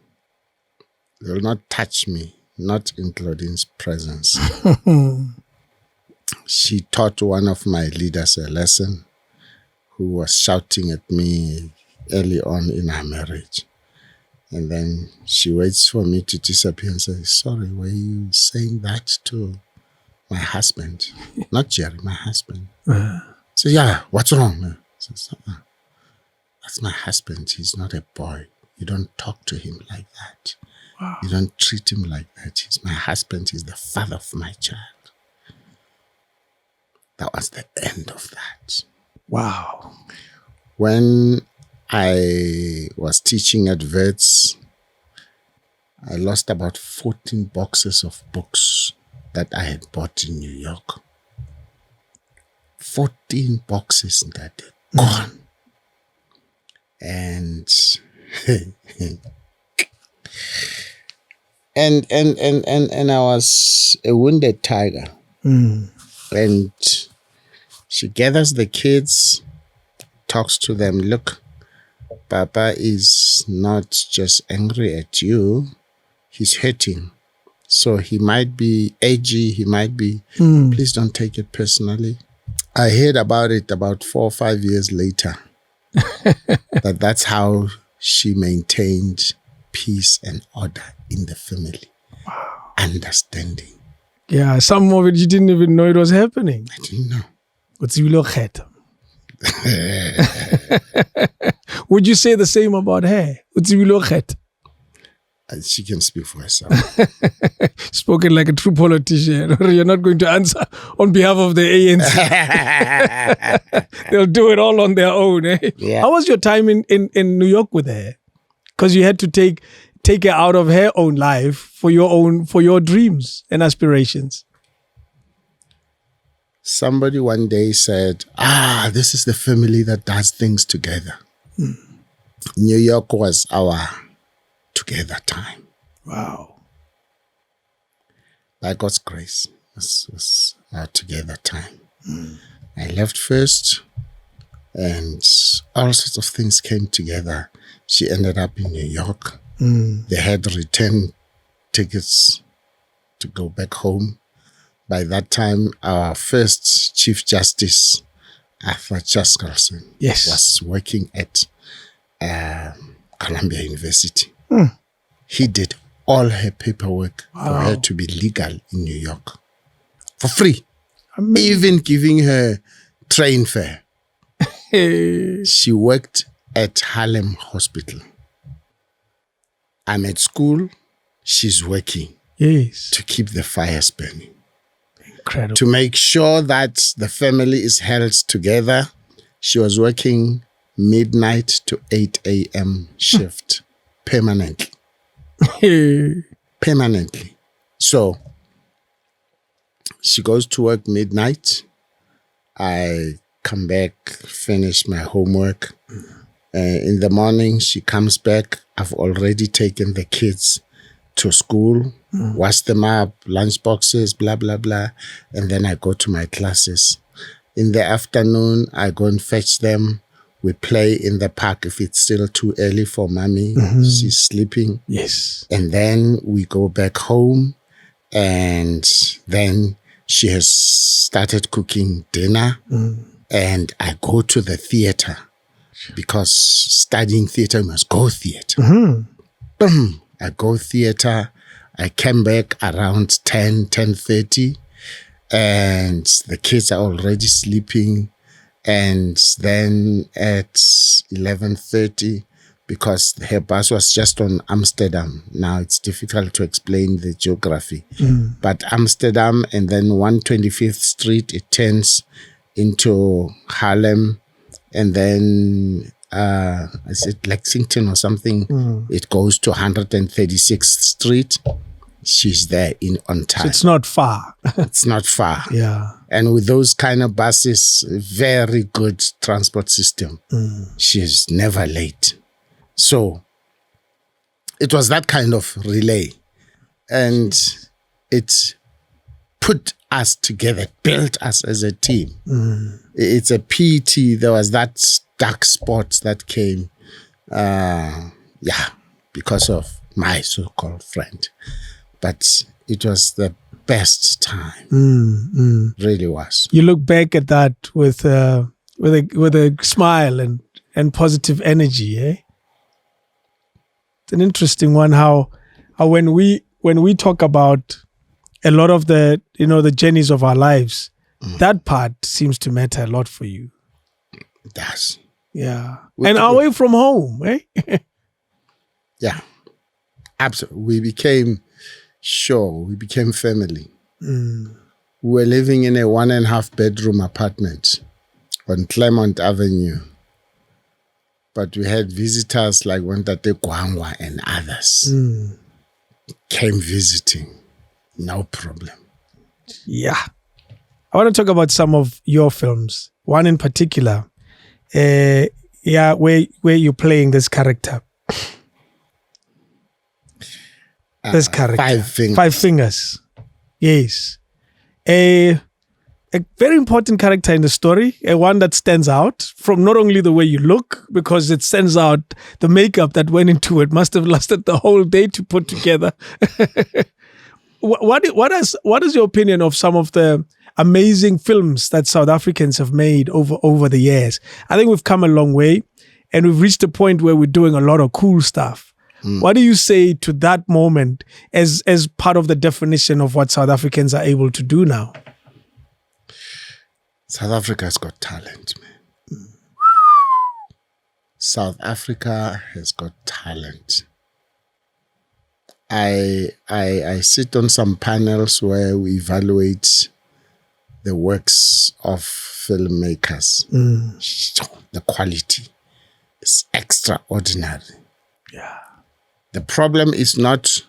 Will not touch me, not including presence. She taught one of my leaders a lesson who was shouting at me early on in our marriage. And then she waits for me to disappear and says, sorry, were you saying that to my husband? Not Jerry, my husband. So yeah, what's wrong? Says, that's my husband. He's not a boy. You don't talk to him like that. Wow. You don't treat him like that. He's my husband. He's the father of my child. That was the end of that. Wow. When I was teaching at Wits, I lost about 14 boxes of books that I had bought in New York. 14 boxes that gone. And and I was a wounded tiger. And she gathers the kids, talks to them. Look, Papa is not just angry at you, he's hurting. So he might be edgy, he might be, please don't take it personally. I heard about it about 4 or 5 years later. That's how she maintained peace and order in the family. Wow. Understanding. Yeah, some of it you didn't even know it was happening. I didn't know. Makhetha. Would you say the same about her? Makhetha. She can speak for herself. Spoken like a true politician. You're not going to answer on behalf of the ANC. They'll do it all on their own. Eh? Yeah. How was your time in New York with her? Because you had to take her out of her own life for your dreams and aspirations. Somebody one day said, this is the family that does things together. New York was our together time. Wow. By God's grace, this was our together time. I left first and all sorts of things came together. She ended up in New York. They had return tickets to go back home. By that time, our first Chief Justice, Arthur Chaskalson, was working at Columbia University. He did all her paperwork for her to be legal in New York for free. Even giving her train fare. She worked at Harlem Hospital. I'm at school, she's working to keep the fires burning. Incredible. To make sure that the family is held together, she was working midnight to 8 a.m. shift permanently. Permanently. So she goes to work midnight. I come back, finish my homework. In the morning, she comes back. I've already taken the kids to school, wash them up, lunch boxes, blah, blah, blah. And then I go to my classes. In the afternoon, I go and fetch them. We play in the park if it's still too early for mommy. She's sleeping. Yes. And then we go back home. And then she has started cooking dinner. And I go to the theater. Because studying theater, we must go theater. I go theater. I came back around 10:30. And the kids are already sleeping. And then at 11:30, because her bus was just on Amsterdam. Now it's difficult to explain the geography. But Amsterdam and then 125th Street, it turns into Harlem. And then, is it Lexington or something? It goes to 136th Street. She's there on time. So it's not far. It's not far. Yeah. And with those kind of buses, very good transport system. She's never late. So it was that kind of relay. And it put us together, built us as a team. It's a PT. There was that dark spot that came, because of my so-called friend. But it was the best time. Really was. You look back at that with a smile and positive energy, eh? It's an interesting one. How when we talk about a lot of the journeys of our lives, that part seems to matter a lot for you. It does. Yeah. And away from home, eh? Yeah. Absolutely. We became family. We were living in a 1.5 bedroom apartment on Claremont Avenue. But we had visitors like Ntate Gwangwa and others came visiting. No problem. Yeah. I want to talk about some of your films. One in particular, where you're playing this character. This character. 5 Fingers. 5 Fingers. Yes. A very important character in the story, one that stands out from not only the way you look, because it stands out the makeup that went into it must have lasted the whole day to put together. What is your opinion of some of the amazing films that South Africans have made over the years? I think we've come a long way, and we've reached a point where we're doing a lot of cool stuff. What do you say to that moment as part of the definition of what South Africans are able to do now? South Africa's got talent, man. South Africa has got talent. I sit on some panels where we evaluate the works of filmmakers. The quality is extraordinary. Yeah. The problem is not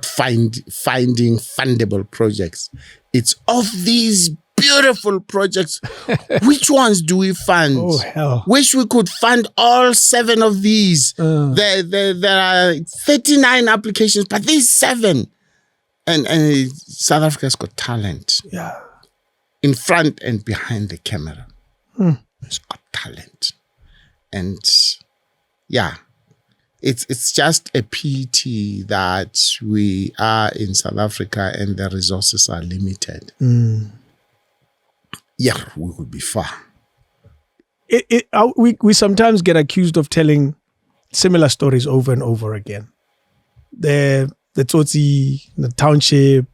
finding fundable projects. It's of these beautiful projects. Which ones do we fund? Oh, hell. Wish we could fund all 7 of these. There are 39 applications, but these 7. And South Africa's got talent. Yeah. In front and behind the camera. It's got talent. And yeah, it's just a pity that we are in South Africa and the resources are limited. Yeah, we could be far. We sometimes get accused of telling similar stories over and over again. The Tsotsi, the township,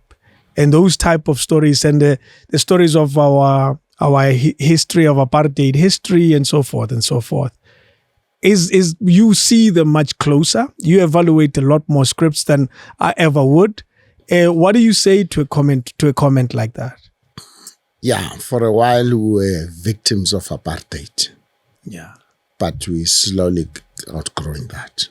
and those type of stories, and the stories of our history of apartheid history, and so forth and so forth. Is you see them much closer. You evaluate a lot more scripts than I ever would. What do you say to a comment like that? Yeah, for a while we were victims of apartheid. Yeah. But we slowly outgrowing that.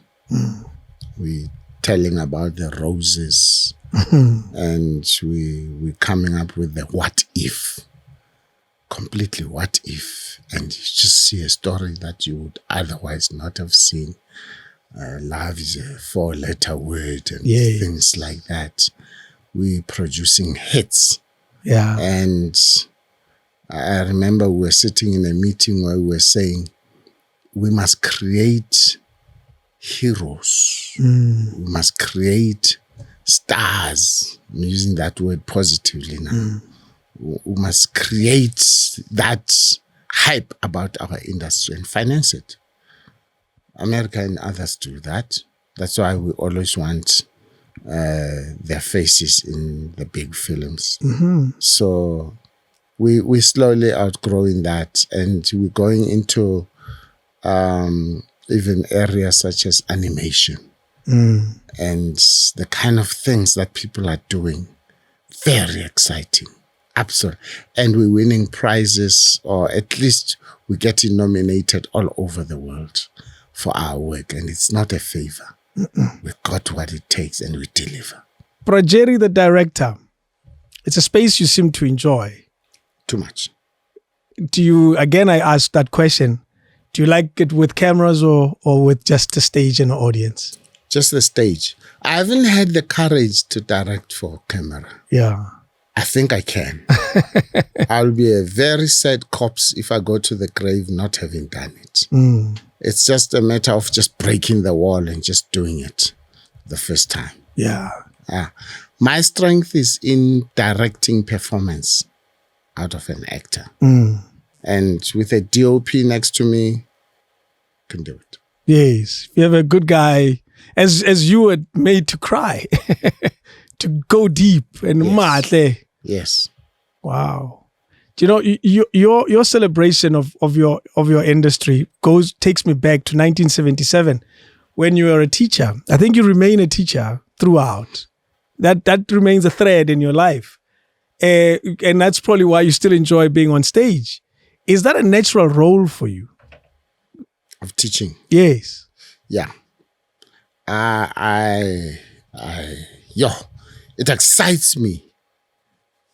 We telling about the roses and we coming up with the what if. Completely what if. And you just see a story that you would otherwise not have seen. Love is a 4-letter word and things like that. We producing hits. Yeah. And I remember we were sitting in a meeting where we were saying, we must create heroes. We must create stars. I'm using that word positively now. We must create that hype about our industry and finance it. America and others do that. That's why we always want their faces in the big films. So we're slowly outgrowing that, and we're going into even areas such as animation and the kind of things that people are doing. Very exciting. Absolutely. And we're winning prizes, or at least we're getting nominated all over the world for our work, and it's not a favor. We've got what it takes and we deliver. Jerry, the director, it's a space you seem to enjoy. Too much. Do you, again, I ask that question, do you like it with cameras or with just the stage and the audience? Just the stage. I haven't had the courage to direct for camera. Yeah. I think I can. I'll be a very sad corpse if I go to the grave not having done it. It's just a matter of just breaking the wall and just doing it the first time. Yeah. My strength is in directing performance out of an actor. And with a DOP next to me, can do it. Yes. You have a good guy, as you were made to cry, to go deep and matle. Yes. Wow. Do you know, your celebration of your industry takes me back to 1977 when you were a teacher. I think you remain a teacher throughout. That remains a thread in your life. And that's probably why you still enjoy being on stage. Is that a natural role for you? Of teaching? Yes. Yeah. It excites me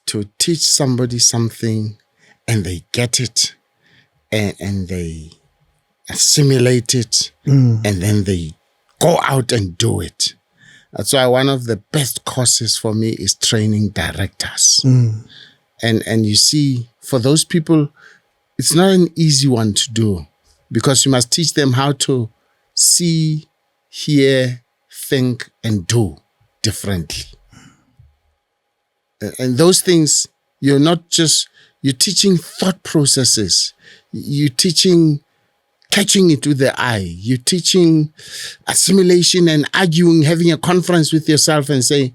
to teach somebody something and they get it and they assimilate it and then they go out and do it. That's why one of the best courses for me is training directors. And you see, for those people, it's not an easy one to do because you must teach them how to see, hear, think, and do differently. And those things, you're teaching thought processes. You're teaching catching it with the eye. You're teaching assimilation and arguing, having a conference with yourself and say,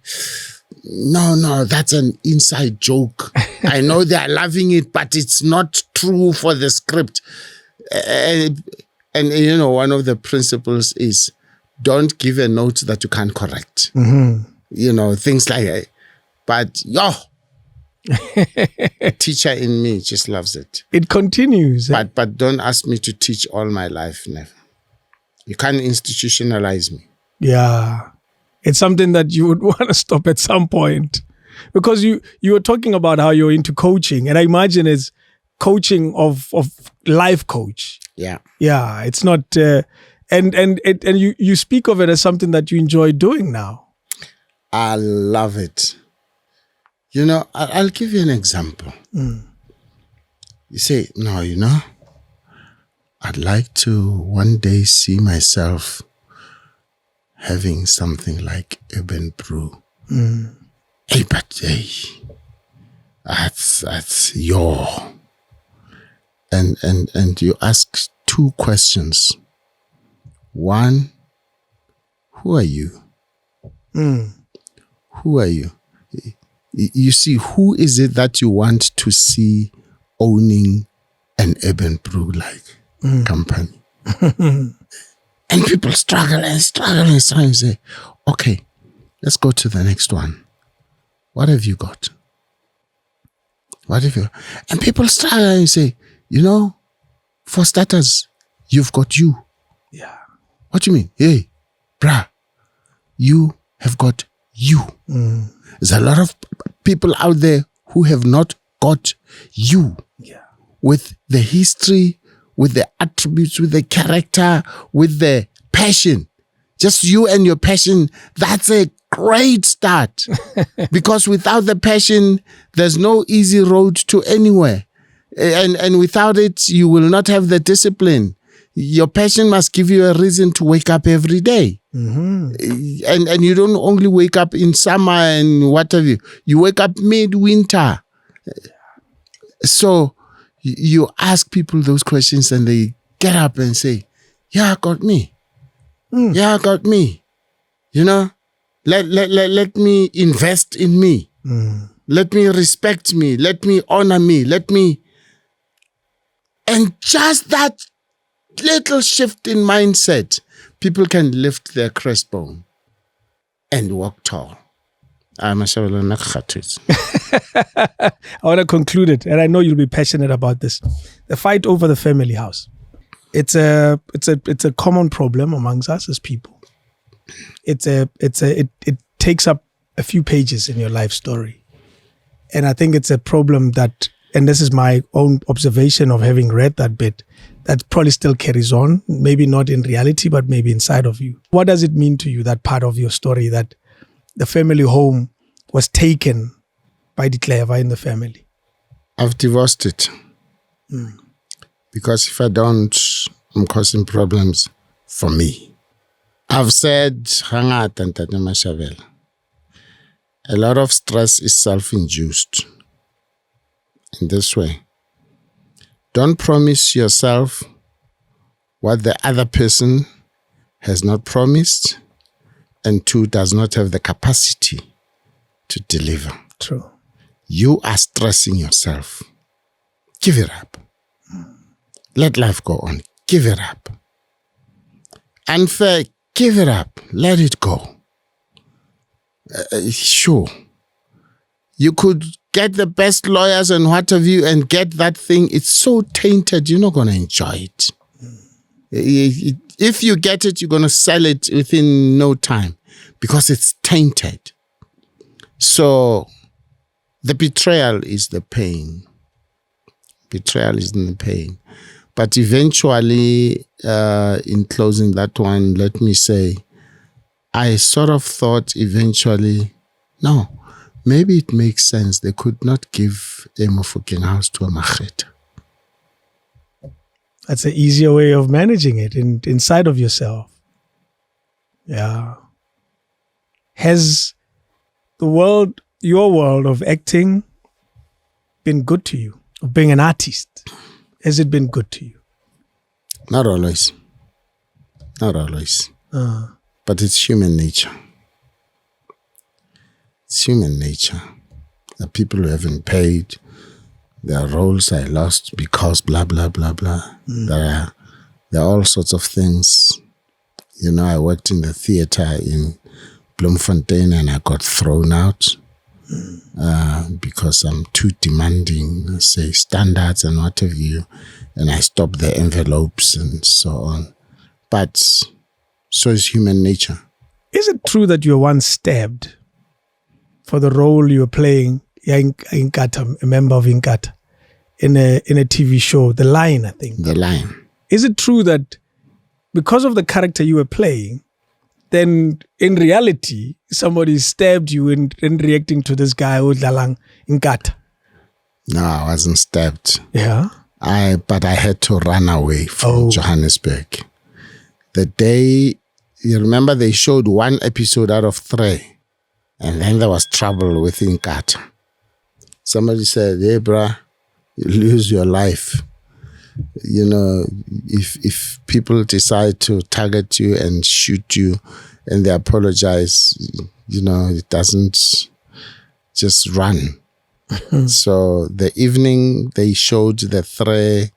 no, that's an inside joke. I know they're loving it, but it's not true for the script. And you know, one of the principles is don't give a note that you can't correct. You know, things like that. But a teacher in me just loves it. It continues. But don't ask me to teach all my life. Never. You can't institutionalize me. Yeah. It's something that you would want to stop at some point. Because you were talking about how you're into coaching. And I imagine it's coaching of life coach. Yeah. Yeah. It's not and you speak of it as something that you enjoy doing now. I love it. You know, I'll give you an example. You say, no, you know, I'd like to one day see myself having something like Urban Brew. Hey, but hey, that's your. And you ask two questions. One, who are you? Who are you? You see, who is it that you want to see owning an Urban Brew like company? And people struggle and say, okay, let's go to the next one. What have you got? What have you? And people struggle and say, you know, for starters, you've got you. Yeah. What do you mean? Hey, bruh, you have got you. There's a lot of people out there who have not got you. Yeah. With the history, with the attributes, with the character, with the passion. Just you and your passion, that's a great start. Because without the passion, there's no easy road to anywhere. And without it, you will not have the discipline. Your passion must give you a reason to wake up every day. And you don't only wake up in summer and what have you. You wake up midwinter. So you ask people those questions and they get up and say, yeah, got me. Yeah, got me. You know, let me invest in me. Let me respect me. Let me honor me. And just that little shift in mindset, people can lift their breastbone and walk tall. I'm Mashabela. I want to conclude it, and I know you'll be passionate about this. The fight over the family house. It's a common problem amongst us as people. It takes up a few pages in your life story, and I think it's a problem that, and this is my own observation of having read that bit, that probably still carries on, maybe not in reality, but maybe inside of you. What does it mean to you, that part of your story, that the family home was taken by the clever in the family? I've divorced it. Because if I don't, I'm causing problems for me. I've said, hangata Ntate Mashabela, a lot of stress is self-induced. In this way, don't promise yourself what the other person has not promised, and 2, does not have the capacity to deliver. True. You are stressing yourself. Give it up. Let life go on. Give it up. Unfair, give it up. Let it go. Sure. You could get the best lawyers and what have you and get that thing. It's so tainted, you're not going to enjoy it. If you get it, you're going to sell it within no time because it's tainted. So the betrayal is the pain. Betrayal is the pain. But eventually, in closing that one, let me say, I sort of thought eventually, no, maybe it makes sense. They could not give a Mofokeng house to a Makhetha. That's an easier way of managing it inside of yourself. Yeah. Has the world, your world of acting, been good to you? Of being an artist? Has it been good to you? Not always. Not always. But it's human nature. It's human nature. The people who haven't paid, their roles I lost because blah, blah, blah, blah. There are all sorts of things. You know, I worked in the theater in Bloemfontein and I got thrown out because I'm too demanding, say, standards and what have you. And I stopped the envelopes and so on. But so is human nature. Is it true that you were once stabbed for the role you were playing, Inkatha, a member of Inkatha, in a TV show, The Lion, I think? The Lion. Is it true that because of the character you were playing, then in reality, somebody stabbed you in reacting to this guy, Udlalang Inkatha? No, I wasn't stabbed. Yeah? But I had to run away from Johannesburg. The day, you remember they showed one episode out of 3, and then there was trouble with Inkatha. Somebody said, hey, bruh, you lose your life. You know, if people decide to target you and shoot you and they apologize, you know, it doesn't just run. So the evening they showed the 3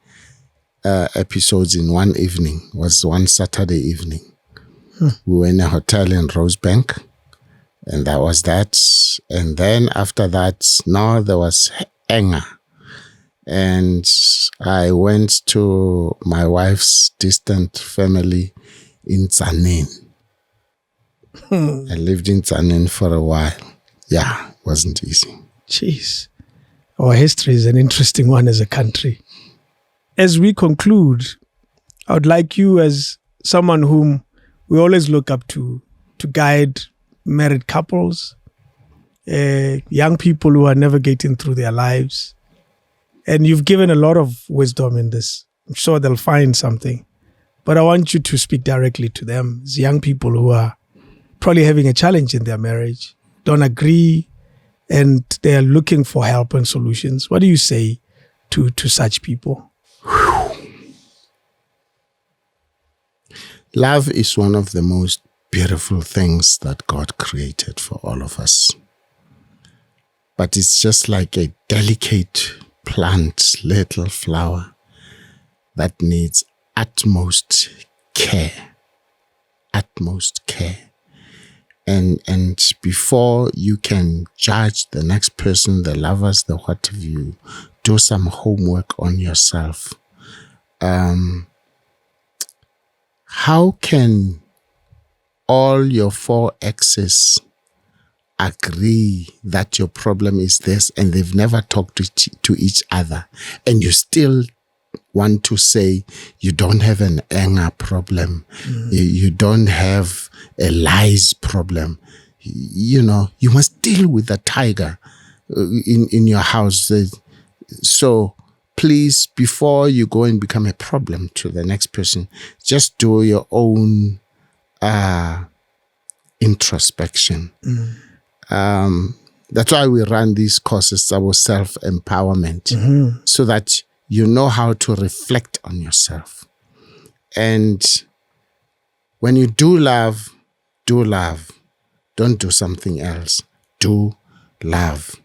episodes in one evening, was one Saturday evening. We were in a hotel in Rosebank, and that was that. And then after that, now there was Enga. And I went to my wife's distant family in Tzaneen. I lived in Tzaneen for a while. Yeah, it wasn't easy. Jeez. Our history is an interesting one as a country. As we conclude, I would like you, as someone whom we always look up to guide married couples, young people who are navigating through their lives. And you've given a lot of wisdom in this. I'm sure they'll find something. But I want you to speak directly to them, as young people who are probably having a challenge in their marriage, don't agree, and they're looking for help and solutions. What do you say to such people? Love is one of the most beautiful things that God created for all of us. But it's just like a delicate plant, little flower that needs utmost care. Utmost care. And before you can judge the next person, the lovers, the what have you, do some homework on yourself. How can all your 4 exes agree that your problem is this and they've never talked to each other, and you still want to say you don't have an anger problem, you don't have a lies problem? You know, you must deal with the tiger in your house. So please, before you go and become a problem to the next person, just do your own introspection. That's why we run these courses, our self-empowerment, so that you know how to reflect on yourself. And when you do love. Don't do something else. Do love.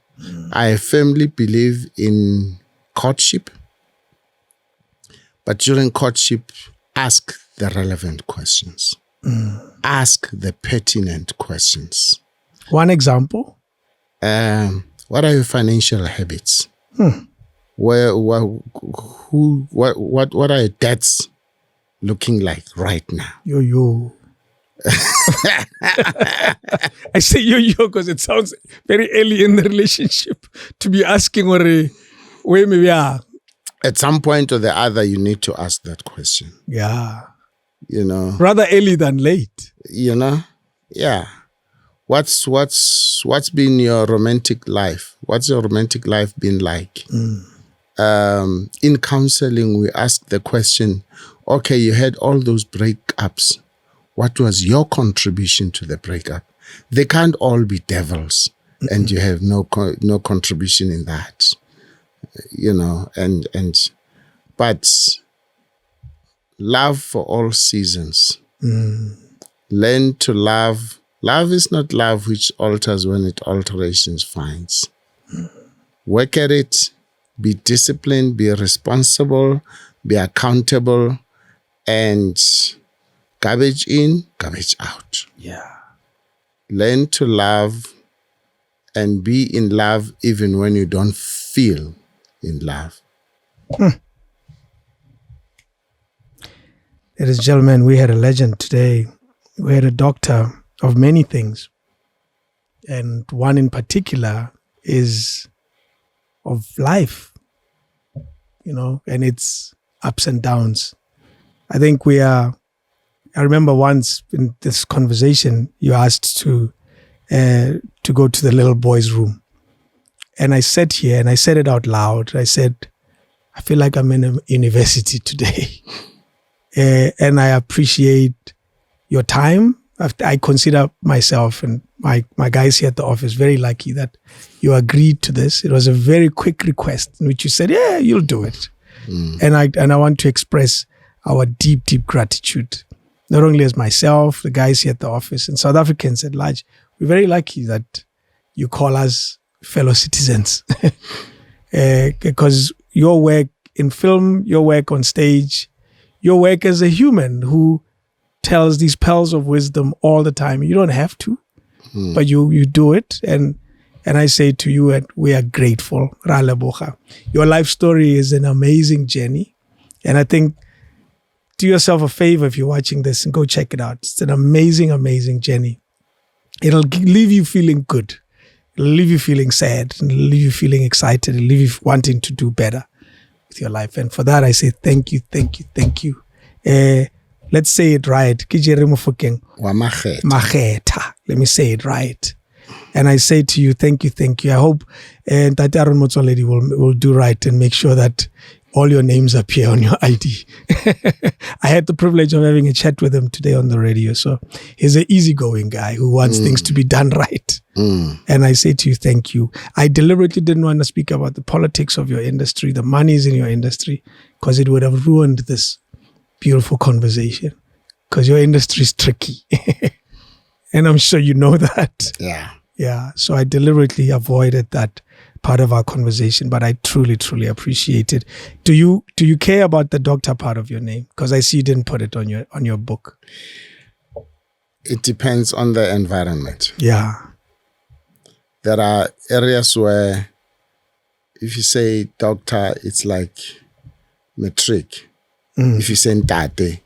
I firmly believe in courtship. But during courtship, ask the relevant questions. Ask the pertinent questions. One example? What are your financial habits? What are your debts looking like right now? Yo. I say yo because it sounds very early in the relationship to be asking where maybe we are. At some point or the other, you need to ask that question. Yeah. Rather early than late. Yeah. What's been your romantic life? What's your romantic life been like? In counseling, we ask the question, okay, you had all those breakups. What was your contribution to the breakup? They can't all be devils, and you have no contribution in that, but love for all seasons. Learn to love. Love is not love which alters when it alterations finds. Work at it. Be disciplined. Be responsible. Be accountable, and garbage in, garbage out. Yeah. Learn to love and be in love even when you don't feel in love. Ladies and gentlemen, we had a legend today. We had a doctor of many things. And one in particular is of life, and its ups and downs. I think I remember once in this conversation, you asked to go to the little boy's room. And I sat here and I said it out loud. I said, I feel like I'm in a university today. And I appreciate your time. I consider myself and my guys here at the office very lucky that you agreed to this. It was a very quick request in which you said, yeah, you'll do it. And I want to express our deep, deep gratitude. Not only as myself, the guys here at the office, and South Africans at large, we're very lucky that you call us fellow citizens. Because your work in film, your work on stage, your work as a human who tells these pearls of wisdom all the time. You don't have to, but you do it. And I say to you, and we are grateful. Ra leboga. Your life story is an amazing journey. And I think, do yourself a favor if you're watching this and go check it out. It's an amazing, amazing journey. It'll leave you feeling good. It'll leave you feeling sad. It'll leave you feeling excited. It'll leave you wanting to do better with your life. And for that, I say thank you, thank you, thank you. Let's say it right. Jerry Mofokeng. Makhetha. Let me say it right. And I say to you, thank you, thank you. I hope Ntate Motsoledi will do right and make sure that all your names appear on your ID. I had the privilege of having a chat with him today on the radio. So he's an easygoing guy who wants things to be done right. And I say to you, thank you. I deliberately didn't want to speak about the politics of your industry, the monies in your industry, because it would have ruined this beautiful conversation. Because your industry is tricky. And I'm sure you know that. Yeah. So I deliberately avoided that part of our conversation, but I truly, truly appreciate it. Do you care about the doctor part of your name? Because I see you didn't put it on your book. It depends on the environment. Yeah. There are areas where if you say doctor, it's like matric. If you say Ntate,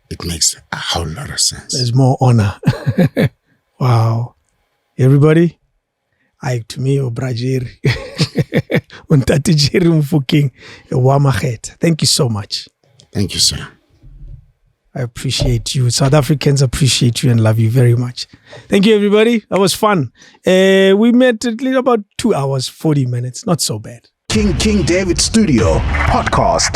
it makes a whole lot of sense. There's more honor. Wow. Everybody? To me, Brajeri. Ntate Jerry Mofokeng, Makhetha. Thank you so much. Thank you, sir. I appreciate you. South Africans appreciate you and love you very much. Thank you, everybody. That was fun. We met at least about 2 hours, 40 minutes. Not so bad. King David Studio Podcast.